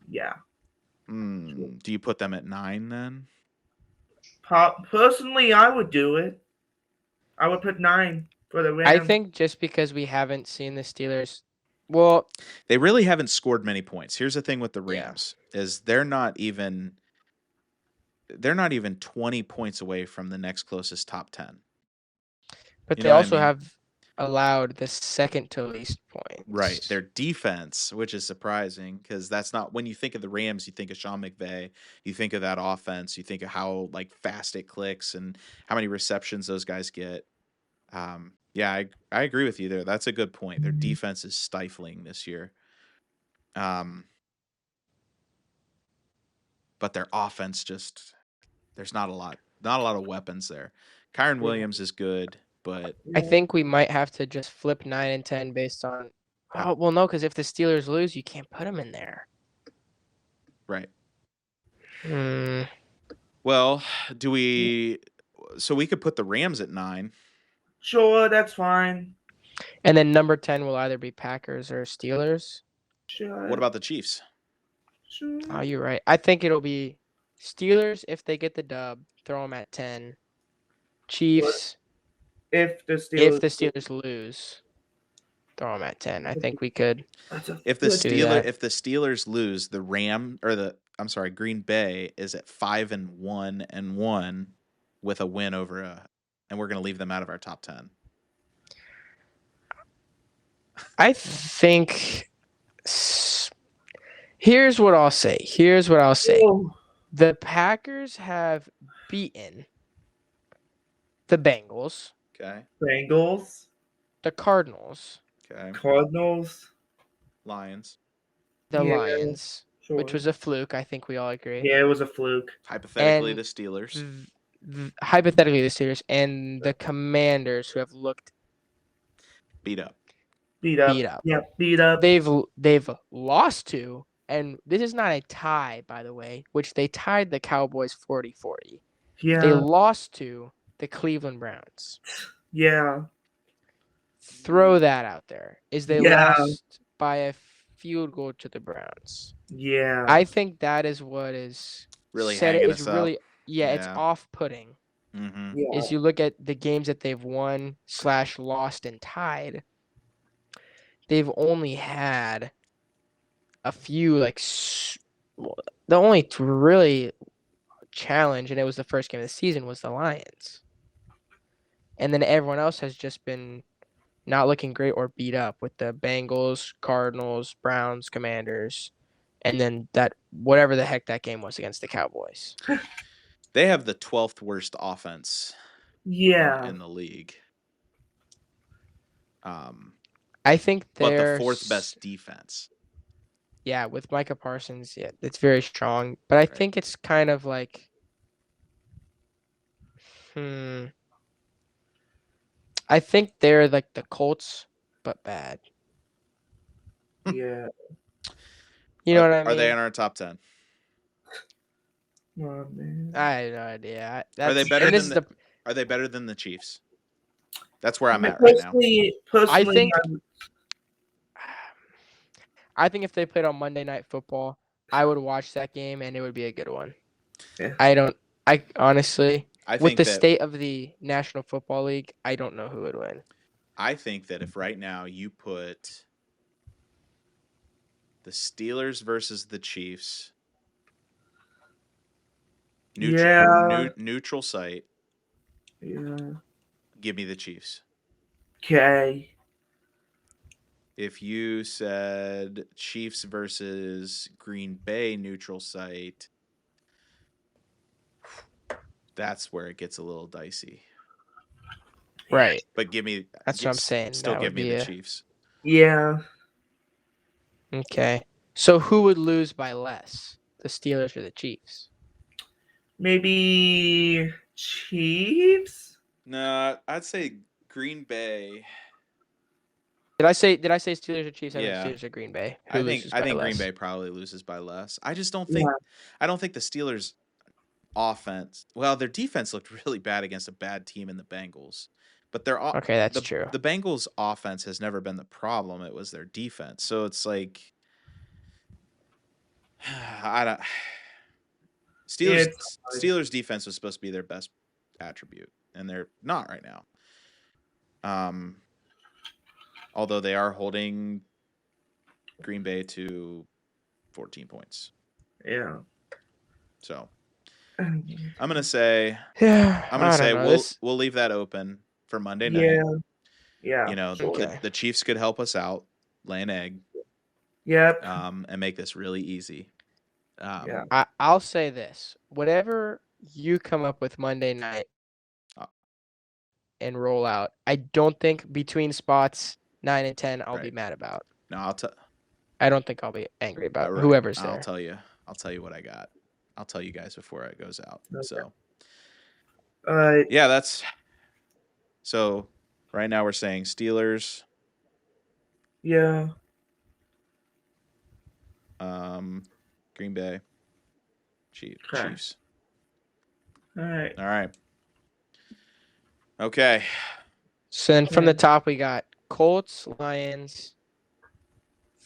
Yeah. Do you put them at 9 then? Personally, I would do it. I would put 9 for the Rams. I think just because we haven't seen the Steelers, well, they really haven't scored many points. Here's the thing with the Rams is they're not even 20 points away from the next closest top 10. But they also have allowed the second to least points. Right. Their defense, which is surprising because that's not when you think of the Rams, you think of Sean McVay, you think of that offense, you think of how like fast it clicks and how many receptions those guys get. Yeah, I agree with you there. That's a good point. Their defense is stifling this year. But their offense there's not a lot of weapons there. Kyron Williams is good, but I think we might have to just flip 9 and 10 based on. Oh well, no, because if the Steelers lose, you can't put them in there. Right. Well, so we could put the Rams at 9. Sure, that's fine. And then number 10 will either be Packers or Steelers. What about the Chiefs? Oh, you're right. I think it'll be Steelers if they get the dub, throw them at 10. Chiefs if the if Steelers? the Steelers lose, throw them at 10. I think we could If the do that. Steelers lose, Green Bay is at 5-1-1 with a win over and we're going to leave them out of our top 10. I think here's what I'll say. Oh, The Packers have beaten the Bengals, Okay. Bengals, the Cardinals, Okay. Cardinals, Lions. the Yeah, Lions, sure. which was a fluke, I think we all agree. Yeah, it was a fluke. Hypothetically, And the Steelers. Hypothetically, the Steelers and the Commanders, who have looked Beat up. beat up. Yeah, beat up. They've lost to, and this is not a tie, by the way, which they tied the Cowboys 40-40. Yeah, They lost to the Cleveland Browns. yeah, Throw that out there. They Yeah. lost by a field goal to the Browns. yeah. I think that is what is Really said hanging is us up. really it's Yeah. off-putting. Mm-hmm. Yeah. Is you look at the games that they've won / lost and tied, they've only had a few the only really challenge, and it was the first game of the season, was the Lions. And then everyone else has just been not looking great or beat up with the Bengals, Cardinals, Browns, Commanders, and then that whatever the heck that game was against the Cowboys. They have the 12th worst offense Yeah. in the league. I think But the they're 4th best defense. Yeah, with Micah Parsons, yeah, it's very strong. But I think it's kind of like, I think they're like the Colts, but bad. Yeah. You know what I mean? Are they in our top 10? Oh, man. I have no idea. Are they better than Are they better than the Chiefs? That's where I'm at right now. Personally, I think if they played on Monday Night Football, I would watch that game and it would be a good one. Yeah. I honestly, with the that, state of the National Football League, I don't know who would win. I think that if right now you put the Steelers versus the Chiefs, neutral site, give me the Chiefs. Okay. If you said Chiefs versus Green Bay neutral site, that's where it gets a little dicey. Right. But give me That's what I'm saying. Still That give would me be the Chiefs. Yeah. Okay. So who would lose by less? The Steelers or the Chiefs? Maybe Chiefs? No, I'd say Green Bay. Did I say Steelers or Chiefs? I Yeah. think Steelers or Green Bay. I think Green Bay probably loses by less. I just don't think I don't think the Steelers offense. Well, their defense looked really bad against a bad team in the Bengals. But okay, that's true. The Bengals offense has never been the problem. It was their defense. So it's like Steelers defense was supposed to be their best attribute, and they're not right now. Although they are holding Green Bay to 14 points. Yeah. So I'm gonna say we'll leave that open for Monday night. Yeah. You know, the Chiefs could help us out, lay an egg. Yep. And make this really easy. I'll say this: whatever you come up with Monday night and roll out, I don't think between spots 9 and 10 I'll be mad about. No, I don't think I'll be angry about whoever's there. I'll tell you what I got. I'll tell you guys before it goes out. Okay. So, yeah, that's so. Right now we're saying Steelers. Yeah. Green Bay. Chiefs. All right. Okay. So then from the top we got Colts, Lions,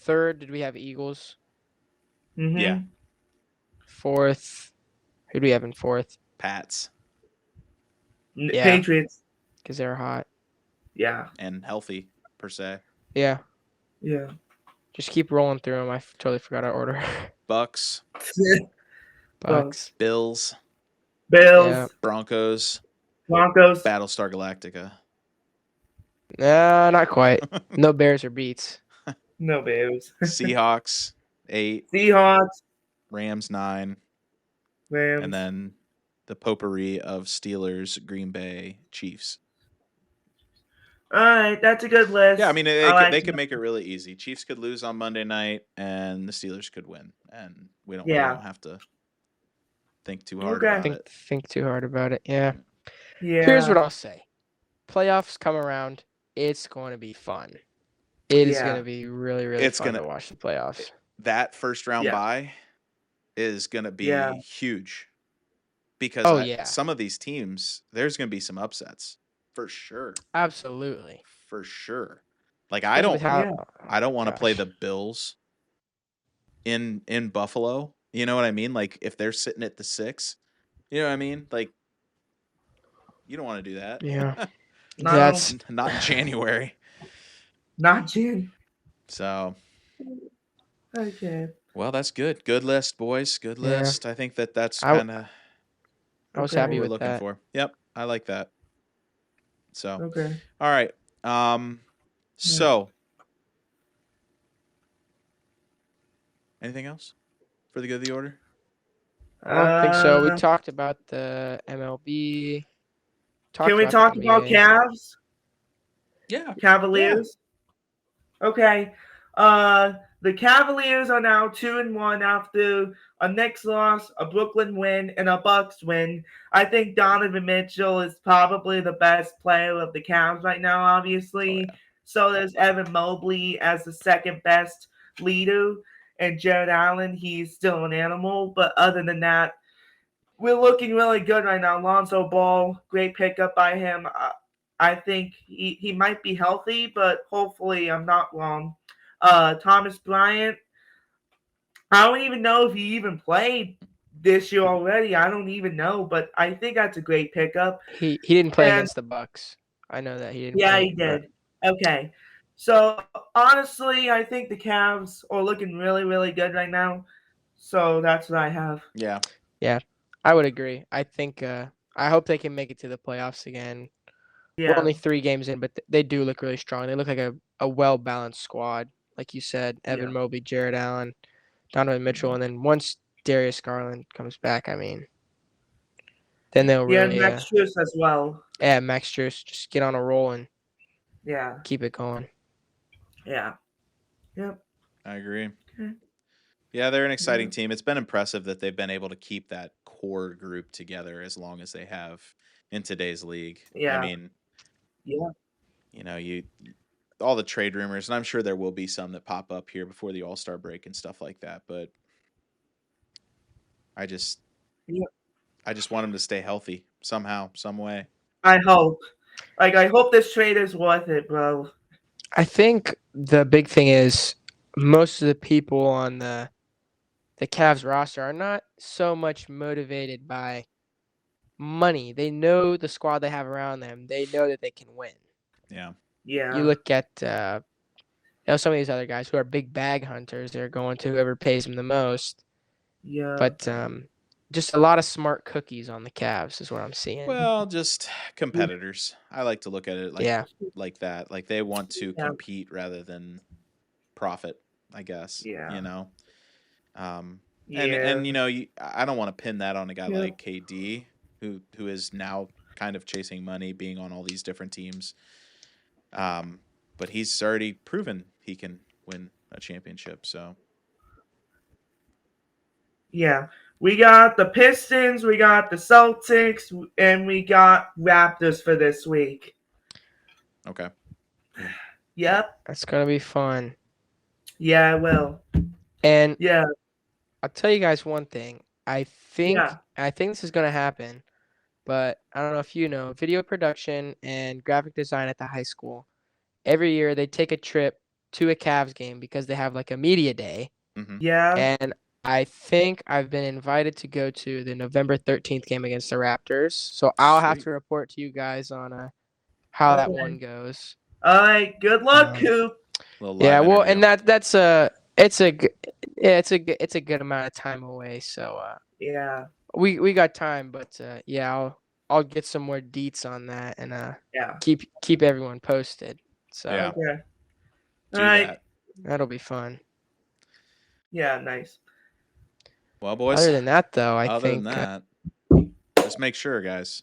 Third, did we have Eagles? Mm-hmm. Yeah. Fourth, who do we have in fourth? Pats Yeah. Patriots. Because they're hot. Yeah. and healthy per se. Yeah. Yeah. Just keep rolling through them. I totally forgot our order. Bucks, Bucks. Bills, Bills. Yeah. Broncos, Broncos. Battlestar Galactica. No, not quite. No Bears or Beats. No Bills. Seahawks 8, Seahawks. Rams 9, Rams. and then the potpourri of Steelers, Green Bay, Chiefs. All right, that's a good list. Yeah, I mean like they could make it really easy. Chiefs could lose on Monday night, and the Steelers could win, and we don't have to think too hard about it. Think too hard about it. Yeah. Yeah. Here's what I'll say. Playoffs come around. It's going to be fun. It is going to be really, really fun to watch the playoffs. That first round bye is going to be huge because some of these teams, there's going to be some upsets for sure. Absolutely. For sure. Like I don't want to play the Bills in Buffalo. You know what I mean? Like if they're sitting at the 6, you know what I mean? Like you don't want to do that. Yeah. That's not in January. Not June. So. Okay. Well, that's good. Good list, boys. Good list. I think that's kind of. I was happy with what we're looking for. Yep, I like that. So. Okay. All right. So. Anything else for the good of the order? I don't think so. We talked about the MLB. Can we talk about Cavs? Yeah. Cavaliers? Yeah. Okay. The Cavaliers are now 2-1 after a Knicks loss, a Brooklyn win, and a Bucks win. I think Donovan Mitchell is probably the best player of the Cavs right now, obviously. Oh, yeah. So there's Evan Mobley as the second best leader, and Jared Allen, he's still an animal. But other than that, we're looking really good right now. Lonzo Ball, great pickup by him. I think he might be healthy, but hopefully I'm not wrong. Thomas Bryant, I don't even know if he even played this year already. I don't even know, but I think that's a great pickup. He didn't play against the Bucks. I know that he didn't. Yeah, he did. Okay. So honestly, I think the Cavs are looking really, really good right now. So that's what I have. Yeah. Yeah, I would agree. I think I hope they can make it to the playoffs again. Yeah. We're only 3 games in, but they do look really strong. They look like a well-balanced squad. Like you said, Evan Mobley, Jared Allen, Donovan Mitchell, and then once Darius Garland comes back, I mean, then they'll really... Yeah, Max Strus as well. Yeah, Max Strus. Just get on a roll and keep it going. Yeah. Yep. I agree. Okay. Yeah, they're an exciting team. It's been impressive that they've been able to keep that core group together as long as they have in today's league. Yeah. I mean, you know, all the trade rumors, and I'm sure there will be some that pop up here before the All-Star break and stuff like that, but I just want them to stay healthy somehow, some way. I hope. I hope this trade is worth it, bro. I think the big thing is most of the people on the Cavs roster are not so much motivated by money. They know the squad they have around them. They know that they can win. Yeah. Yeah. You look at some of these other guys who are big bag hunters. They're going to whoever pays them the most. Yeah. But just a lot of smart cookies on the Cavs is what I'm seeing. Well, just competitors. I like to look at it like that. Like they want to compete rather than profit, I guess. Yeah. You know. And you know, I don't want to pin that on a guy like KD, who is now kind of chasing money, being on all these different teams. But he's already proven he can win a championship. So. Yeah. We got the Pistons, we got the Celtics, and we got Raptors for this week. Okay. Yep. That's going to be fun. Yeah, it will. And I'll tell you guys one thing. I think this is going to happen, but I don't know if you know, video production and graphic design at the high school. Every year they take a trip to a Cavs game because they have like a media day. Mhm. Yeah. And I think I've been invited to go to the November 13th game against the Raptors. So I'll have Sweet. to report to you guys on how that Okay. one goes. All right. Good luck, Coop. Little Yeah, live well, interview. and that's it's a good amount of time away. So Yeah. we got time, but yeah, I'll get some more deets on that and Yeah. keep everyone posted. So Yeah. Okay. Do All right. that. that'll be fun. Yeah. Nice. Well, boys. Other than that, though, I Other than think that, just make sure, guys.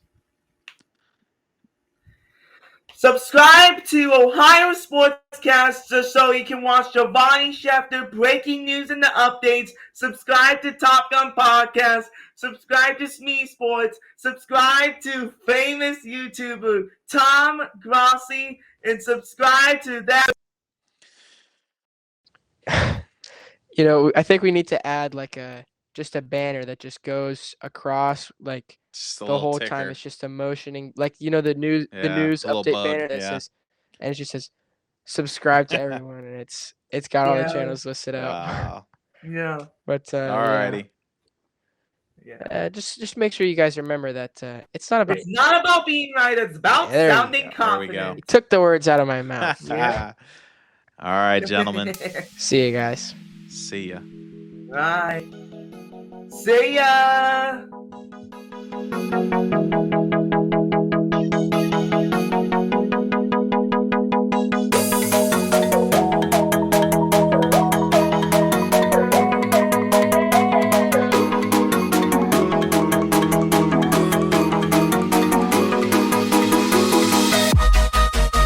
Subscribe to Ohio Sportscast just so you can watch Giovanni Schefter breaking news and the updates. Subscribe to Top Gun Podcast. Subscribe to Smee Sports. Subscribe to famous YouTuber Tom Grossi. And subscribe to that. I think we need to add like just a banner that just goes across like Just a the little whole ticker. time. It's just a motioning, like the news Yeah, a little update bug, banner that yeah. says, and it just says subscribe to everyone, and it's got all the Yeah. channels listed out. Wow. Yeah. But Alrighty. Yeah. just make sure you guys remember that it's not about. It's not about being right. It's about Yeah, there you sounding go. There we go. confident. You took the words out of my mouth. Yeah. All right, gentlemen. See you guys. See ya. Right. See ya.